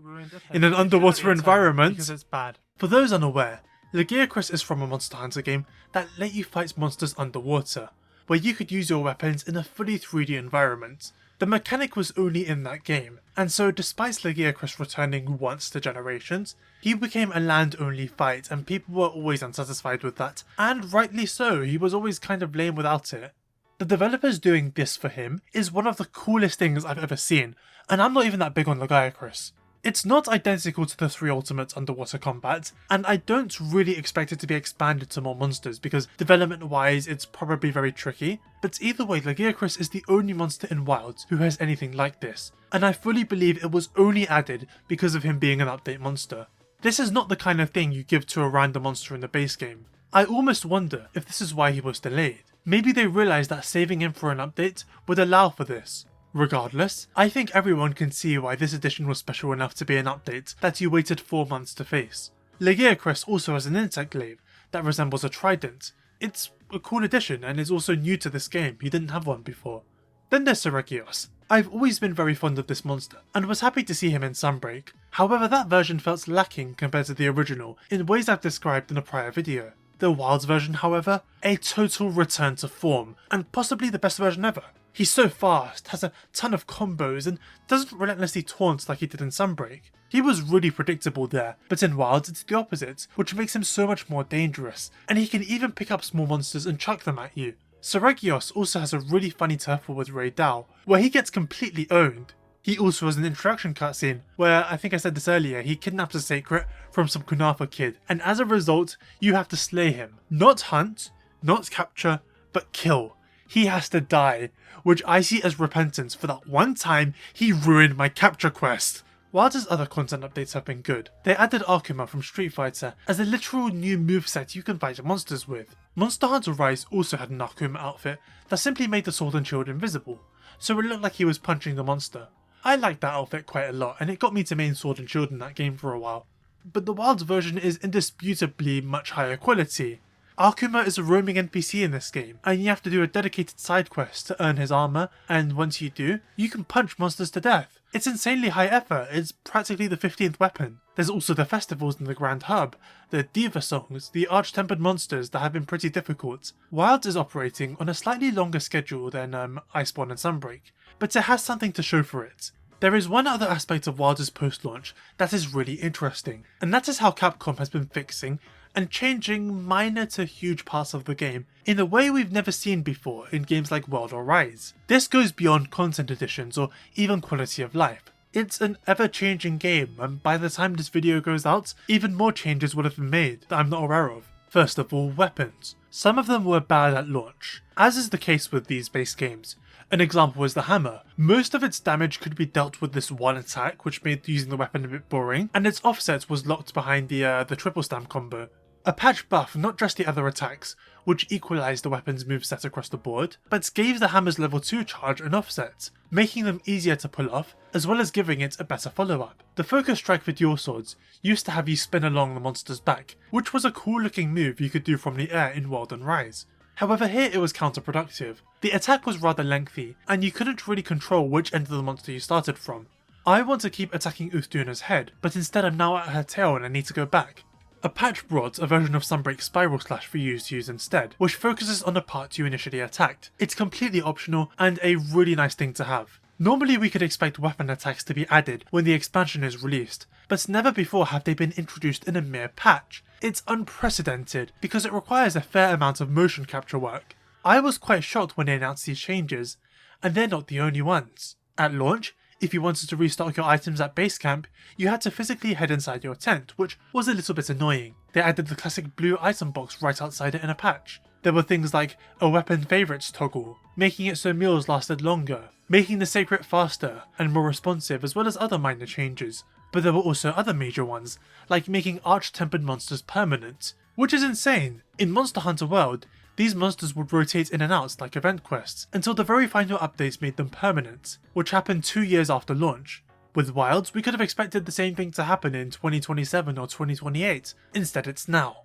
In an underwater environment. Because it's bad. For those unaware, Lagiacrus is from a Monster Hunter game that let you fight monsters underwater, where you could use your weapons in a fully 3D environment. The mechanic was only in that game, and so despite Lagiacrus returning once to Generations, he became a land-only fight and people were always unsatisfied with that, and rightly so, he was always kind of lame without it. The developers doing this for him is one of the coolest things I've ever seen, and I'm not even that big on Lagiacrus. It's not identical to the 3 Ultimates underwater combat, and I don't really expect it to be expanded to more monsters because development wise it's probably very tricky, but either way Lagiacrus is the only monster in Wilds who has anything like this, and I fully believe it was only added because of him being an update monster. This is not the kind of thing you give to a random monster in the base game. I almost wonder if this is why he was delayed. Maybe they realised that saving him for an update would allow for this. Regardless, I think everyone can see why this edition was special enough to be an update that you waited 4 months to face. Lagiacrus also has an insect glaive that resembles a trident. It's a cool addition and is also new to this game, he didn't have one before. Then there's Seregios. I've always been very fond of this monster and was happy to see him in Sunbreak, however that version felt lacking compared to the original in ways I've described in a prior video. The Wilds version, however, a total return to form, and possibly the best version ever. He's so fast, has a ton of combos, and doesn't relentlessly taunt like he did in Sunbreak. He was really predictable there, but in Wilds it's the opposite, which makes him so much more dangerous, and he can even pick up small monsters and chuck them at you. Seregios also has a really funny turf war with Rey Dau, where he gets completely owned. He also has an introduction cutscene, where, I think I said this earlier, he kidnaps a Sacred from some Kunafa kid, and as a result, you have to slay him. Not hunt, not capture, but kill. He has to die, which I see as repentance for that one time he ruined my capture quest. While his other content updates have been good, they added Arkveld from Street Fighter as a literal new moveset you can fight monsters with. Monster Hunter Rise also had an Arkveld outfit that simply made the sword and shield invisible, so it looked like he was punching the monster. I liked that outfit quite a lot and it got me to main sword and shield in that game for a while. But the Wilds version is indisputably much higher quality. Arkveld is a roaming NPC in this game, and you have to do a dedicated side quest to earn his armor, and once you do, you can punch monsters to death. It's insanely high effort, it's practically the 15th weapon. There's also the festivals in the Grand Hub, the Diva songs, the arch-tempered monsters that have been pretty difficult. Wilds is operating on a slightly longer schedule than Iceborne and Sunbreak, but it has something to show for it. There is one other aspect of Wilder's post-launch that is really interesting, and that is how Capcom has been fixing and changing minor to huge parts of the game in a way we've never seen before in games like World or Rise. This goes beyond content additions or even quality of life. It's an ever-changing game, and by the time this video goes out, even more changes would have been made that I'm not aware of. First of all, weapons. Some of them were bad at launch, as is the case with these base games. An example is the hammer. Most of its damage could be dealt with this one attack, which made using the weapon a bit boring, and its offset was locked behind the triple stamp combo. A patch buff not just the other attacks, which equalised the weapon's moveset across the board, but gave the hammer's level 2 charge an offset, making them easier to pull off, as well as giving it a better follow-up. The focus strike with dual swords used to have you spin along the monster's back, which was a cool looking move you could do from the air in World and Rise. However, here it was counterproductive. The attack was rather lengthy, and you couldn't really control which end of the monster you started from. I want to keep attacking Uthduna's head, but instead I'm now at her tail and I need to go back. A patch brought a version of Sunbreak's Spiral Slash for you to use instead, which focuses on the part you initially attacked. It's completely optional and a really nice thing to have. Normally we could expect weapon attacks to be added when the expansion is released, but never before have they been introduced in a mere patch. It's unprecedented because it requires a fair amount of motion capture work. I was quite shocked when they announced these changes, and they're not the only ones. At launch, if you wanted to restock your items at base camp, you had to physically head inside your tent, which was a little bit annoying. They added the classic blue item box right outside it in a patch. There were things like a weapon favorites toggle, making it so meals lasted longer, making the sacred faster and more responsive, as well as other minor changes. But there were also other major ones, like making arch-tempered monsters permanent, which is insane. In Monster Hunter World, these monsters would rotate in and out like event quests, until the very final updates made them permanent, which happened 2 years after launch. With Wilds, we could have expected the same thing to happen in 2027 or 2028, instead it's now.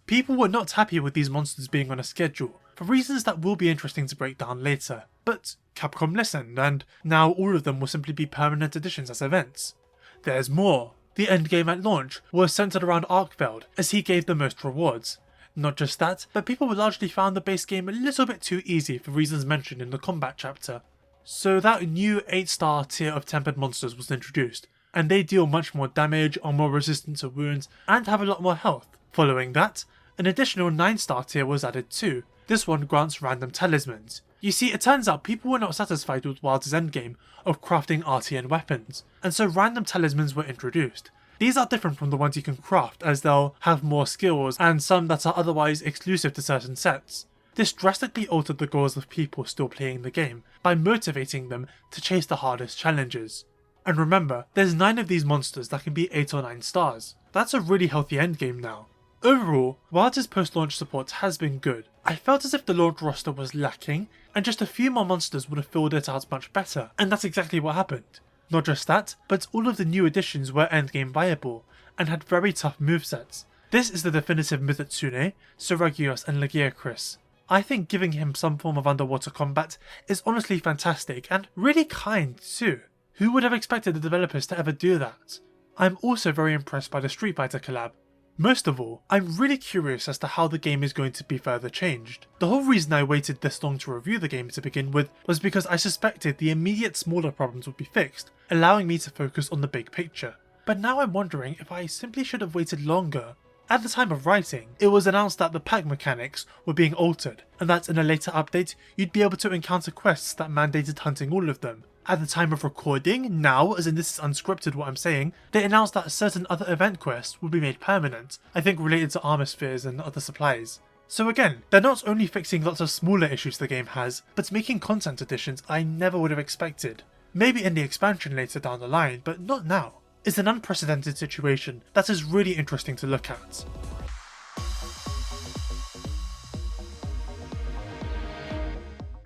People were not happy with these monsters being on a schedule, for reasons that will be interesting to break down later, but Capcom listened, and now all of them will simply be permanent additions as events. There's more. The endgame at launch was centered around Arkveld, as he gave the most rewards. Not just that, but people largely found the base game a little bit too easy for reasons mentioned in the combat chapter. So that new 8-star tier of tempered monsters was introduced, and they deal much more damage, are more resistant to wounds, and have a lot more health. Following that, an additional 9-star tier was added too. This one grants random talismans. You see, it turns out people were not satisfied with Wilds' endgame of crafting Artian weapons, and so random talismans were introduced. These are different from the ones you can craft, as they'll have more skills and some that are otherwise exclusive to certain sets. This drastically altered the goals of people still playing the game by motivating them to chase the hardest challenges. And remember, there's 9 of these monsters that can be 8 or 9 stars. That's a really healthy endgame now. Overall, Wilds' post-launch support has been good. I felt as if the launch roster was lacking, and just a few more monsters would have filled it out much better, and that's exactly what happened. Not just that, but all of the new additions were endgame viable, and had very tough movesets. This is the definitive Mizutsune, Brachydios and Lagiacris. I think giving him some form of underwater combat is honestly fantastic, and really kind too. Who would have expected the developers to ever do that? I'm also very impressed by the Street Fighter collab. Most of all, I'm really curious as to how the game is going to be further changed. The whole reason I waited this long to review the game to begin with was because I suspected the immediate smaller problems would be fixed, allowing me to focus on the big picture. But now I'm wondering if I simply should have waited longer. At the time of writing, it was announced that the pack mechanics were being altered, and that in a later update you'd be able to encounter quests that mandated hunting all of them. At the time of recording, now, as in this is unscripted what I'm saying, they announced that certain other event quests would be made permanent, I think related to armor spheres and other supplies. So again, they're not only fixing lots of smaller issues the game has, but making content additions I never would have expected. Maybe in the expansion later down the line, but not now. It's an unprecedented situation that is really interesting to look at.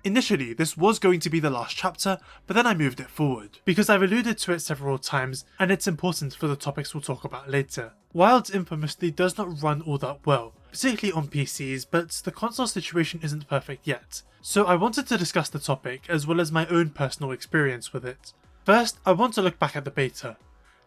Initially, this was going to be the last chapter, but then I moved it forward, because I've alluded to it several times and it's important for the topics we'll talk about later. Wilds infamously does not run all that well, particularly on PCs, but the console situation isn't perfect yet, so I wanted to discuss the topic as well as my own personal experience with it. First, I want to look back at the beta.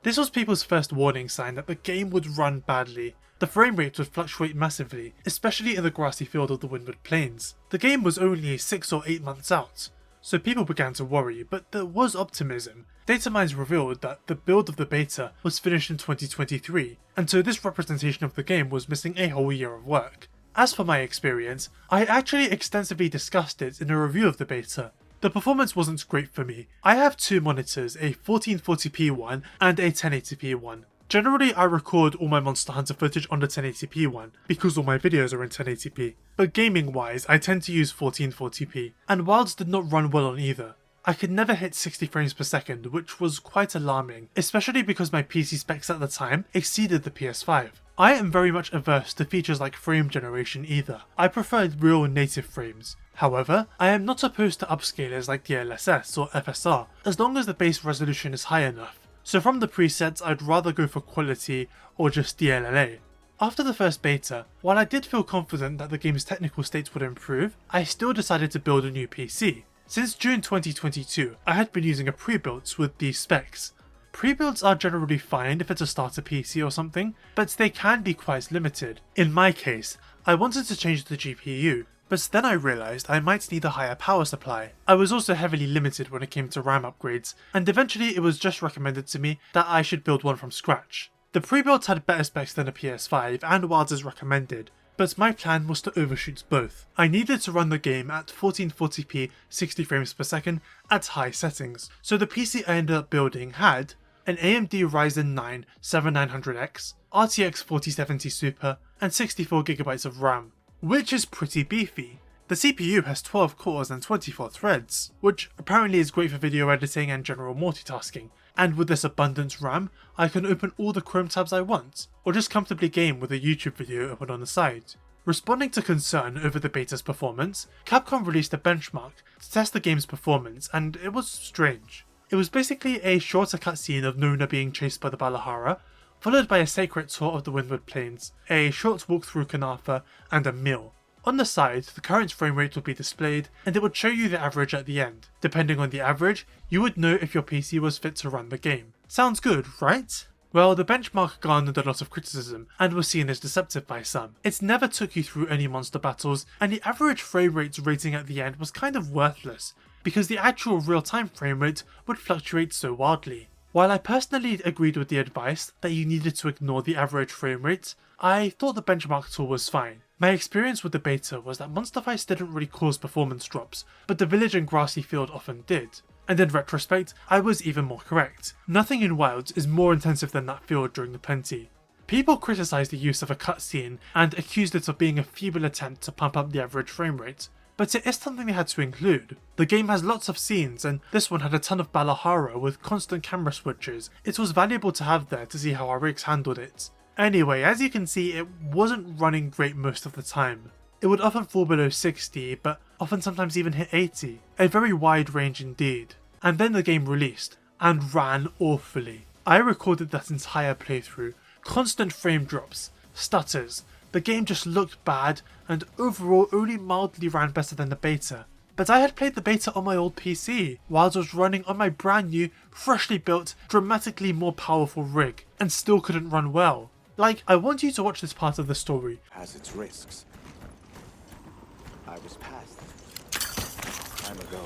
This was people's first warning sign that the game would run badly. The frame rate would fluctuate massively, especially in the grassy field of the Windward Plains. The game was only 6 or 8 months out, so people began to worry, but there was optimism. Data mines revealed that the build of the beta was finished in 2023, and so this representation of the game was missing a whole year of work. As for my experience, I actually extensively discussed it in a review of the beta. The performance wasn't great for me. I have two monitors, a 1440p one and a 1080p one. Generally, I record all my Monster Hunter footage on the 1080p one, because all my videos are in 1080p. But gaming wise, I tend to use 1440p, and Wilds did not run well on either. I could never hit 60 frames per second, which was quite alarming, especially because my PC specs at the time exceeded the PS5. I am very much averse to features like frame generation either. I prefer real native frames. However, I am not opposed to upscalers like DLSS or FSR, as long as the base resolution is high enough. So from the presets, I'd rather go for quality or just DLLA. After the first beta, while I did feel confident that the game's technical state would improve, I still decided to build a new PC. Since June 2022, I had been using a pre-built with these specs. Pre-builds are generally fine if it's a starter PC or something, but they can be quite limited. In my case, I wanted to change the GPU, but then I realised I might need a higher power supply. I was also heavily limited when it came to RAM upgrades, and eventually it was just recommended to me that I should build one from scratch. The pre-built had better specs than a PS5 and Wilds as recommended, but my plan was to overshoot both. I needed to run the game at 1440p 60 frames per second at high settings, so the PC I ended up building had an AMD Ryzen 9 7900X, RTX 4070 Super, and 64GB of RAM, which is pretty beefy. The CPU has 12 cores and 24 threads, which apparently is great for video editing and general multitasking, and with this abundant RAM, I can open all the Chrome tabs I want, or just comfortably game with a YouTube video open on the side. Responding to concern over the beta's performance, Capcom released a benchmark to test the game's performance, and it was strange. It was basically a shorter cutscene of Nona being chased by the Balahara, followed by a sacred tour of the Windward Plains, a short walk through Kanatha, and a meal. On the side, the current frame rate would be displayed, and it would show you the average at the end. Depending on the average, you would know if your PC was fit to run the game. Sounds good, right? Well, the benchmark garnered a lot of criticism, and was seen as deceptive by some. It never took you through any monster battles, and the average frame rate rating at the end was kind of worthless, because the actual real-time frame rate would fluctuate so wildly. While I personally agreed with the advice that you needed to ignore the average frame rate, I thought the benchmark tool was fine. My experience with the beta was that monster fights didn't really cause performance drops, but the village and grassy field often did. And in retrospect, I was even more correct. Nothing in Wilds is more intensive than that field during the plenty. People criticised the use of a cutscene and accused it of being a feeble attempt to pump up the average frame rate, but it is something they had to include. The game has lots of scenes, and this one had a ton of Balahara with constant camera switches. It was valuable to have there to see how our rigs handled it. Anyway, as you can see, it wasn't running great most of the time. It would often fall below 60, but often sometimes even hit 80. A very wide range indeed. And then the game released, and ran awfully. I recorded that entire playthrough. Constant frame drops, stutters, the game just looked bad, and overall only mildly ran better than the beta. But I had played the beta on my old PC, whilst I was running on my brand new, freshly built, dramatically more powerful rig, and still couldn't run well. Like, I want you to watch this part of the story. Has its risks. I was past it time ago.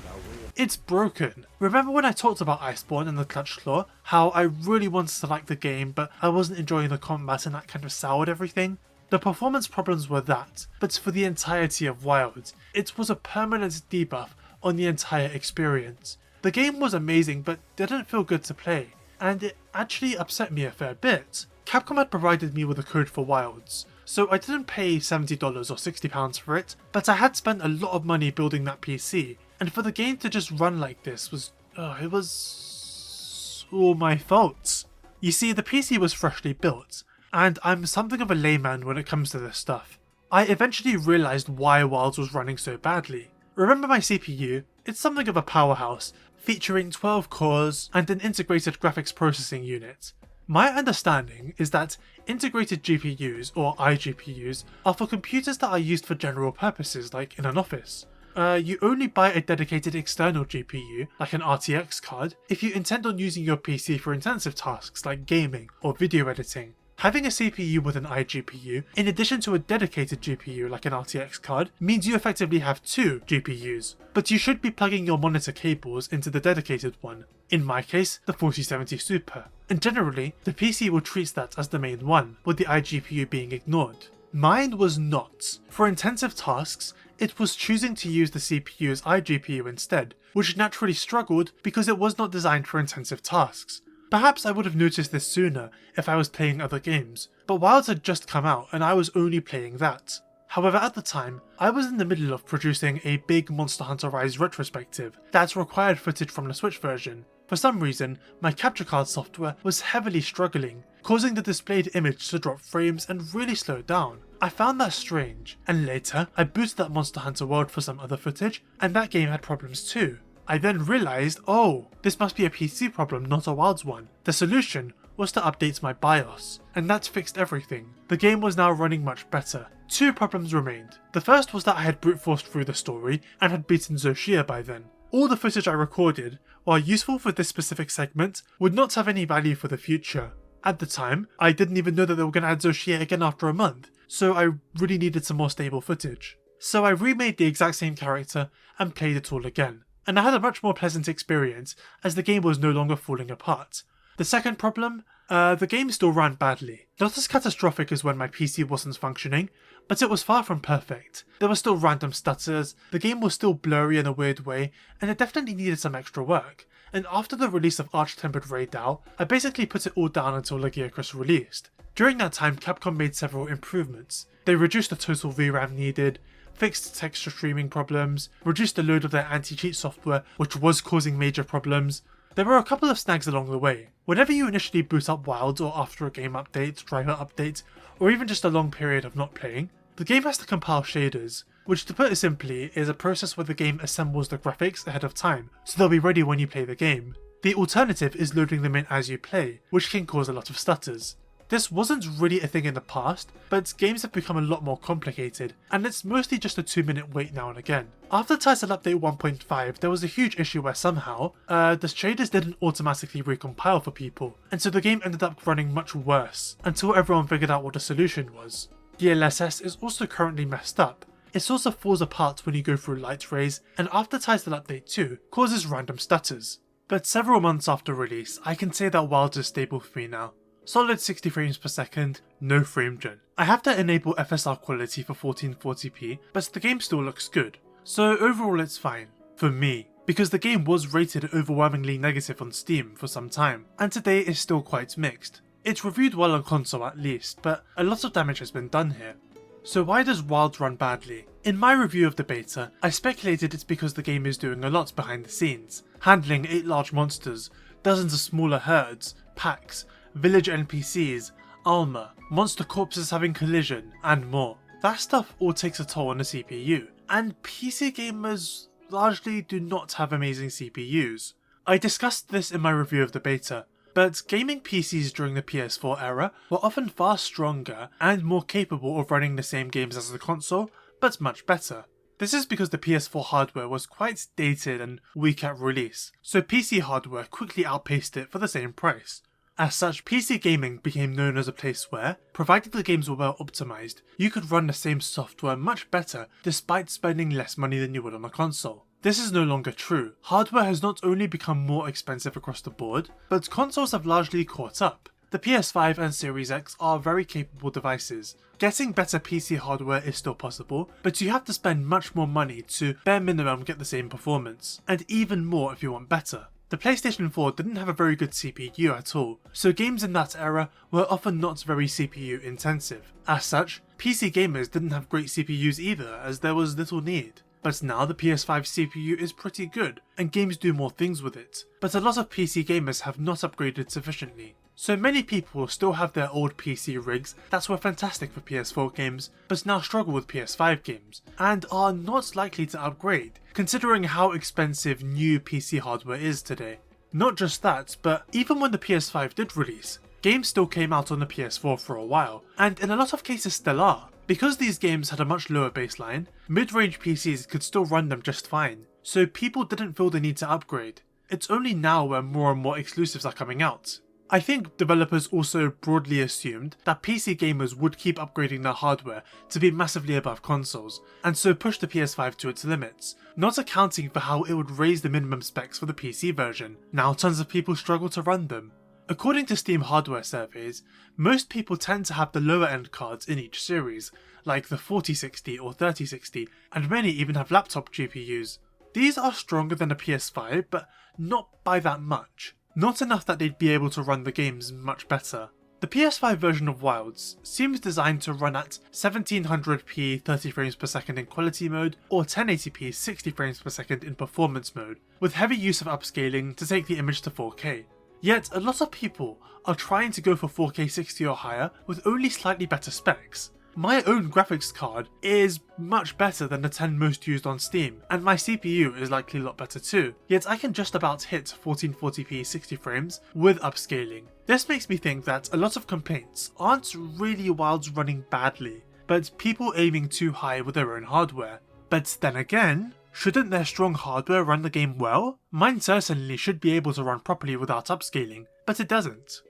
Now It's broken. Remember when I talked about Iceborne and the Clutch Claw? How I really wanted to like the game, but I wasn't enjoying the combat and that kind of soured everything? The performance problems were that, but for the entirety of Wilds, it was a permanent debuff on the entire experience. The game was amazing, but didn't feel good to play, and it actually upset me a fair bit. Capcom had provided me with a code for Wilds, so I didn't pay $70 or £60 for it, but I had spent a lot of money building that PC, and for the game to just run like this was... it was... all my fault. You see, the PC was freshly built, and I'm something of a layman when it comes to this stuff. I eventually realised why Wilds was running so badly. Remember my CPU? It's something of a powerhouse, featuring 12 cores and an integrated graphics processing unit. My understanding is that integrated GPUs, or iGPUs, are for computers that are used for general purposes, like in an office. You only buy a dedicated external GPU, like an RTX card, if you intend on using your PC for intensive tasks like gaming or video editing. Having a CPU with an iGPU, in addition to a dedicated GPU like an RTX card, means you effectively have 2 GPUs, but you should be plugging your monitor cables into the dedicated one, in my case, the 4070 Super, and generally, the PC will treat that as the main one, with the iGPU being ignored. Mine was not. For intensive tasks, it was choosing to use the CPU's iGPU instead, which naturally struggled because it was not designed for intensive tasks. Perhaps I would have noticed this sooner if I was playing other games, but Wilds had just come out and I was only playing that. However, at the time, I was in the middle of producing a big Monster Hunter Rise retrospective that required footage from the Switch version. For some reason, my capture card software was heavily struggling, causing the displayed image to drop frames and really slow down. I found that strange, and later I booted up Monster Hunter World for some other footage, and that game had problems too. I then realised, oh, this must be a PC problem, not a Wilds one. The solution was to update my BIOS, and that fixed everything. The game was now running much better. 2 problems remained. The first was that I had brute forced through the story and had beaten Zoshia by then. All the footage I recorded, while useful for this specific segment, would not have any value for the future. At the time, I didn't even know that they were going to add Zoshia again after a month, so I really needed some more stable footage. So I remade the exact same character and played it all again. And I had a much more pleasant experience as the game was no longer falling apart. The second problem? The game still ran badly. Not as catastrophic as when my PC wasn't functioning, but it was far from perfect. There were still random stutters, the game was still blurry in a weird way, and it definitely needed some extra work. And after the release of Arch-Tempered Rey Dau, I basically put it all down until Lagiacrus released. During that time, Capcom made several improvements. They reduced the total VRAM needed, fixed texture streaming problems, reduced the load of their anti-cheat software, which was causing major problems. There were a couple of snags along the way. Whenever you initially boot up Wilds or after a game update, driver update, or even just a long period of not playing, the game has to compile shaders, which to put it simply is a process where the game assembles the graphics ahead of time, so they'll be ready when you play the game. The alternative is loading them in as you play, which can cause a lot of stutters. This wasn't really a thing in the past, but games have become a lot more complicated, and it's mostly just a 2-minute wait now and again. After Title Update 1.5, there was a huge issue where somehow, the shaders didn't automatically recompile for people, and so the game ended up running much worse, until everyone figured out what the solution was. The LSS is also currently messed up. It sort of falls apart when you go through light rays, and after Title Update 2, causes random stutters. But several months after release, I can say that Wilds is stable for me now. Solid 60 frames per second, no frame gen. I have to enable FSR quality for 1440p, but the game still looks good. So overall it's fine. For me. Because the game was rated overwhelmingly negative on Steam for some time, and today is still quite mixed. It's reviewed well on console at least, but a lot of damage has been done here. So why does Wilds run badly? In my review of the beta, I speculated it's because the game is doing a lot behind the scenes, handling 8 large monsters, dozens of smaller herds, packs, village NPCs, armor, monster corpses having collision, and more. That stuff all takes a toll on the CPU, and PC gamers largely do not have amazing CPUs. I discussed this in my review of the beta, but gaming PCs during the PS4 era were often far stronger and more capable of running the same games as the console, but much better. This is because the PS4 hardware was quite dated and weak at release, so PC hardware quickly outpaced it for the same price. As such, PC gaming became known as a place where, provided the games were well optimized, you could run the same software much better despite spending less money than you would on a console. This is no longer true. Hardware has not only become more expensive across the board, but consoles have largely caught up. The PS5 and Series X are very capable devices. Getting better PC hardware is still possible, but you have to spend much more money to bare minimum get the same performance, and even more if you want better. The PlayStation 4 didn't have a very good CPU at all, so games in that era were often not very CPU intensive. As such, PC gamers didn't have great CPUs either, as there was little need. But now the PS5 CPU is pretty good, and games do more things with it, but a lot of PC gamers have not upgraded sufficiently. So many people still have their old PC rigs that were fantastic for PS4 games, but now struggle with PS5 games, and are not likely to upgrade, considering how expensive new PC hardware is today. Not just that, but even when the PS5 did release, games still came out on the PS4 for a while, and in a lot of cases still are. Because these games had a much lower baseline, mid-range PCs could still run them just fine, so people didn't feel the need to upgrade. It's only now where more and more exclusives are coming out. I think developers also broadly assumed that PC gamers would keep upgrading their hardware to be massively above consoles, and so push the PS5 to its limits, not accounting for how it would raise the minimum specs for the PC version. Now tons of people struggle to run them. According to Steam hardware surveys, most people tend to have the lower end cards in each series, like the 4060 or 3060, and many even have laptop GPUs. These are stronger than a PS5, but not by that much. Not enough that they'd be able to run the games much better. The PS5 version of Wilds seems designed to run at 1700p 30 frames per second in quality mode or 1080p 60 frames per second in performance mode, with heavy use of upscaling to take the image to 4K. Yet a lot of people are trying to go for 4K 60 or higher with only slightly better specs. My own graphics card is much better than the 10 most used on Steam, and my CPU is likely a lot better too, yet I can just about hit 1440p 60 frames with upscaling. This makes me think that a lot of complaints aren't really Wilds running badly, but people aiming too high with their own hardware. But then again, shouldn't their strong hardware run the game well? Mine certainly should be able to run properly without upscaling, but it doesn't.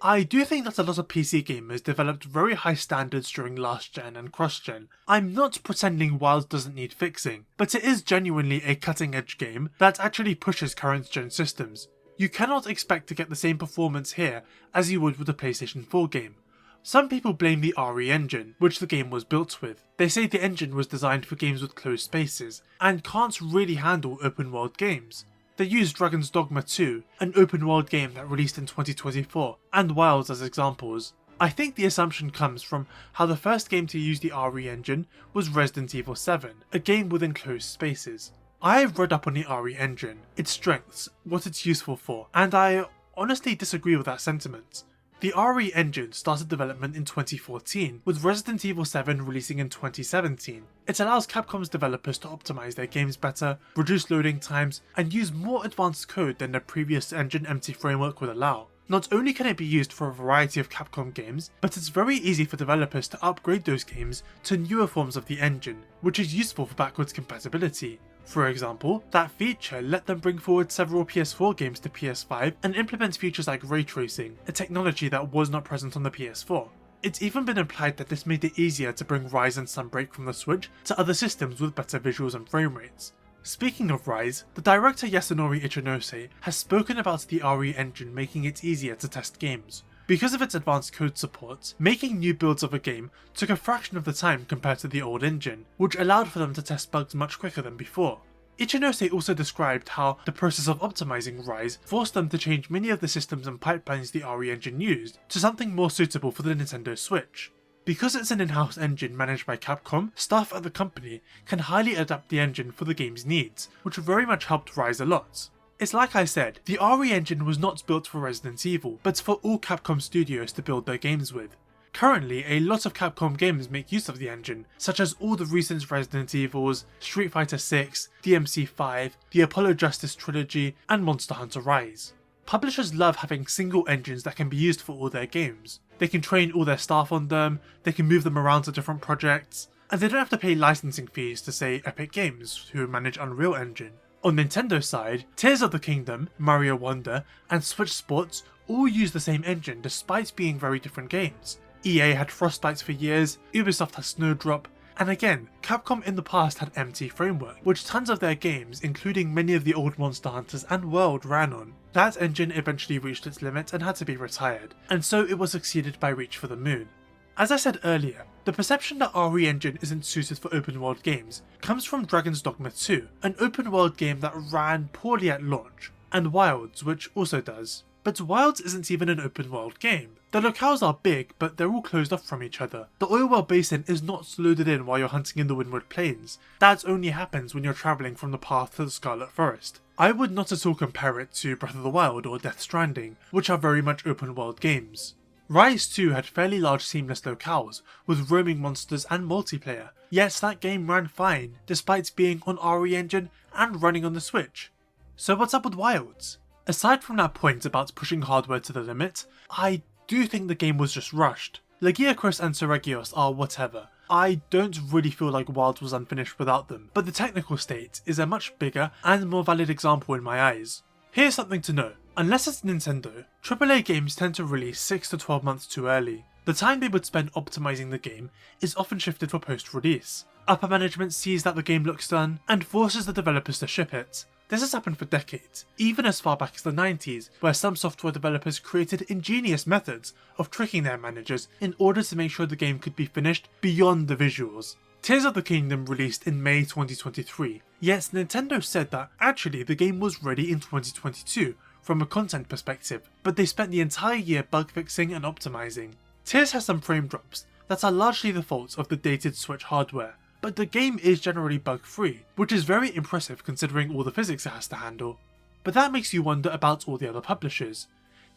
I do think that a lot of PC gamers developed very high standards during last gen and cross gen. I'm not pretending Wilds doesn't need fixing, but it is genuinely a cutting edge game that actually pushes current gen systems. You cannot expect to get the same performance here as you would with a PlayStation 4 game. Some people blame the RE engine, which the game was built with. They say the engine was designed for games with closed spaces, and can't really handle open world games. They used Dragon's Dogma 2, an open world game that released in 2024, and Wilds as examples. I think the assumption comes from how the first game to use the RE engine was Resident Evil 7, a game with enclosed spaces. I have read up on the RE engine, its strengths, what it's useful for, and I honestly disagree with that sentiment. The RE engine started development in 2014, with Resident Evil 7 releasing in 2017. It allows Capcom's developers to optimize their games better, reduce loading times, and use more advanced code than their previous engine empty framework would allow. Not only can it be used for a variety of Capcom games, but it's very easy for developers to upgrade those games to newer forms of the engine, which is useful for backwards compatibility. For example, that feature let them bring forward several PS4 games to PS5 and implement features like ray tracing, a technology that was not present on the PS4. It's even been implied that this made it easier to bring Rise and Sunbreak from the Switch to other systems with better visuals and frame rates. Speaking of Rise, the director Yasunori Ichinose has spoken about the RE engine making it easier to test games. Because of its advanced code support, making new builds of a game took a fraction of the time compared to the old engine, which allowed for them to test bugs much quicker than before. Ichinose also described how the process of optimizing Rise forced them to change many of the systems and pipelines the RE engine used to something more suitable for the Nintendo Switch. Because it's an in-house engine managed by Capcom, staff at the company can highly adapt the engine for the game's needs, which very much helped Rise a lot. It's like I said, the RE engine was not built for Resident Evil, but for all Capcom studios to build their games with. Currently, a lot of Capcom games make use of the engine, such as all the recent Resident Evils, Street Fighter 6, DMC5, the Apollo Justice trilogy, and Monster Hunter Rise. Publishers love having single engines that can be used for all their games. They can train all their staff on them, they can move them around to different projects, and they don't have to pay licensing fees to say Epic Games, who manage Unreal Engine. On Nintendo's side, Tears of the Kingdom, Mario Wonder, and Switch Sports all use the same engine despite being very different games. EA had Frostbite for years, Ubisoft has Snowdrop, and again, Capcom in the past had MT Framework, which tons of their games, including many of the old Monster Hunters and World, ran on. That engine eventually reached its limit and had to be retired, and so it was succeeded by Reach for the Moon. As I said earlier, the perception that RE engine isn't suited for open world games comes from Dragon's Dogma 2, an open world game that ran poorly at launch, and Wilds, which also does. But Wilds isn't even an open world game. The locales are big, but they're all closed off from each other. The Oilwell Basin is not loaded in while you're hunting in the Windward Plains. That only happens when you're travelling from the path to the Scarlet Forest. I would not at all compare it to Breath of the Wild or Death Stranding, which are very much open world games. Rise 2 had fairly large seamless locales, with roaming monsters and multiplayer, yet that game ran fine, despite being on RE engine and running on the Switch. So what's up with Wilds? Aside from that point about pushing hardware to the limit, I do think the game was just rushed. Legiacros and Seregios are whatever. I don't really feel like Wilds was unfinished without them, but the technical state is a much bigger and more valid example in my eyes. Here's something to know. Unless it's Nintendo, AAA games tend to release 6 to 12 months too early. The time they would spend optimizing the game is often shifted for post-release. Upper management sees that the game looks done and forces the developers to ship it. This has happened for decades, even as far back as the 90s, where some software developers created ingenious methods of tricking their managers in order to make sure the game could be finished beyond the visuals. Tears of the Kingdom released in May 2023, yet Nintendo said that actually the game was ready in 2022 from a content perspective, but they spent the entire year bug fixing and optimizing. Tears has some frame drops that are largely the fault of the dated Switch hardware, but the game is generally bug-free, which is very impressive considering all the physics it has to handle. But that makes you wonder about all the other publishers.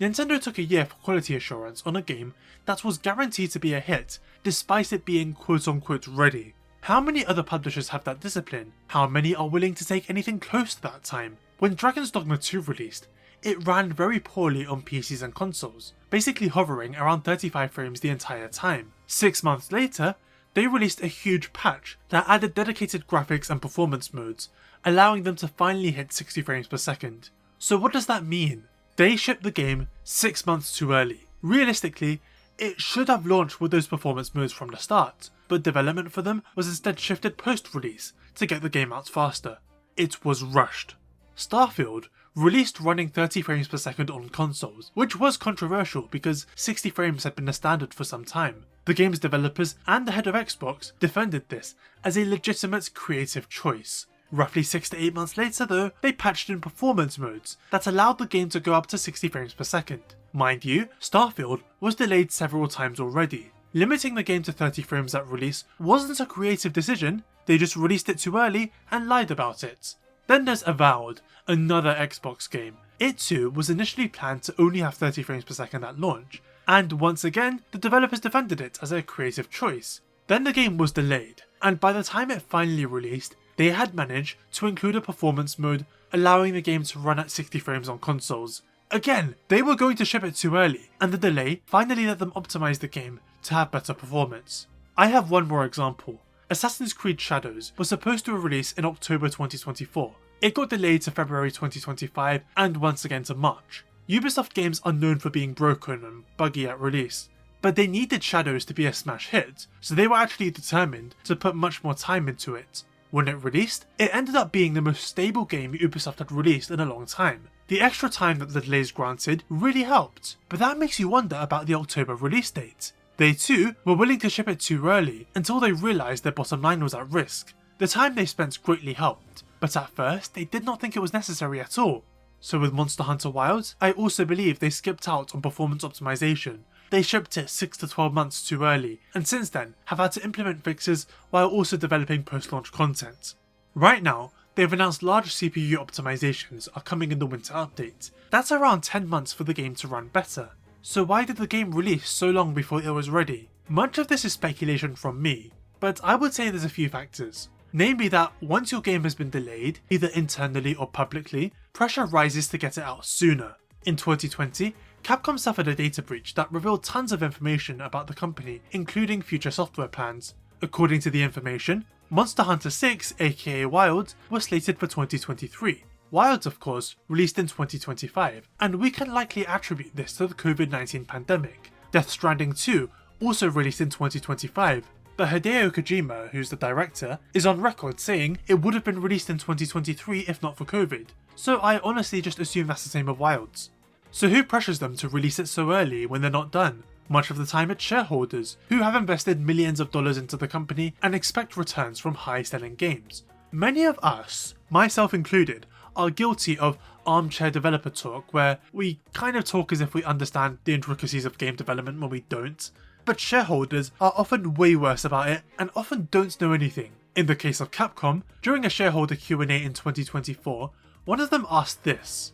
Nintendo took a year for quality assurance on a game that was guaranteed to be a hit, despite it being quote-unquote ready. How many other publishers have that discipline? How many are willing to take anything close to that time? When Dragon's Dogma 2 released, it ran very poorly on PCs and consoles, basically hovering around 35 frames the entire time. 6 months later, they released a huge patch that added dedicated graphics and performance modes, allowing them to finally hit 60 frames per second. So what does that mean? They shipped the game 6 months too early. Realistically, it should have launched with those performance modes from the start, but development for them was instead shifted post-release to get the game out faster. It was rushed. Starfield released running 30 frames per second on consoles, which was controversial because 60 frames had been the standard for some time. The game's developers and the head of Xbox defended this as a legitimate creative choice. Roughly 6 to 8 months later though, they patched in performance modes that allowed the game to go up to 60 frames per second. Mind you, Starfield was delayed several times already. Limiting the game to 30 frames at release wasn't a creative decision, they just released it too early and lied about it. Then there's Avowed, another Xbox game. It too was initially planned to only have 30 frames per second at launch, and once again, the developers defended it as a creative choice. Then the game was delayed, and by the time it finally released, they had managed to include a performance mode, allowing the game to run at 60 frames on consoles. Again, they were going to ship it too early, and the delay finally let them optimize the game to have better performance. I have one more example. Assassin's Creed Shadows was supposed to release in October 2024. It got delayed to February 2025 and once again to March. Ubisoft games are known for being broken and buggy at release, but they needed Shadows to be a smash hit, so they were actually determined to put much more time into it. When it released, it ended up being the most stable game Ubisoft had released in a long time. The extra time that the delays granted really helped, but that makes you wonder about the October release date. They too were willing to ship it too early until they realised their bottom line was at risk. The time they spent greatly helped, but at first they did not think it was necessary at all. So with Monster Hunter Wilds, I also believe they skipped out on performance optimization. They shipped it 6 to 12 months too early, and since then have had to implement fixes while also developing post-launch content. Right now, they've announced large CPU optimizations are coming in the winter update. That's around 10 months for the game to run better. So why did the game release so long before it was ready? Much of this is speculation from me, but I would say there's a few factors. Namely that once your game has been delayed, either internally or publicly, pressure rises to get it out sooner. In 2020, Capcom suffered a data breach that revealed tons of information about the company, including future software plans. According to the information, Monster Hunter 6, aka Wilds, was slated for 2023. Wilds, of course, released in 2025, and we can likely attribute this to the COVID-19 pandemic. Death Stranding 2 also released in 2025, but Hideo Kojima, who's the director, is on record saying it would have been released in 2023 if not for COVID, so I honestly just assume that's the same with Wilds. So who pressures them to release it so early when they're not done? Much of the time it's shareholders, who have invested millions of dollars into the company and expect returns from high-selling games. Many of us, myself included, are guilty of armchair developer talk, where we kind of talk as if we understand the intricacies of game development when we don't. But shareholders are often way worse about it and often don't know anything. In the case of Capcom, during a shareholder Q&A in 2024, one of them asked this.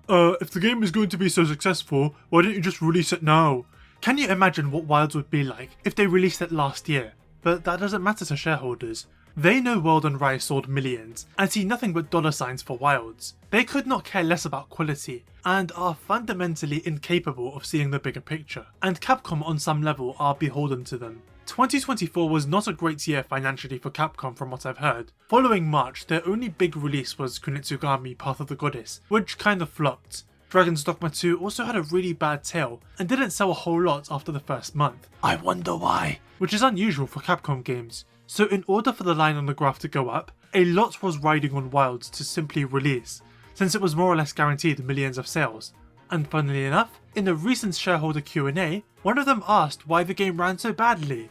If the game is going to be so successful, why don't you just release it now? Can you imagine what Wilds would be like if they released it last year? But that doesn't matter to shareholders. They know World and Rise sold millions, and see nothing but dollar signs for Wilds. They could not care less about quality, and are fundamentally incapable of seeing the bigger picture, and Capcom on some level are beholden to them. 2024 was not a great year financially for Capcom from what I've heard. Following March, their only big release was Kunitsugami Path of the Goddess, which kind of flopped. Dragon's Dogma 2 also had a really bad tail and didn't sell a whole lot after the first month. I wonder why, which is unusual for Capcom games. So in order for the line on the graph to go up, a lot was riding on Wilds to simply release, since it was more or less guaranteed millions of sales. And funnily enough, in the recent shareholder Q&A, one of them asked why the game ran so badly.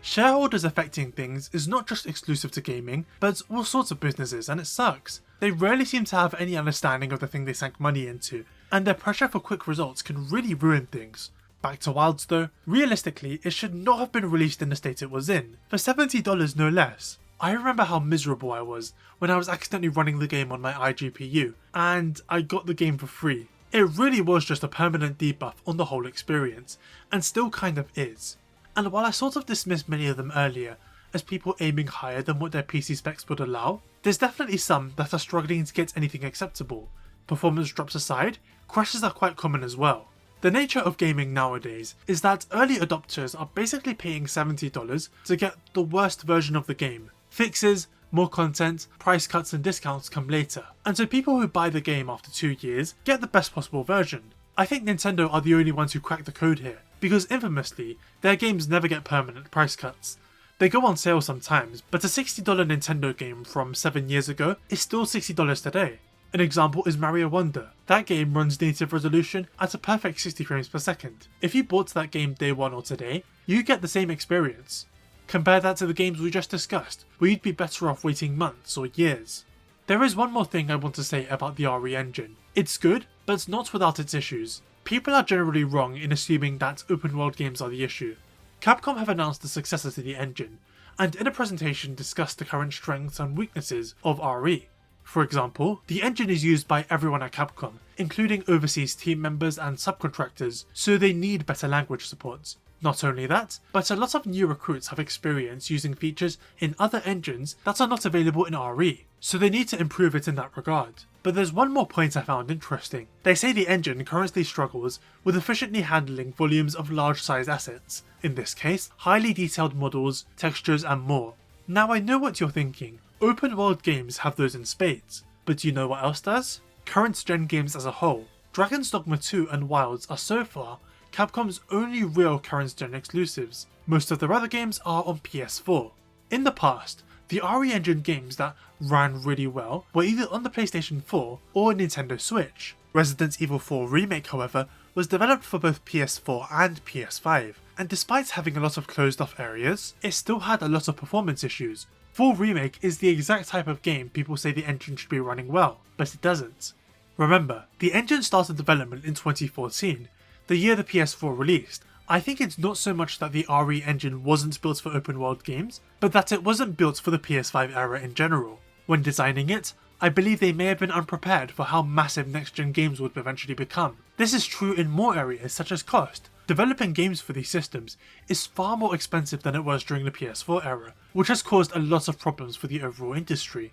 Shareholders affecting things is not just exclusive to gaming, but all sorts of businesses, and it sucks. They rarely seem to have any understanding of the thing they sank money into, and their pressure for quick results can really ruin things. Back to Wilds though, realistically it should not have been released in the state it was in, for $70 no less. I remember how miserable I was when I was accidentally running the game on my iGPU, and I got the game for free. It really was just a permanent debuff on the whole experience, and still kind of is. And while I sort of dismissed many of them earlier as people aiming higher than what their PC specs would allow, there's definitely some that are struggling to get anything acceptable. Performance drops aside, crashes are quite common as well. The nature of gaming nowadays is that early adopters are basically paying $70 to get the worst version of the game. Fixes, more content, price cuts and discounts come later, and so people who buy the game after 2 years get the best possible version. I think Nintendo are the only ones who crack the code here, because infamously, their games never get permanent price cuts. They go on sale sometimes, but a $60 Nintendo game from 7 years ago is still $60 today. An example is Mario Wonder. That game runs native resolution at a perfect 60 frames per second. If you bought that game day one or today, you get the same experience. Compare that to the games we just discussed, where you'd be better off waiting months or years. There is one more thing I want to say about the RE engine. It's good, but not without its issues. People are generally wrong in assuming that open world games are the issue. Capcom have announced the successor to the engine, and in a presentation discussed the current strengths and weaknesses of RE. For example, the engine is used by everyone at Capcom, including overseas team members and subcontractors, so they need better language support. Not only that, but a lot of new recruits have experience using features in other engines that are not available in RE, so they need to improve it in that regard. But there's one more point I found interesting. They say the engine currently struggles with efficiently handling volumes of large size assets, in this case, highly detailed models, textures and more. Now I know what you're thinking, open world games have those in spades, but do you know what else does? Current gen games as a whole. Dragon's Dogma 2 and Wilds are so far Capcom's only real current gen exclusives. Most of their other games are on PS4. In the past, the RE engine games that ran really well were either on the PlayStation 4 or Nintendo Switch. Resident Evil 4 Remake, however, was developed for both PS4 and PS5, and despite having a lot of closed off areas, it still had a lot of performance issues. 4 Remake is the exact type of game people say the engine should be running well, but it doesn't. Remember, the engine started development in 2014, the year the PS4 released. I think it's not so much that the RE engine wasn't built for open world games, but that it wasn't built for the PS5 era in general. When designing it, I believe they may have been unprepared for how massive next gen games would eventually become. This is true in more areas such as cost. Developing games for these systems is far more expensive than it was during the PS4 era, which has caused a lot of problems for the overall industry.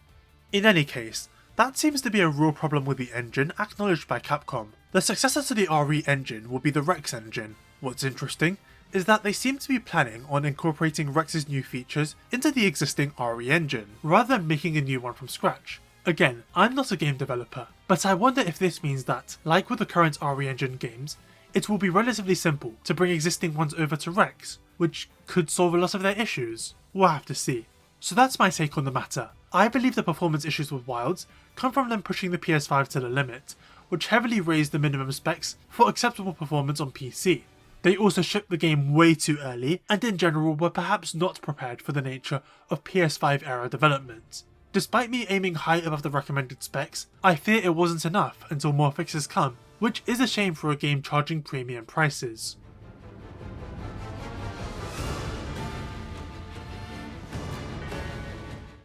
In any case, that seems to be a real problem with the engine acknowledged by Capcom. The successor to the RE engine will be the Rex engine. What's interesting is that they seem to be planning on incorporating Rex's new features into the existing RE engine, rather than making a new one from scratch. Again, I'm not a game developer, but I wonder if this means that, like with the current RE engine games, it will be relatively simple to bring existing ones over to Rex, which could solve a lot of their issues. We'll have to see. So that's my take on the matter. I believe the performance issues with Wilds come from them pushing the PS5 to the limit, which heavily raised the minimum specs for acceptable performance on PC. They also shipped the game way too early, and in general were perhaps not prepared for the nature of PS5 era development. Despite me aiming high above the recommended specs, I fear it wasn't enough until more fixes come, which is a shame for a game charging premium prices.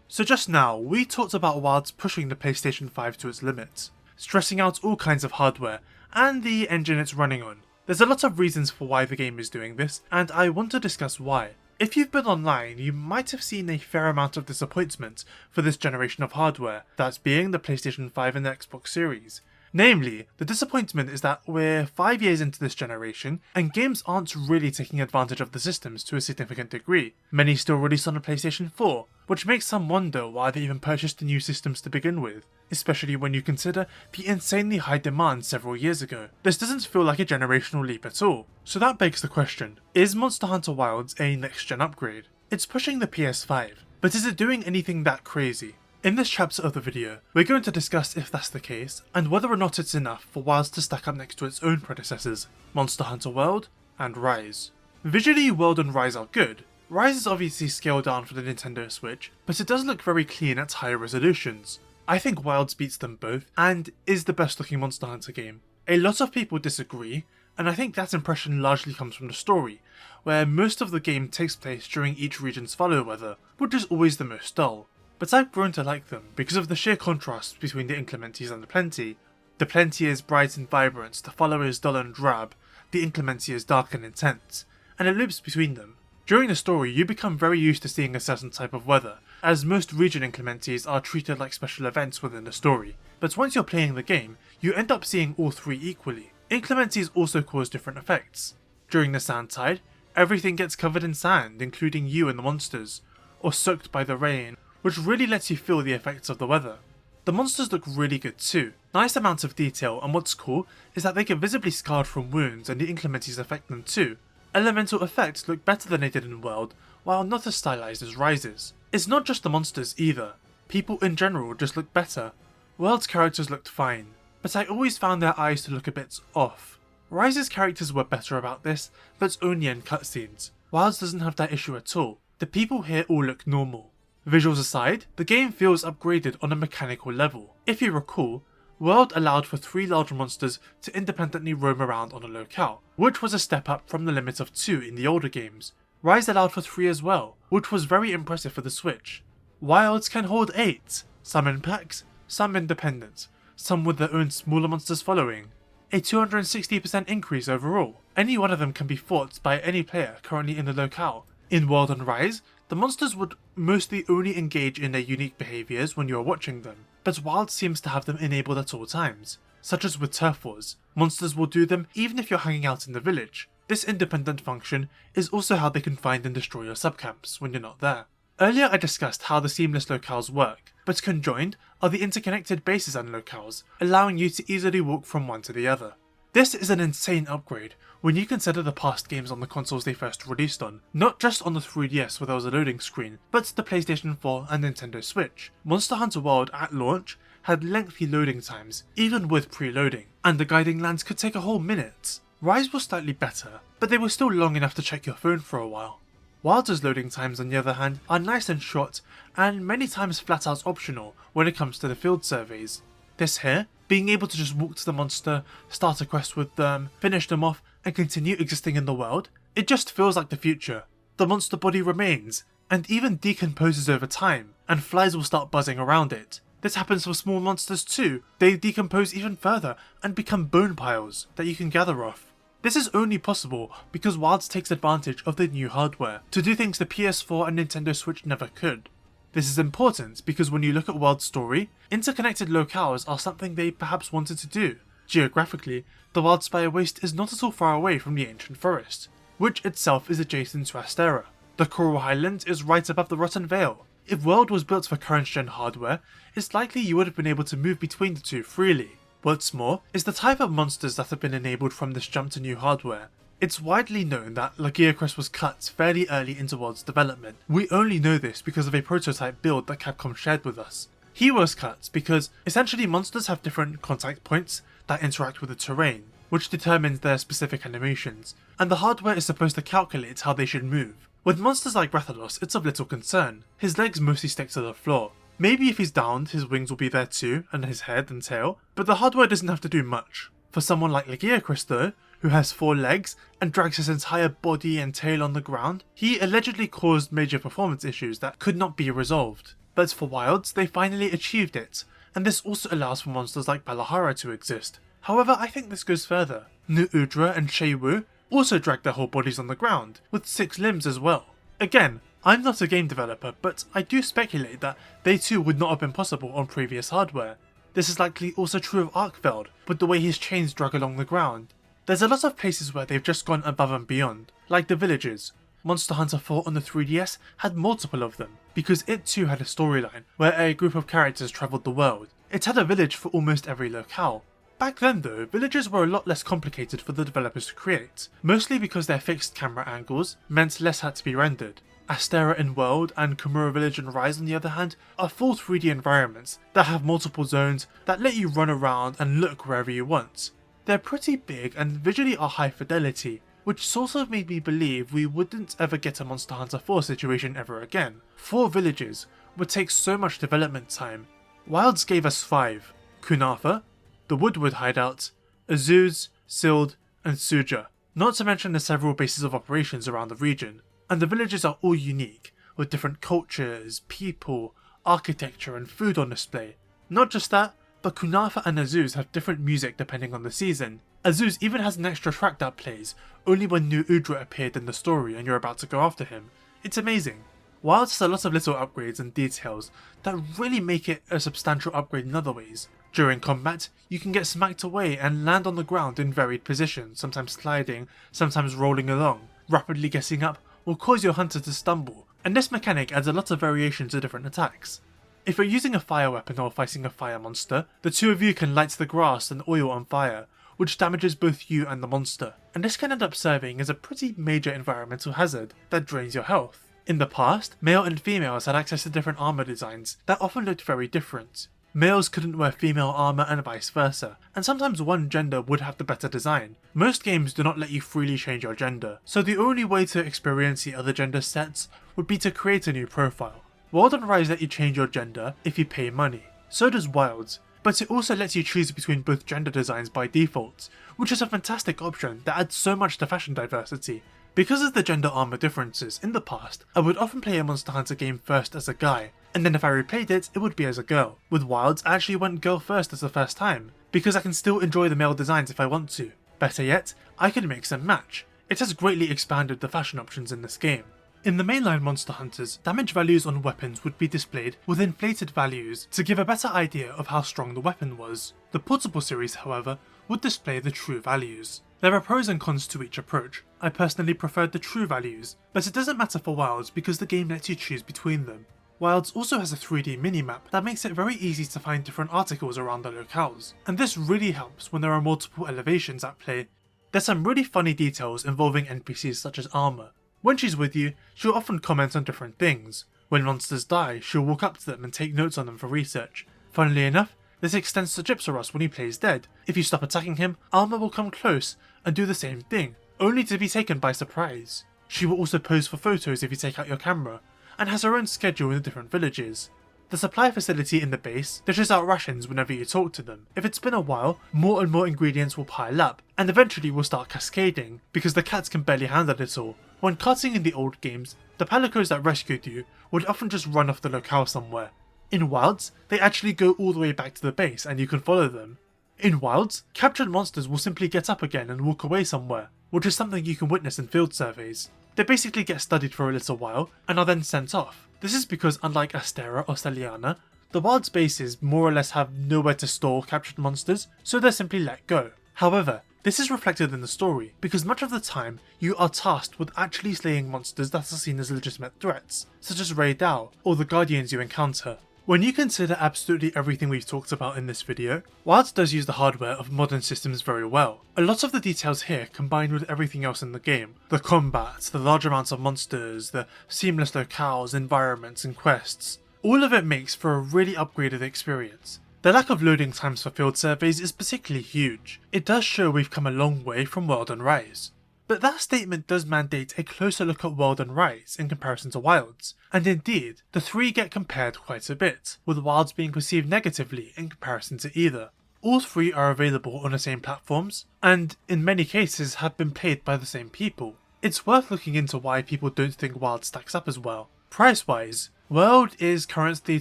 So just now, we talked about Wilds pushing the PlayStation 5 to its limits, stressing out all kinds of hardware, and the engine it's running on. There's a lot of reasons for why the game is doing this, and I want to discuss why. If you've been online, you might have seen a fair amount of disappointment for this generation of hardware, that being the PlayStation 5 and the Xbox Series. Namely, the disappointment is that we're 5 years into this generation, and games aren't really taking advantage of the systems to a significant degree. Many still released on a PlayStation 4, which makes some wonder why they even purchased the new systems to begin with, especially when you consider the insanely high demand several years ago. This doesn't feel like a generational leap at all. So that begs the question, is Monster Hunter Wilds a next-gen upgrade? It's pushing the PS5, but is it doing anything that crazy? In this chapter of the video, we're going to discuss if that's the case, and whether or not it's enough for Wilds to stack up next to its own predecessors, Monster Hunter World and Rise. Visually, World and Rise are good. Rise is obviously scaled down for the Nintendo Switch, but it does look very clean at higher resolutions. I think Wilds beats them both, and is the best looking Monster Hunter game. A lot of people disagree, and I think that impression largely comes from the story, where most of the game takes place during each region's follow weather, which is always the most dull. But I've grown to like them because of the sheer contrast between the inclemencies and the plenty. The plenty is bright and vibrant, the follow is dull and drab, the inclemency is dark and intense, and it loops between them. During the story, you become very used to seeing a certain type of weather, as most region inclemencies are treated like special events within the story. But once you're playing the game, you end up seeing all three equally. Inclemencies also cause different effects. During the sand tide, everything gets covered in sand, including you and the monsters, or soaked by the rain, which really lets you feel the effects of the weather. The monsters look really good too, nice amounts of detail, and what's cool is that they get visibly scarred from wounds and the inclemencies affect them too. Elemental effects look better than they did in World, while not as stylized as Rise's. It's not just the monsters either, people in general just look better. World's characters looked fine, but I always found their eyes to look a bit off. Rise's characters were better about this, but only in cutscenes. Wilds doesn't have that issue at all. The people here all look normal. Visuals aside, the game feels upgraded on a mechanical level. If you recall, World allowed for 3 large monsters to independently roam around on a locale, which was a step up from the limit of 2 in the older games. Rise allowed for 3 as well, which was very impressive for the Switch. Wilds can hold 8, some in packs, some independent, some with their own smaller monsters following. A 260% increase overall. Any one of them can be fought by any player currently in the locale. In World and Rise, the monsters would mostly only engage in their unique behaviours when you are watching them, but Wild seems to have them enabled at all times, such as with turf wars. Monsters will do them even if you're hanging out in the village. This independent function is also how they can find and destroy your subcamps when you're not there. Earlier I discussed how the seamless locales work, but conjoined are the interconnected bases and locales, allowing you to easily walk from one to the other. This is an insane upgrade when you consider the past games on the consoles they first released on, not just on the 3DS where there was a loading screen, but the PlayStation 4 and Nintendo Switch. Monster Hunter World at launch had lengthy loading times, even with preloading, and the guiding lands could take a whole minute. Rise was slightly better, but they were still long enough to check your phone for a while. Wilds' loading times on the other hand are nice and short, and many times flat out optional when it comes to the field surveys. This here, being able to just walk to the monster, start a quest with them, finish them off, and continue existing in the world, it just feels like the future. The monster body remains, and even decomposes over time, and flies will start buzzing around it. This happens for small monsters too. They decompose even further and become bone piles that you can gather off. This is only possible because Wilds takes advantage of the new hardware to do things the PS4 and Nintendo Switch never could. This is important because when you look at World's story, interconnected locales are something they perhaps wanted to do. Geographically, the Wildspire Waste is not at all far away from the ancient forest, which itself is adjacent to Astera. The Coral Highland is right above the Rotten Vale. If World was built for current gen hardware, it's likely you would have been able to move between the two freely. What's more, is the type of monsters that have been enabled from this jump to new hardware. It's widely known that Lagiacrest was cut fairly early into World's development. We only know this because of a prototype build that Capcom shared with us. He was cut because essentially monsters have different contact points that interact with the terrain, which determines their specific animations, and the hardware is supposed to calculate how they should move. With monsters like Rathalos, it's of little concern. His legs mostly stick to the floor. Maybe if he's downed, his wings will be there too, and his head and tail, but the hardware doesn't have to do much. For someone like Lagiacrest though, who has 4 legs and drags his entire body and tail on the ground, he allegedly caused major performance issues that could not be resolved. But for Wilds, they finally achieved it, and this also allows for monsters like Balahara to exist. However, I think this goes further. Nuudra and Sheiwu also drag their whole bodies on the ground, with 6 limbs as well. Again, I'm not a game developer, but I do speculate that they too would not have been possible on previous hardware. This is likely also true of Arkveld, with the way his chains drag along the ground. There's a lot of places where they've just gone above and beyond, like the villages. Monster Hunter 4 on the 3DS had multiple of them, because it too had a storyline where a group of characters travelled the world. It had a village for almost every locale. Back then though, villages were a lot less complicated for the developers to create, mostly because their fixed camera angles meant less had to be rendered. Astera in World and Komura Village and Rise on the other hand are full 3D environments that have multiple zones that let you run around and look wherever you want. They're pretty big and visually are high fidelity, which sort of made me believe we wouldn't ever get a Monster Hunter 4 situation ever again. 4 villages would take so much development time. Wilds gave us 5, Kunafa, the Windward hideout, Azuz, Sild, and Suja, not to mention the several bases of operations around the region. And the villages are all unique, with different cultures, people, architecture and food on display. Not just that, but Kunafa and Azuz have different music depending on the season. Azuz even has an extra track that plays only when New Udra appeared in the story and you're about to go after him. It's amazing. Wilds has a lot of little upgrades and details that really make it a substantial upgrade in other ways. During combat, you can get smacked away and land on the ground in varied positions, sometimes sliding, sometimes rolling along. Rapidly getting up will cause your hunter to stumble, and this mechanic adds a lot of variation to different attacks. If you're using a fire weapon or fighting a fire monster, the two of you can light the grass and oil on fire, which damages both you and the monster, and this can end up serving as a pretty major environmental hazard that drains your health. In the past, male and females had access to different armor designs that often looked very different. Males couldn't wear female armor and vice versa, and sometimes one gender would have the better design. Most games do not let you freely change your gender, so the only way to experience the other gender sets would be to create a new profile. World and Rise let you change your gender if you pay money. So does Wilds, but it also lets you choose between both gender designs by default, which is a fantastic option that adds so much to fashion diversity. Because of the gender armor differences, in the past, I would often play a Monster Hunter game first as a guy, and then if I replayed it, it would be as a girl. With Wilds, I actually went girl first as the first time, because I can still enjoy the male designs if I want to. Better yet, I can mix and match. It has greatly expanded the fashion options in this game. In the mainline Monster Hunters, damage values on weapons would be displayed with inflated values to give a better idea of how strong the weapon was. The portable series, however, would display the true values. There are pros and cons to each approach. I personally preferred the true values, but it doesn't matter for Wilds because the game lets you choose between them. Wilds also has a 3D minimap that makes it very easy to find different articles around the locales, and this really helps when there are multiple elevations at play. There's some really funny details involving NPCs such as Armor. When she's with you, she'll often comment on different things. When monsters die, she'll walk up to them and take notes on them for research. Funnily enough, this extends to Gypsaros when he plays dead. If you stop attacking him, Armor will come close and do the same thing, only to be taken by surprise. She will also pose for photos if you take out your camera, and has her own schedule in the different villages. The supply facility in the base dishes out rations whenever you talk to them. If it's been a while, more and more ingredients will pile up, and eventually will start cascading, because the cats can barely handle it all. When carting in the old games, the palicos that rescued you would often just run off the locale somewhere. In Wilds, they actually go all the way back to the base and you can follow them. In Wilds, captured monsters will simply get up again and walk away somewhere, which is something you can witness in field surveys. They basically get studied for a little while and are then sent off. This is because unlike Astera or Celiana, the Wilds bases more or less have nowhere to store captured monsters, so they're simply let go. However, this is reflected in the story, because much of the time you are tasked with actually slaying monsters that are seen as legitimate threats, such as Rey Dau or the Guardians you encounter. When you consider absolutely everything we've talked about in this video, Wilds does use the hardware of modern systems very well. A lot of the details here combined with everything else in the game, the combat, the large amounts of monsters, the seamless locales, environments and quests, all of it makes for a really upgraded experience. The lack of loading times for field surveys is particularly huge. It does show we've come a long way from World and Rise. But that statement does mandate a closer look at World and Rise in comparison to Wilds, and indeed, the three get compared quite a bit, with Wilds being perceived negatively in comparison to either. All three are available on the same platforms, and in many cases have been played by the same people. It's worth looking into why people don't think Wilds stacks up as well. Price-wise, World is currently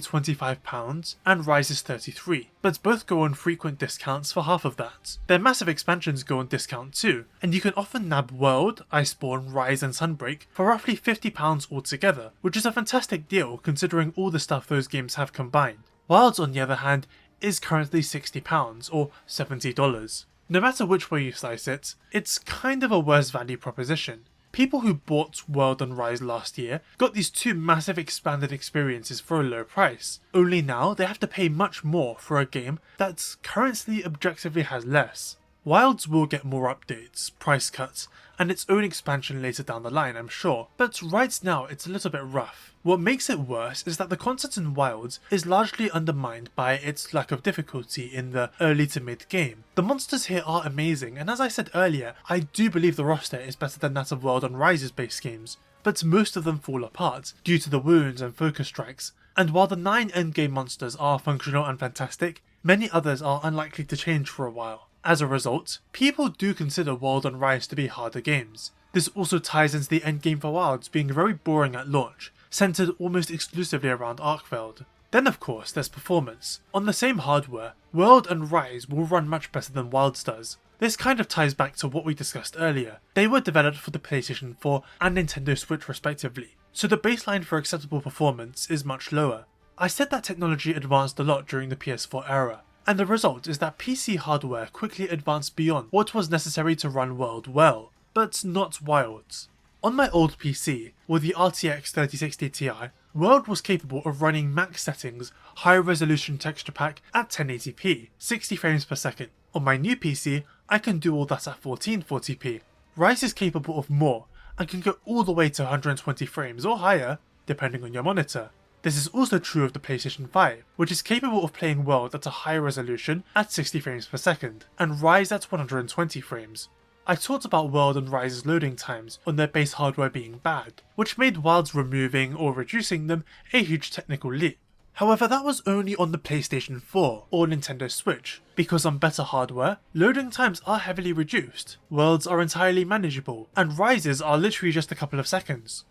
£25 and Rise is £33, but both go on frequent discounts for half of that. Their massive expansions go on discount too, and you can often nab World, Iceborne, Rise and Sunbreak for roughly £50 altogether, which is a fantastic deal considering all the stuff those games have combined. Wilds on the other hand is currently £60 or $70. No matter which way you slice it, it's kind of a worse value proposition. People who bought World and Rise last year got these two massive expanded experiences for a low price, only now they have to pay much more for a game that currently objectively has less. Wilds will get more updates, price cuts, and its own expansion later down the line, I'm sure, but right now it's a little bit rough. What makes it worse is that the content in Wilds is largely undermined by its lack of difficulty in the early to mid game. The monsters here are amazing, and as I said earlier, I do believe the roster is better than that of World and Rise's base games, but most of them fall apart due to the wounds and focus strikes, and while the 9 endgame monsters are functional and fantastic, many others are unlikely to change for a while. As a result, people do consider World and Rise to be harder games. This also ties into the endgame for Wilds being very boring at launch, centered almost exclusively around Arkveld. Then of course there's performance. On the same hardware, World and Rise will run much better than Wilds does. This kind of ties back to what we discussed earlier. They were developed for the PlayStation 4 and Nintendo Switch respectively, so the baseline for acceptable performance is much lower. I said that technology advanced a lot during the PS4 era, and the result is that PC hardware quickly advanced beyond what was necessary to run World well, but not Wilds. On my old PC, with the RTX 3060 Ti, World was capable of running max settings, high resolution texture pack at 1080p, 60 frames per second. On my new PC, I can do all that at 1440p. Rise is capable of more, and can go all the way to 120 frames or higher, depending on your monitor. This is also true of the PlayStation 5, which is capable of playing World at a high resolution at 60 frames per second, and Rise at 120 frames. I talked about World and Rise's loading times on their base hardware being bad, which made Wilds removing or reducing them a huge technical leap. However, that was only on the PlayStation 4 or Nintendo Switch, because on better hardware, loading times are heavily reduced, Worlds are entirely manageable, and Rises are literally just a couple of seconds.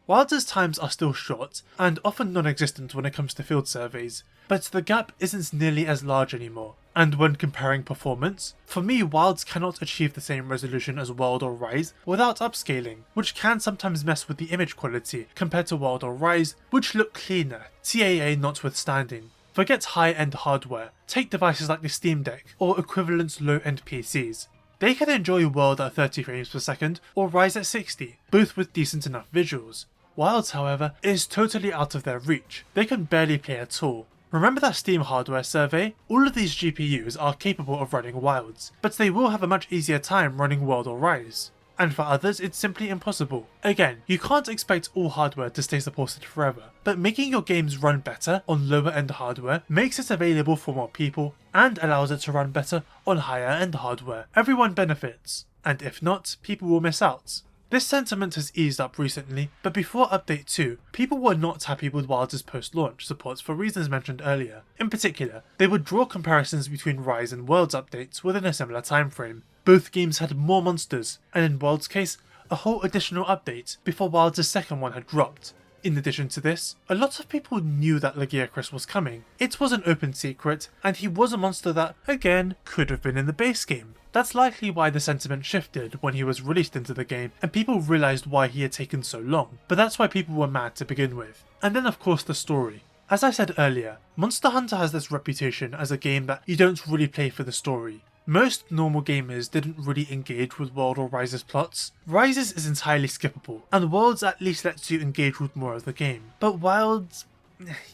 Wilds' times are still short, and often non-existent when it comes to field surveys, but the gap isn't nearly as large anymore, and when comparing performance, for me Wilds cannot achieve the same resolution as World or Rise without upscaling, which can sometimes mess with the image quality compared to World or Rise, which look cleaner, TAA notwithstanding. Forget high-end hardware, take devices like the Steam Deck or equivalent low-end PCs. They can enjoy World at 30 frames per second or Rise at 60, both with decent enough visuals. Wilds, however, is totally out of their reach. They can barely play at all. Remember that Steam hardware survey? All of these GPUs are capable of running Wilds, but they will have a much easier time running World or Rise. And for others, it's simply impossible. Again, you can't expect all hardware to stay supported forever, but making your games run better on lower end hardware makes it available for more people, and allows it to run better on higher end hardware. Everyone benefits, and if not, people will miss out. This sentiment has eased up recently, but before Update 2, people were not happy with Wilds' post-launch support for reasons mentioned earlier. In particular, they would draw comparisons between Rise and Worlds updates within a similar time frame. Both games had more monsters, and in Worlds' case, a whole additional update before Wilds' second one had dropped. In addition to this, a lot of people knew that Lagiacrus was coming. It was an open secret, and he was a monster that, again, could have been in the base game. That's likely why the sentiment shifted when he was released into the game, and people realised why he had taken so long, but that's why people were mad to begin with. And then of course the story. As I said earlier, Monster Hunter has this reputation as a game that you don't really play for the story. Most normal gamers didn't really engage with World or Rise's plots. Rise's is entirely skippable, and Worlds at least lets you engage with more of the game. But Wilds,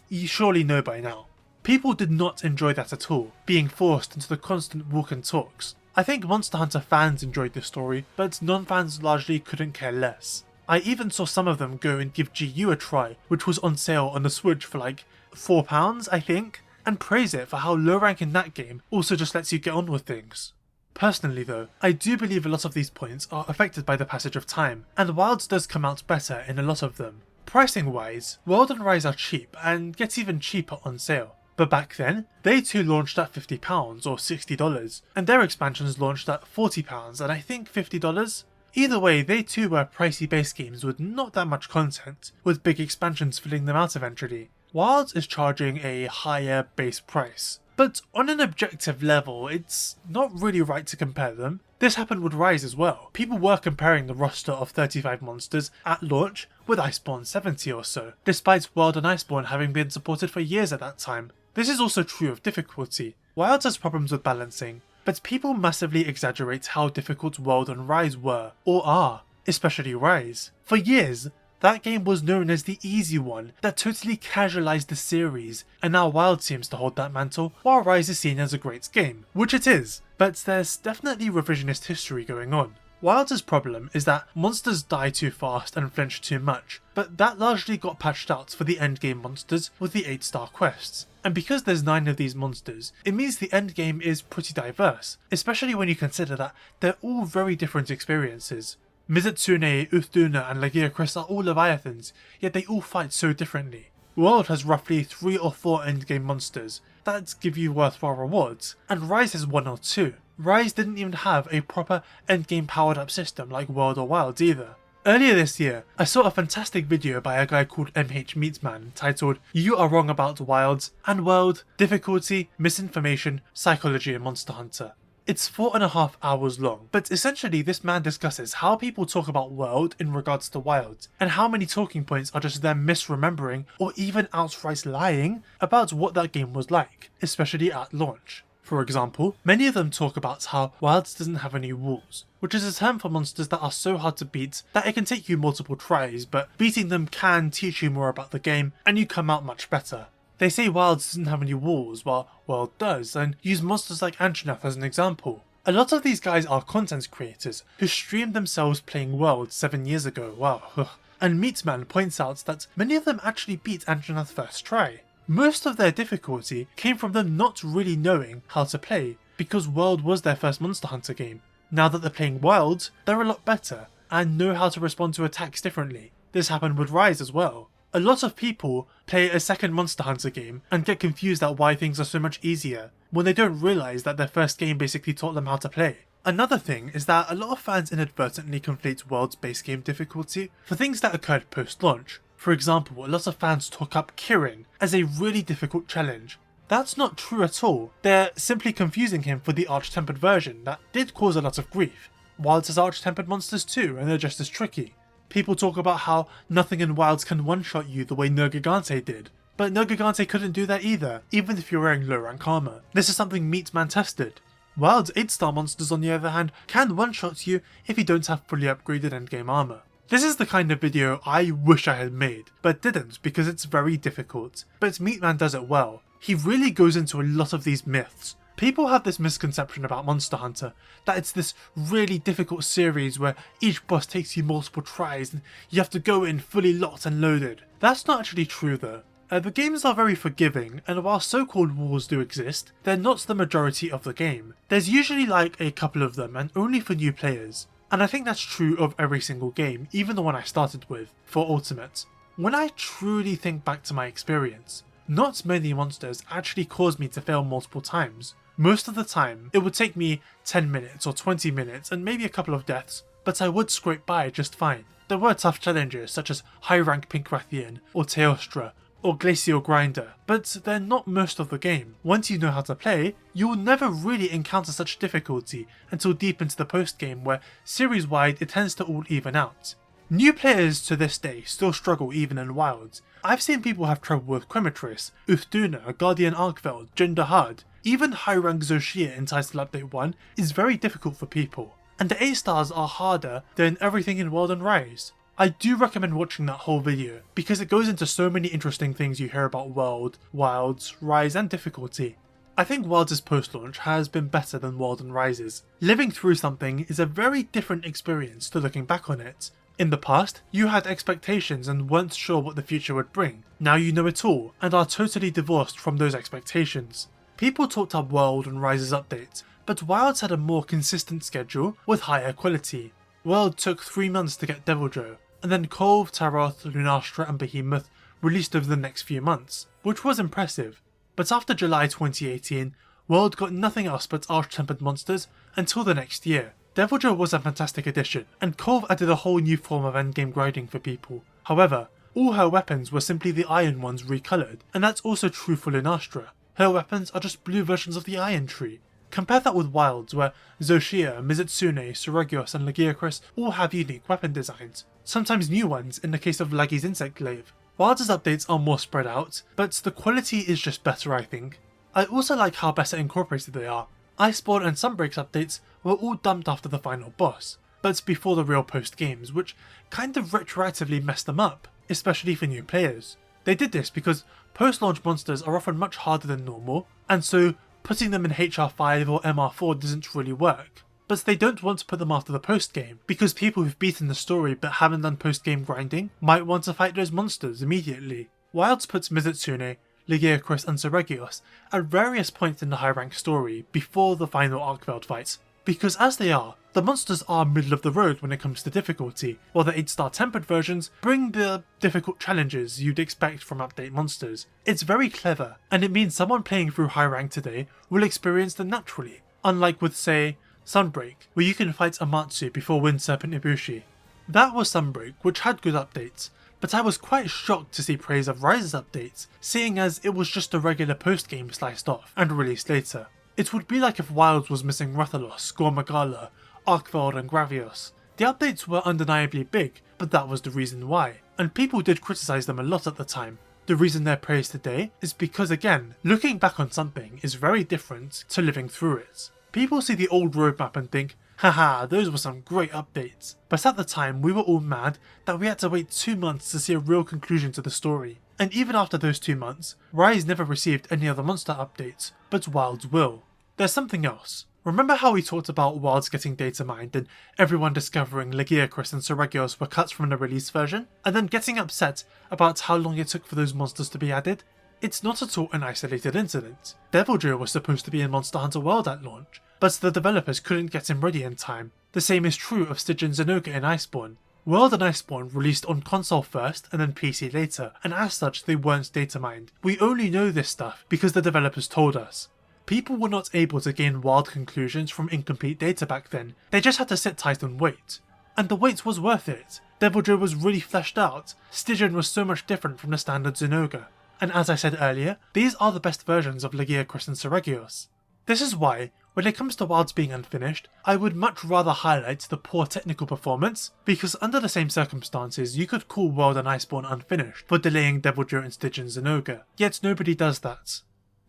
you surely know by now. People did not enjoy that at all, being forced into the constant walk and talks. I think Monster Hunter fans enjoyed the story, but non-fans largely couldn't care less. I even saw some of them go and give GU a try, which was on sale on the Switch for like £4, I think, and praise it for how low rank in that game also just lets you get on with things. Personally though, I do believe a lot of these points are affected by the passage of time, and Wilds does come out better in a lot of them. Pricing wise, World and Rise are cheap, and get even cheaper on sale. But back then, they too launched at £50 or $60, and their expansions launched at £40 and I think $50. Either way, they too were pricey base games with not that much content, with big expansions filling them out eventually. Wilds is charging a higher base price, but on an objective level, it's not really right to compare them. This happened with Rise as well. People were comparing the roster of 35 monsters at launch with Iceborne 70 or so, despite World and Iceborne having been supported for years at that time. This is also true of difficulty. Wilds has problems with balancing, but people massively exaggerate how difficult World and Rise were, or are, especially Rise. For years, that game was known as the easy one that totally casualized the series, and now Wild seems to hold that mantle, while Rise is seen as a great game, which it is, but there's definitely revisionist history going on. Wild's problem is that monsters die too fast and flinch too much, but that largely got patched out for the endgame monsters with the 8-star quests. And because there's 9 of these monsters, it means the endgame is pretty diverse, especially when you consider that they're all very different experiences. Mizutsune, Uthduna and Lagiacrus are all Leviathans, yet they all fight so differently. World has roughly 3 or 4 endgame monsters that give you worthwhile rewards, and Rise has 1 or 2. Rise didn't even have a proper endgame powered up system like World or Wilds either. Earlier this year, I saw a fantastic video by a guy called MH Meatman titled "You Are Wrong About Wilds and World, Difficulty, Misinformation, Psychology and Monster Hunter." It's 4.5 hours long, but essentially this man discusses how people talk about World in regards to Wilds, and how many talking points are just them misremembering or even outright lying about what that game was like, especially at launch. For example, many of them talk about how Wilds doesn't have any walls, which is a term for monsters that are so hard to beat that it can take you multiple tries, but beating them can teach you more about the game and you come out much better. They say Wilds doesn't have any walls while World does, and use monsters like Anjanath as an example. A lot of these guys are content creators who streamed themselves playing World 7 years ago, wow. And Meatman points out that many of them actually beat Anjanath first try. Most of their difficulty came from them not really knowing how to play, because World was their first Monster Hunter game. Now that they're playing Wild, they're a lot better, and know how to respond to attacks differently. This happened with Rise as well. A lot of people play a second Monster Hunter game and get confused at why things are so much easier, when they don't realise that their first game basically taught them how to play. Another thing is that a lot of fans inadvertently conflate World's base game difficulty for things that occurred post-launch. For example, a lot of fans talk up Kirin as a really difficult challenge. That's not true at all. They're simply confusing him for the Arch-Tempered version that did cause a lot of grief. Wilds has Arch-Tempered monsters too, and they're just as tricky. People talk about how nothing in Wilds can one-shot you the way Nergigante did, but Nergigante couldn't do that either, even if you're wearing low rank armor. This is something Meatman tested. Wild's 8-star monsters on the other hand can one-shot you if you don't have fully upgraded endgame armor. This is the kind of video I wish I had made, but didn't because it's very difficult. But Meatman does it well. He really goes into a lot of these myths. People have this misconception about Monster Hunter, that it's this really difficult series where each boss takes you multiple tries and you have to go in fully locked and loaded. That's not actually true though. The games are very forgiving, and while so-called walls do exist, they're not the majority of the game. There's usually like a couple of them, and only for new players. And I think that's true of every single game, even the one I started with, for Ultimate. When I truly think back to my experience, not many monsters actually caused me to fail multiple times. Most of the time, it would take me 10 minutes or 20 minutes and maybe a couple of deaths, but I would scrape by just fine. There were tough challenges such as high rank Pink Rathian, or Teostra, or Glacial Grinder, but they're not most of the game. Once you know how to play, you'll never really encounter such difficulty until deep into the post-game where series-wide it tends to all even out. New players to this day still struggle even in Wilds. I've seen people have trouble with Quemitris, Uthduna, Guardian Arkveld, Jin Dahaad. Even high rank Zoshia in Title Update 1 is very difficult for people, and the 8 stars are harder than everything in World and Rise. I do recommend watching that whole video, because it goes into so many interesting things you hear about World, Wilds, Rise and difficulty. I think Wilds' post-launch has been better than World and Rise's. Living through something is a very different experience to looking back on it. In the past, you had expectations and weren't sure what the future would bring. Now you know it all, and are totally divorced from those expectations. People talked up World and Rise's updates, but Wilds had a more consistent schedule with higher quality. World took 3 months to get Deviljho, and then Kolv, Taroth, Lunastra and Behemoth released over the next few months, which was impressive. But after July 2018, World got nothing else but Arch-Tempered monsters until the next year. Deviljho was a fantastic addition, and Kolv added a whole new form of endgame grinding for people. However, all her weapons were simply the iron ones recoloured, and that's also true for Lunastra. Her weapons are just blue versions of the Iron Tree. Compare that with Wilds, where Zoshia, Mizutsune, Suragios and Lagiacrus all have unique weapon designs, sometimes new ones in the case of Laggy's Insect Glaive. Wilds' updates are more spread out, but the quality is just better I think. I also like how better incorporated they are. Iceborne and Sunbreak's updates were all dumped after the final boss, but before the real post games, which kind of retroactively messed them up, especially for new players. They did this because post-launch monsters are often much harder than normal, and so putting them in HR5 or MR4 doesn't really work. But they don't want to put them after the post-game, because people who've beaten the story but haven't done post-game grinding might want to fight those monsters immediately. Wilds puts Mizutsune, Legiacris and Seregios at various points in the high rank story before the final Arkveld fight, because as they are, the monsters are middle of the road when it comes to difficulty, while the 8-star tempered versions bring the difficult challenges you'd expect from update monsters. It's very clever, and it means someone playing through high rank today will experience them naturally, unlike with say, Sunbreak, where you can fight Amatsu before Wind Serpent Ibushi. That was Sunbreak, which had good updates, but I was quite shocked to see praise of Rise's updates, seeing as it was just a regular post-game sliced off and released later. It would be like if Wilds was missing Rathalos, Gormagala, Arkveld and Gravios. The updates were undeniably big, but that was the reason why, and people did criticise them a lot at the time. The reason they're praised today is because again, looking back on something is very different to living through it. People see the old roadmap and think, haha, those were some great updates. But at the time, we were all mad that we had to wait 2 months to see a real conclusion to the story. And even after those 2 months, Rise never received any other monster updates, but Wilds will. There's something else. Remember how we talked about Wilds getting data mined and everyone discovering Legiacris and Seregios were cuts from the release version, and then getting upset about how long it took for those monsters to be added? It's not at all an isolated incident. Debuff was supposed to be in Monster Hunter World at launch, but the developers couldn't get him ready in time. The same is true of Stygian Zenogre in Iceborne. World and Iceborne released on console first and then PC later, and as such they weren't data mined. We only know this stuff because the developers told us. People were not able to gain wild conclusions from incomplete data back then, they just had to sit tight and wait. And the wait was worth it. Debuff was really fleshed out, Stygian was so much different from the standard Zenogre. And as I said earlier, these are the best versions of Legiacris and Seregios. This is why, when it comes to Wilds being unfinished, I would much rather highlight the poor technical performance, because under the same circumstances you could call World and Iceborne unfinished for delaying Debuff and Stygian Zenogre, yet nobody does that.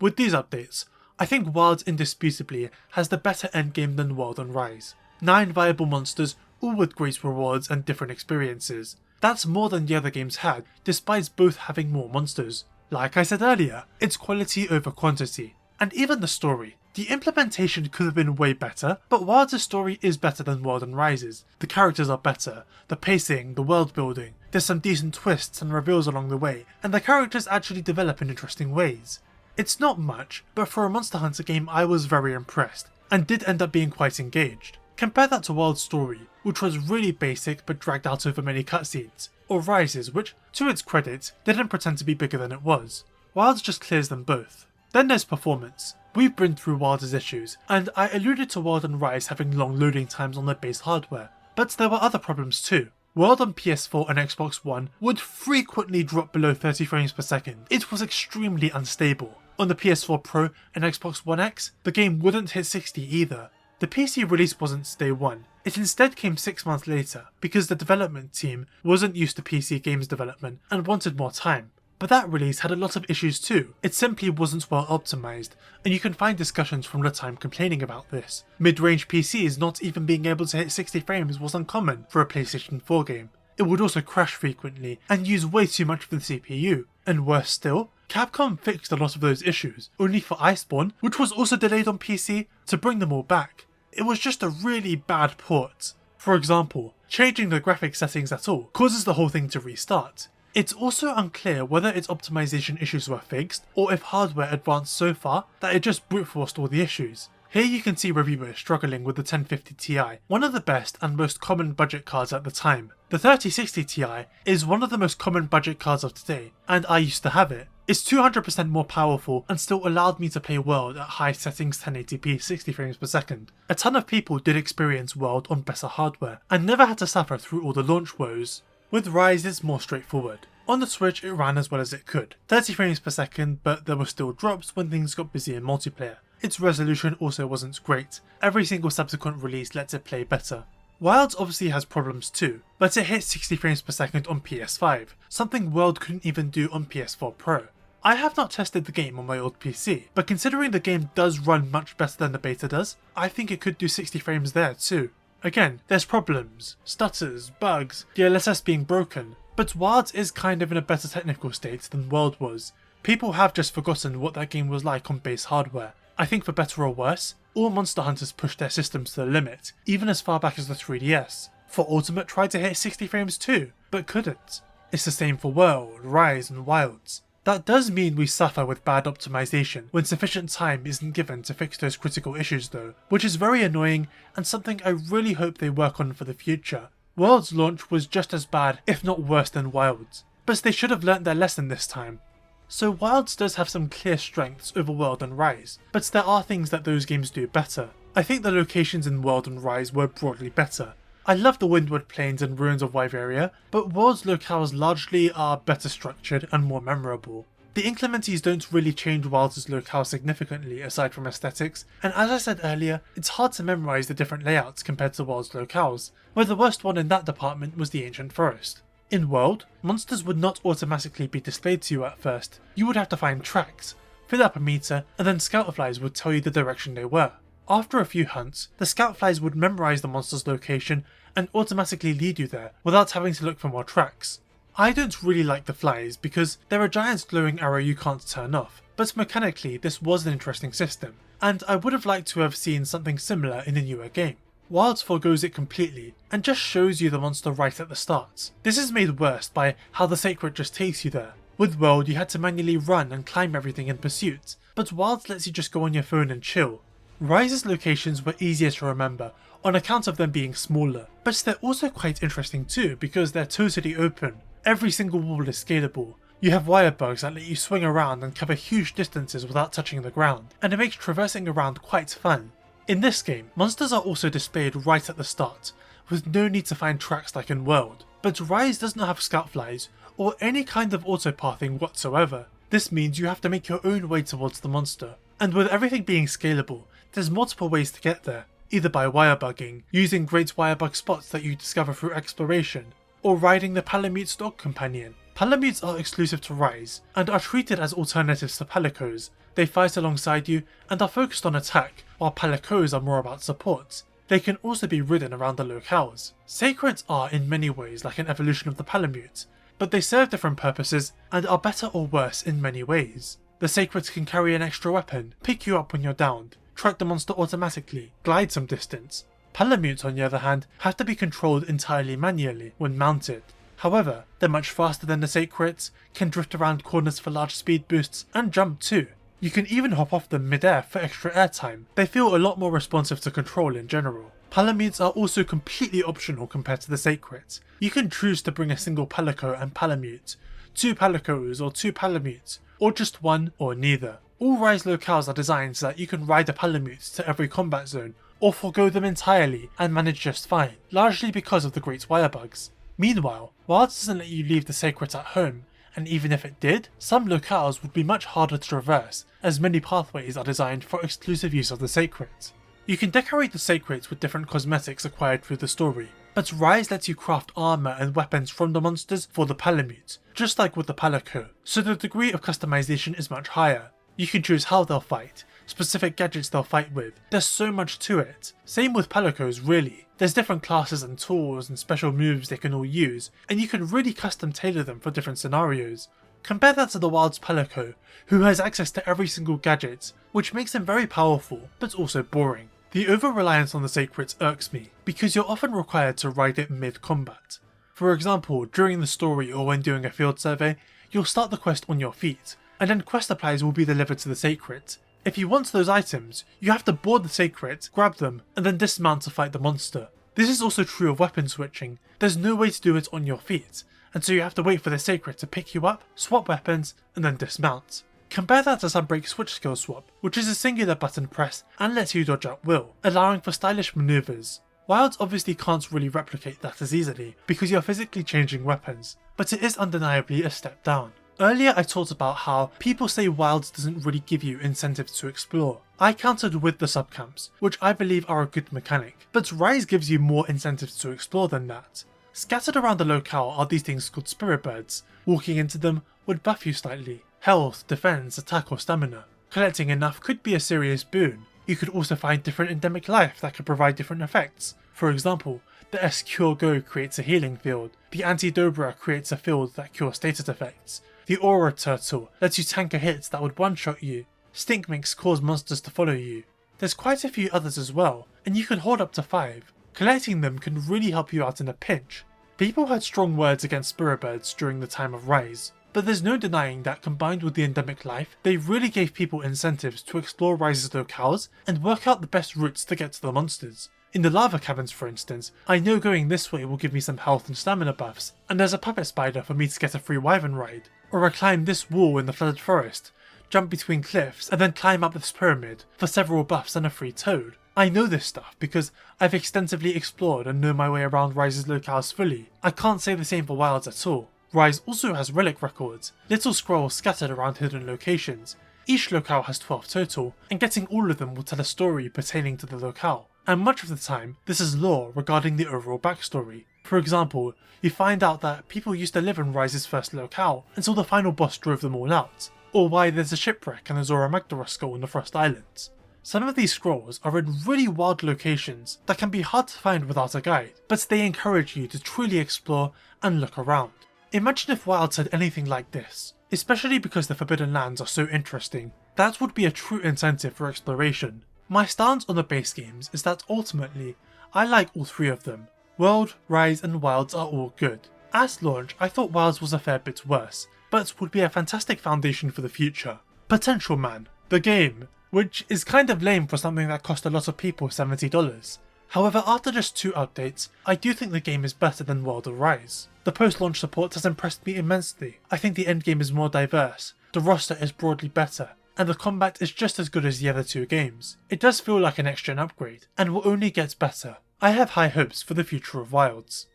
With these updates, I think Wilds indisputably has the better endgame than World and Rise. 9 viable monsters, all with great rewards and different experiences. That's more than the other games had, despite both having more monsters. Like I said earlier, it's quality over quantity. And even the story. The implementation could have been way better, but Wilds' story is better than World and Rise's. The characters are better, the pacing, the world building, there's some decent twists and reveals along the way, and the characters actually develop in interesting ways. It's not much, but for a Monster Hunter game I was very impressed, and did end up being quite engaged. Compare that to Wilds' story, which was really basic but dragged out over many cutscenes, or Rise's, which, to its credit, didn't pretend to be bigger than it was. Wilds just clears them both. Then there's performance. We've been through Wilds' issues, and I alluded to World and Rise having long loading times on their base hardware, but there were other problems too. World on PS4 and Xbox One would frequently drop below 30 frames per second. It was extremely unstable. On the PS4 Pro and Xbox One X, the game wouldn't hit 60 either. The PC release wasn't day one. It instead came 6 months later, because the development team wasn't used to PC games development and wanted more time. But that release had a lot of issues too. It simply wasn't well optimized, and you can find discussions from the time complaining about this. Mid-range PCs not even being able to hit 60 frames was uncommon for a PlayStation 4 game. It would also crash frequently, and use way too much of the CPU. And worse still, Capcom fixed a lot of those issues, only for Iceborne, which was also delayed on PC, to bring them all back. It was just a really bad port. For example, changing the graphics settings at all causes the whole thing to restart. It's also unclear whether its optimization issues were fixed, or if hardware advanced so far that it just brute forced all the issues. Here you can see reviewers struggling with the 1050 Ti, one of the best and most common budget cards at the time. The 3060 Ti is one of the most common budget cards of today, and I used to have it. It's 200% more powerful and still allowed me to play World at high settings 1080p 60 frames per second. A ton of people did experience World on better hardware, and never had to suffer through all the launch woes. With Rise it's more straightforward. On the Switch it ran as well as it could, 30 frames per second, but there were still drops when things got busy in multiplayer. Its resolution also wasn't great, every single subsequent release lets it play better. Wilds obviously has problems too, but it hits 60 frames per second on PS5, something World couldn't even do on PS4 Pro. I have not tested the game on my old PC, but considering the game does run much better than the beta does, I think it could do 60 frames there too. Again, there's problems, stutters, bugs, the LSS being broken, but Wilds is kind of in a better technical state than World was. People have just forgotten what that game was like on base hardware. I think for better or worse, all Monster Hunters pushed their systems to the limit, even as far back as the 3DS. For Ultimate tried to hit 60 frames too, but couldn't. It's the same for World, Rise and Wilds. That does mean we suffer with bad optimization when sufficient time isn't given to fix those critical issues though, which is very annoying and something I really hope they work on for the future. World's launch was just as bad, if not worse than Wilds, but they should have learnt their lesson this time. So Wilds does have some clear strengths over World and Rise, but there are things that those games do better. I think the locations in World and Rise were broadly better. I love the Windward Plains and ruins of Wyveria, but World's locales largely are better structured and more memorable. The inclemenities don't really change Wilds' locale significantly aside from aesthetics, and as I said earlier, it's hard to memorise the different layouts compared to World's locales, where the worst one in that department was the Ancient Forest. In World, monsters would not automatically be displayed to you at first. You would have to find tracks, fill up a meter, and then scoutflies would tell you the direction they were. After a few hunts, the scoutflies would memorise the monster's location and automatically lead you there without having to look for more tracks. I don't really like the flies because they're a giant glowing arrow you can't turn off, but mechanically this was an interesting system, and I would have liked to have seen something similar in a newer game. Wilds forgoes it completely and just shows you the monster right at the start. This is made worse by how the Sacred just takes you there. With World you had to manually run and climb everything in pursuit, but Wilds lets you just go on your phone and chill. Rise's locations were easier to remember on account of them being smaller, but they're also quite interesting too because they're totally open. Every single wall is scalable. You have wire bugs that let you swing around and cover huge distances without touching the ground, and it makes traversing around quite fun. In this game, monsters are also displayed right at the start, with no need to find tracks like in World, but Rise does not have scoutflies or any kind of autopathing whatsoever. This means you have to make your own way towards the monster, and with everything being scalable, there's multiple ways to get there, either by wire bugging, using great wire bug spots that you discover through exploration, or riding the Palamute's dog companion. Palamutes are exclusive to Rise, and are treated as alternatives to Palicos. They fight alongside you, and are focused on attack, while Palicos are more about support. They can also be ridden around the locales. Sacreds are in many ways like an evolution of the Palamute, but they serve different purposes and are better or worse in many ways. The Sacreds can carry an extra weapon, pick you up when you're downed, track the monster automatically, glide some distance. Palamutes on the other hand have to be controlled entirely manually when mounted. However, they're much faster than the Sacreds, can drift around corners for large speed boosts, and jump too. You can even hop off them mid-air for extra airtime. They feel a lot more responsive to control in general. Palamutes are also completely optional compared to the Sacreds. You can choose to bring a single Palico and Palamute, 2 Palicos or 2 Palamutes, or just one or neither. All Rise locales are designed so that you can ride a Palamute to every combat zone, or forgo them entirely and manage just fine, largely because of the great wire bugs. Meanwhile, Wilds doesn't let you leave the Sacreds at home, and even if it did, some locales would be much harder to traverse, as many pathways are designed for exclusive use of the Sacreds. You can decorate the Sacreds with different cosmetics acquired through the story, but Rise lets you craft armour and weapons from the monsters for the Palamute, just like with the Palico, so the degree of customization is much higher. You can choose how they'll fight, specific gadgets they'll fight with. There's so much to it. Same with Palicos really. There's different classes and tools and special moves they can all use, and you can really custom tailor them for different scenarios. Compare that to the Wilds Palico, who has access to every single gadget, which makes him very powerful, but also boring. The over-reliance on the Sacreds irks me, because you're often required to ride it mid-combat. For example, during the story or when doing a field survey, you'll start the quest on your feet, and then quest supplies will be delivered to the Sacred. If you want those items, you have to board the Sacred, grab them, and then dismount to fight the monster. This is also true of weapon switching. There's no way to do it on your feet, and so you have to wait for the Sacred to pick you up, swap weapons, and then dismount. Compare that to Sunbreak Switch Skill Swap, which is a singular button press and lets you dodge at will, allowing for stylish maneuvers. Wilds obviously can't really replicate that as easily because you're physically changing weapons, but it is undeniably a step down. Earlier I talked about how people say Wilds doesn't really give you incentives to explore. I countered with the subcamps, which I believe are a good mechanic, but Rise gives you more incentives to explore than that. Scattered around the locale are these things called spirit birds. Walking into them would buff you slightly. Health, defense, attack or stamina. Collecting enough could be a serious boon. You could also find different endemic life that could provide different effects. For example, the S Cure Go creates a healing field. The Anti-Dobra creates a field that cures status effects. The Aura Turtle lets you tank a hit that would one-shot you. Stink Mix cause monsters to follow you. There's quite a few others as well, and you can hold up to 5. Collecting them can really help you out in a pinch. People had strong words against spirit birds during the time of Rise, but there's no denying that combined with the endemic life, they really gave people incentives to explore Rise's locales and work out the best routes to get to the monsters. In the lava caverns for instance, I know going this way will give me some health and stamina buffs, and there's a puppet spider for me to get a free wyvern ride, or I climb this wall in the flooded forest, jump between cliffs and then climb up this pyramid for several buffs and a free toad. I know this stuff because I've extensively explored and know my way around Rise's locales fully. I can't say the same for Wilds at all. Rise also has relic records, little scrolls scattered around hidden locations. Each locale has 12 total, and getting all of them will tell a story pertaining to the locale. And much of the time, this is lore regarding the overall backstory. For example, you find out that people used to live in Rise's first locale until the final boss drove them all out, or why there's a shipwreck and a Zora Magdaros skull in the Frost Islands. Some of these scrolls are in really wild locations that can be hard to find without a guide, but they encourage you to truly explore and look around. Imagine if Wilds had anything like this, especially because the Forbidden Lands are so interesting. That would be a true incentive for exploration. My stance on the base games is that ultimately, I like all 3 of them. World, Rise and Wilds are all good. At launch, I thought Wilds was a fair bit worse, but would be a fantastic foundation for the future. Potential Man, the game, which is kind of lame for something that cost a lot of people $70. However, after just 2 updates, I do think the game is better than World or Rise. The post-launch support has impressed me immensely. I think the endgame is more diverse, the roster is broadly better, and the combat is just as good as the other 2 games. It does feel like an next-gen upgrade, and will only get better. I have high hopes for the future of Wilds.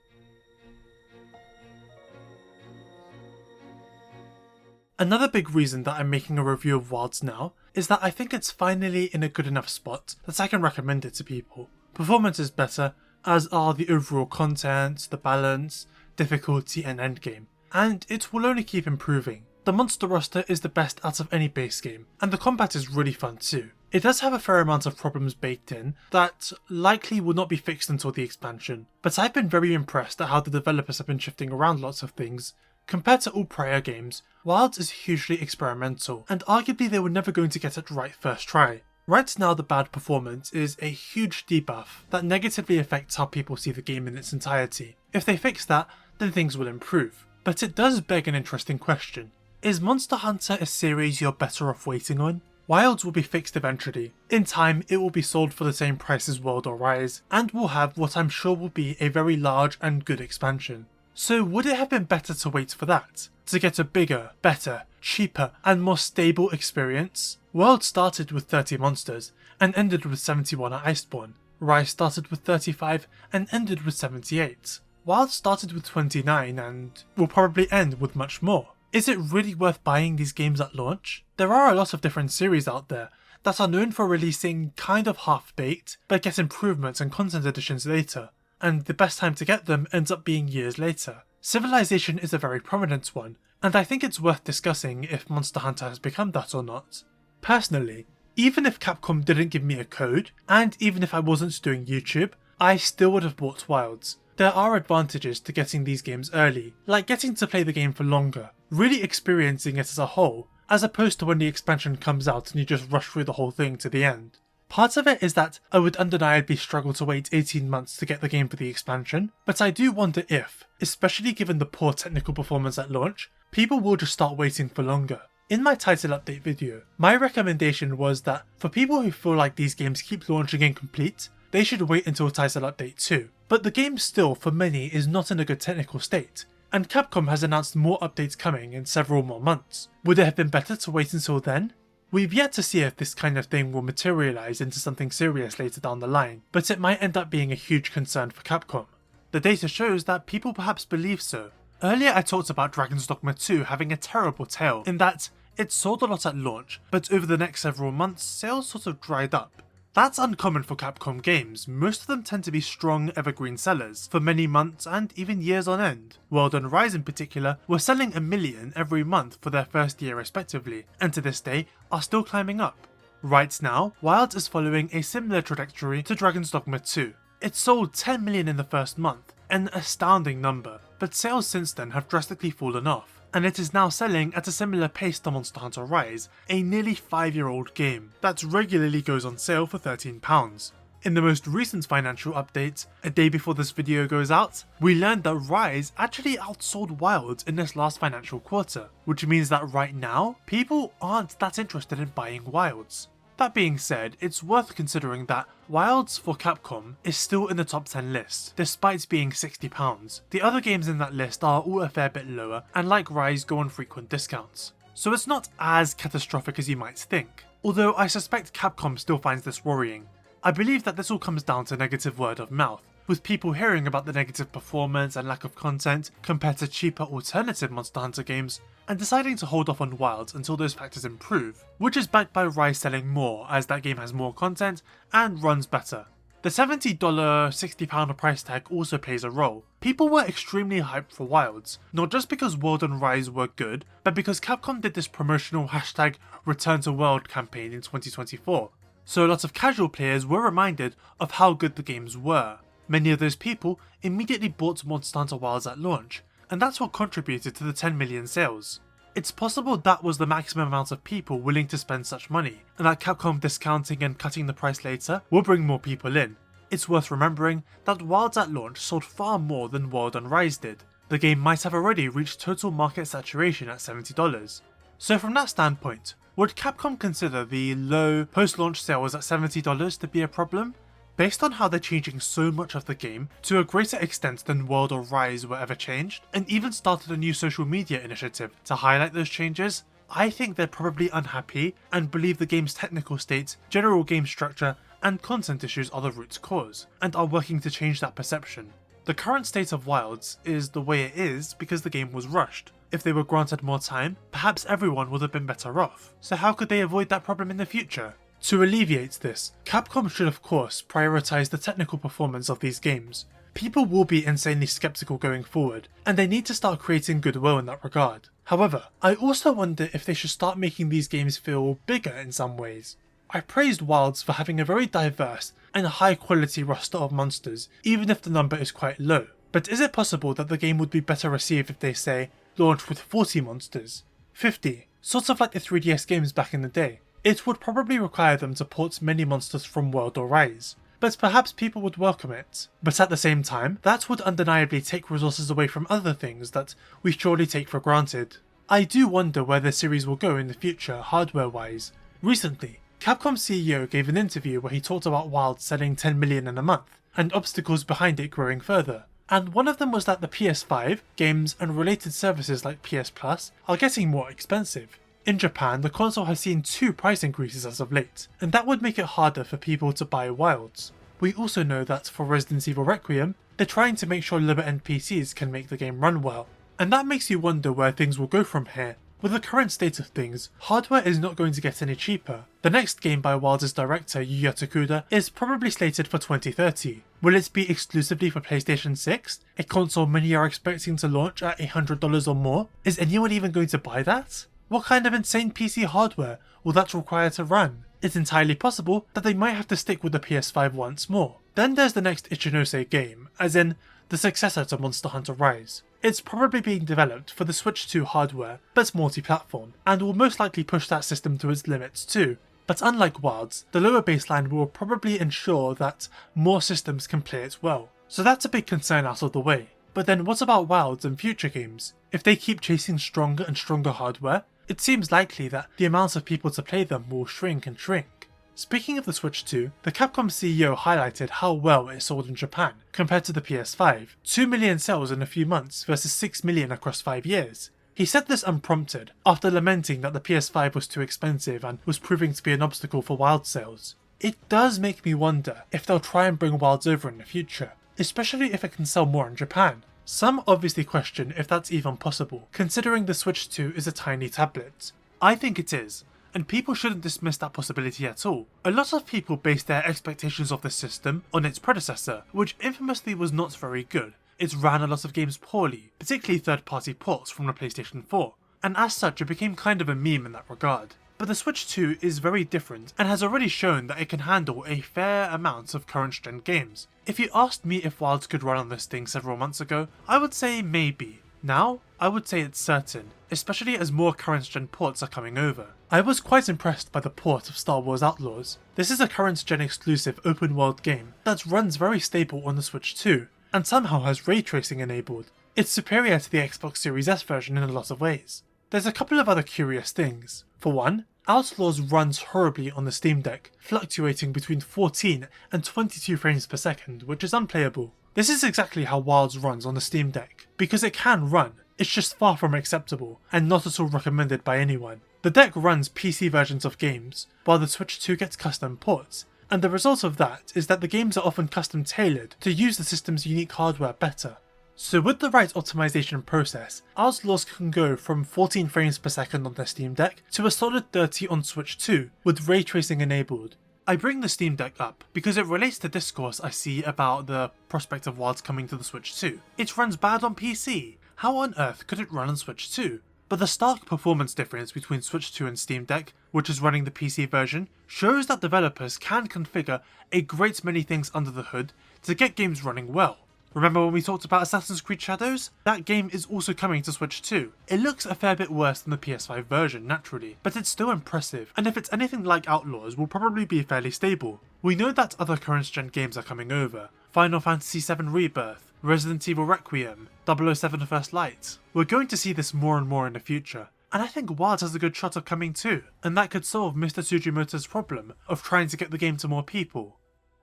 Another big reason that I'm making a review of Wilds now is that I think it's finally in a good enough spot that I can recommend it to people. Performance is better, as are the overall content, the balance, difficulty and endgame, and it will only keep improving. The monster roster is the best out of any base game, and the combat is really fun too. It does have a fair amount of problems baked in that likely will not be fixed until the expansion, but I've been very impressed at how the developers have been shifting around lots of things. Compared to all prior games, Wilds is hugely experimental, and arguably they were never going to get it right first try. Right now the bad performance is a huge debuff that negatively affects how people see the game in its entirety. If they fix that, then things will improve. But it does beg an interesting question. Is Monster Hunter a series you're better off waiting on? Wilds will be fixed eventually. In time, it will be sold for the same price as World or Rise, and will have what I'm sure will be a very large and good expansion. So would it have been better to wait for that? To get a bigger, better, cheaper and more stable experience? World started with 30 monsters and ended with 71 at Iceborne. Rise started with 35 and ended with 78. Wild started with 29 and will probably end with much more. Is it really worth buying these games at launch? There are a lot of different series out there that are known for releasing kind of half-baked, but get improvements and content additions later, and the best time to get them ends up being years later. Civilization is a very prominent one, and I think it's worth discussing if Monster Hunter has become that or not. Personally, even if Capcom didn't give me a code, and even if I wasn't doing YouTube, I still would have bought Wilds. There are advantages to getting these games early, like getting to play the game for longer, really experiencing it as a whole, as opposed to when the expansion comes out and you just rush through the whole thing to the end. Part of it is that I would undeniably struggle to wait 18 months to get the game for the expansion, but I do wonder if, especially given the poor technical performance at launch, people will just start waiting for longer. In my title update video, my recommendation was that for people who feel like these games keep launching incomplete, they should wait until title update 2. But the game still, for many, is not in a good technical state, and Capcom has announced more updates coming in several more months. Would it have been better to wait until then? We've yet to see if this kind of thing will materialise into something serious later down the line, but it might end up being a huge concern for Capcom. The data shows that people perhaps believe so. Earlier I talked about Dragon's Dogma 2 having a terrible tale, in that It sold a lot at launch, but over the next several months, sales sort of dried up. That's uncommon for Capcom games. Most of them tend to be strong evergreen sellers for many months and even years on end. World and Rise in particular were selling 1 million every month for their first year respectively, and to this day are still climbing up. Right now, Wilds is following a similar trajectory to Dragon's Dogma 2. It sold 10 million in the first month, an astounding number, but sales since then have drastically fallen off, and it is now selling at a similar pace to Monster Hunter Rise, a nearly 5-year-old game that regularly goes on sale for £13. In the most recent financial update, a day before this video goes out, we learned that Rise actually outsold Wilds in this last financial quarter, which means that right now, people aren't that interested in buying Wilds. That being said, it's worth considering that Wilds for Capcom is still in the top 10 list, despite being £60. The other games in that list are all a fair bit lower, and like Rise go on frequent discounts. So it's not as catastrophic as you might think, although I suspect Capcom still finds this worrying. I believe that this all comes down to negative word of mouth, with people hearing about the negative performance and lack of content compared to cheaper alternative Monster Hunter games, and deciding to hold off on Wilds until those factors improve, which is backed by Rise selling more as that game has more content and runs better. The $70, £60 price tag also plays a role. People were extremely hyped for Wilds, not just because World and Rise were good, but because Capcom did this promotional hashtag Return to World campaign in 2024. So a lot of casual players were reminded of how good the games were. Many of those people immediately bought Monster Hunter Wilds at launch, and that's what contributed to the 10 million sales. It's possible that was the maximum amount of people willing to spend such money, and that Capcom discounting and cutting the price later will bring more people in. It's worth remembering that Wilds at launch sold far more than World and Rise did. The game might have already reached total market saturation at $70. So from that standpoint, would Capcom consider the low post-launch sales at $70 to be a problem? Based on how they're changing so much of the game, to a greater extent than World or Rise were ever changed, and even started a new social media initiative to highlight those changes, I think they're probably unhappy and believe the game's technical state, general game structure, and content issues are the root cause, and are working to change that perception. The current state of Wilds is the way it is because the game was rushed. If they were granted more time, perhaps everyone would have been better off. So how could they avoid that problem in the future? To alleviate this, Capcom should of course prioritise the technical performance of these games. People will be insanely skeptical going forward, and they need to start creating goodwill in that regard. However, I also wonder if they should start making these games feel bigger in some ways. I praised Wilds for having a very diverse and high quality roster of monsters, even if the number is quite low. But is it possible that the game would be better received if they say, launch with 40 monsters? 50, sort of like the 3DS games back in the day. It would probably require them to port many monsters from World or Rise, but perhaps people would welcome it. But at the same time, that would undeniably take resources away from other things that we surely take for granted. I do wonder where the series will go in the future hardware-wise. Recently, Capcom CEO gave an interview where he talked about Wild selling 10 million in a month, and obstacles behind it growing further. And one of them was that the PS5, games and related services like PS Plus are getting more expensive. In Japan, the console has seen 2 price increases as of late, and that would make it harder for people to buy Wilds. We also know that for Resident Evil Requiem, they're trying to make sure lower-end PCs can make the game run well, and that makes you wonder where things will go from here. With the current state of things, hardware is not going to get any cheaper. The next game by Wilds' director Yuya Tokuda is probably slated for 2030. Will it be exclusively for PlayStation 6? A console many are expecting to launch at $100 or more? Is anyone even going to buy that? What kind of insane PC hardware will that require to run? It's entirely possible that they might have to stick with the PS5 once more. Then there's the next Ichinose game, as in the successor to Monster Hunter Rise. It's probably being developed for the Switch 2 hardware, but multi-platform, and will most likely push that system to its limits too. But unlike Wilds, the lower baseline will probably ensure that more systems can play it well. So that's a big concern out of the way. But then what about Wilds and future games? If they keep chasing stronger and stronger hardware, it seems likely that the amount of people to play them will shrink and shrink. Speaking of the Switch 2, the Capcom CEO highlighted how well it sold in Japan compared to the PS5, 2 million sales in a few months versus 6 million across 5 years. He said this unprompted, after lamenting that the PS5 was too expensive and was proving to be an obstacle for Wild sales. It does make me wonder if they'll try and bring Wilds over in the future, especially if it can sell more in Japan. Some obviously question if that's even possible, considering the Switch 2 is a tiny tablet. I think it is, and people shouldn't dismiss that possibility at all. A lot of people base their expectations of this system on its predecessor, which infamously was not very good. It ran a lot of games poorly, particularly third-party ports from the PlayStation 4, and as such it became kind of a meme in that regard. But the Switch 2 is very different and has already shown that it can handle a fair amount of current-gen games. If you asked me if Wilds could run on this thing several months ago, I would say maybe. Now, I would say it's certain, especially as more current-gen ports are coming over. I was quite impressed by the port of Star Wars Outlaws. This is a current-gen exclusive open-world game that runs very stable on the Switch 2, and somehow has ray tracing enabled. It's superior to the Xbox Series S version in a lot of ways. There's a couple of other curious things. For one, Outlaws runs horribly on the Steam Deck, fluctuating between 14 and 22 frames per second, which is unplayable. This is exactly how Wilds runs on the Steam Deck, because it can run, it's just far from acceptable, and not at all recommended by anyone. The deck runs PC versions of games, while the Switch 2 gets custom ports, and the result of that is that the games are often custom tailored to use the system's unique hardware better. So with the right optimization process, Outlaws can go from 14 frames per second on the Steam Deck to a solid 30 on Switch 2 with ray tracing enabled. I bring the Steam Deck up because it relates to discourse I see about the prospect of Wilds coming to the Switch 2. It runs bad on PC, how on earth could it run on Switch 2? But the stark performance difference between Switch 2 and Steam Deck, which is running the PC version, shows that developers can configure a great many things under the hood to get games running well. Remember when we talked about Assassin's Creed Shadows? That game is also coming to Switch 2. It looks a fair bit worse than the PS5 version, naturally, but it's still impressive, and if it's anything like Outlaws, will probably be fairly stable. We know that other current-gen games are coming over. Final Fantasy VII Rebirth, Resident Evil Requiem, 007 First Light. We're going to see this more and more in the future, and I think Wilds has a good shot of coming too, and that could solve Mr. Tsujimoto's problem of trying to get the game to more people.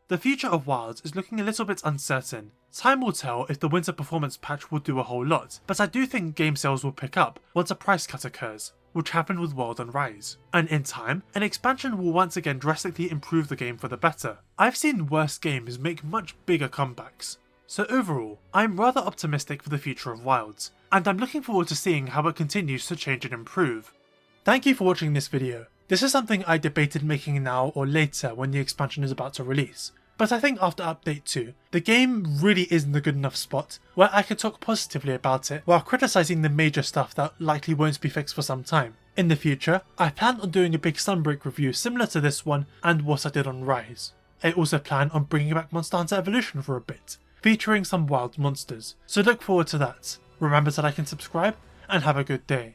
The future of Wilds is looking a little bit uncertain. Time will tell if the winter performance patch will do a whole lot, but I do think game sales will pick up once a price cut occurs, which happened with World and Rise. And in time, an expansion will once again drastically improve the game for the better. I've seen worse games make much bigger comebacks. So overall, I'm rather optimistic for the future of Wilds, and I'm looking forward to seeing how it continues to change and improve. Thank you for watching this video. This is something I debated making now or later when the expansion is about to release, but I think after update 2, the game really is in a good enough spot where I can talk positively about it while criticising the major stuff that likely won't be fixed for some time. In the future, I plan on doing a big Sunbreak review similar to this one and what I did on Rise. I also plan on bringing back Monster Hunter Evolution for a bit, featuring some wild monsters, so look forward to that. Remember to like and subscribe, and have a good day.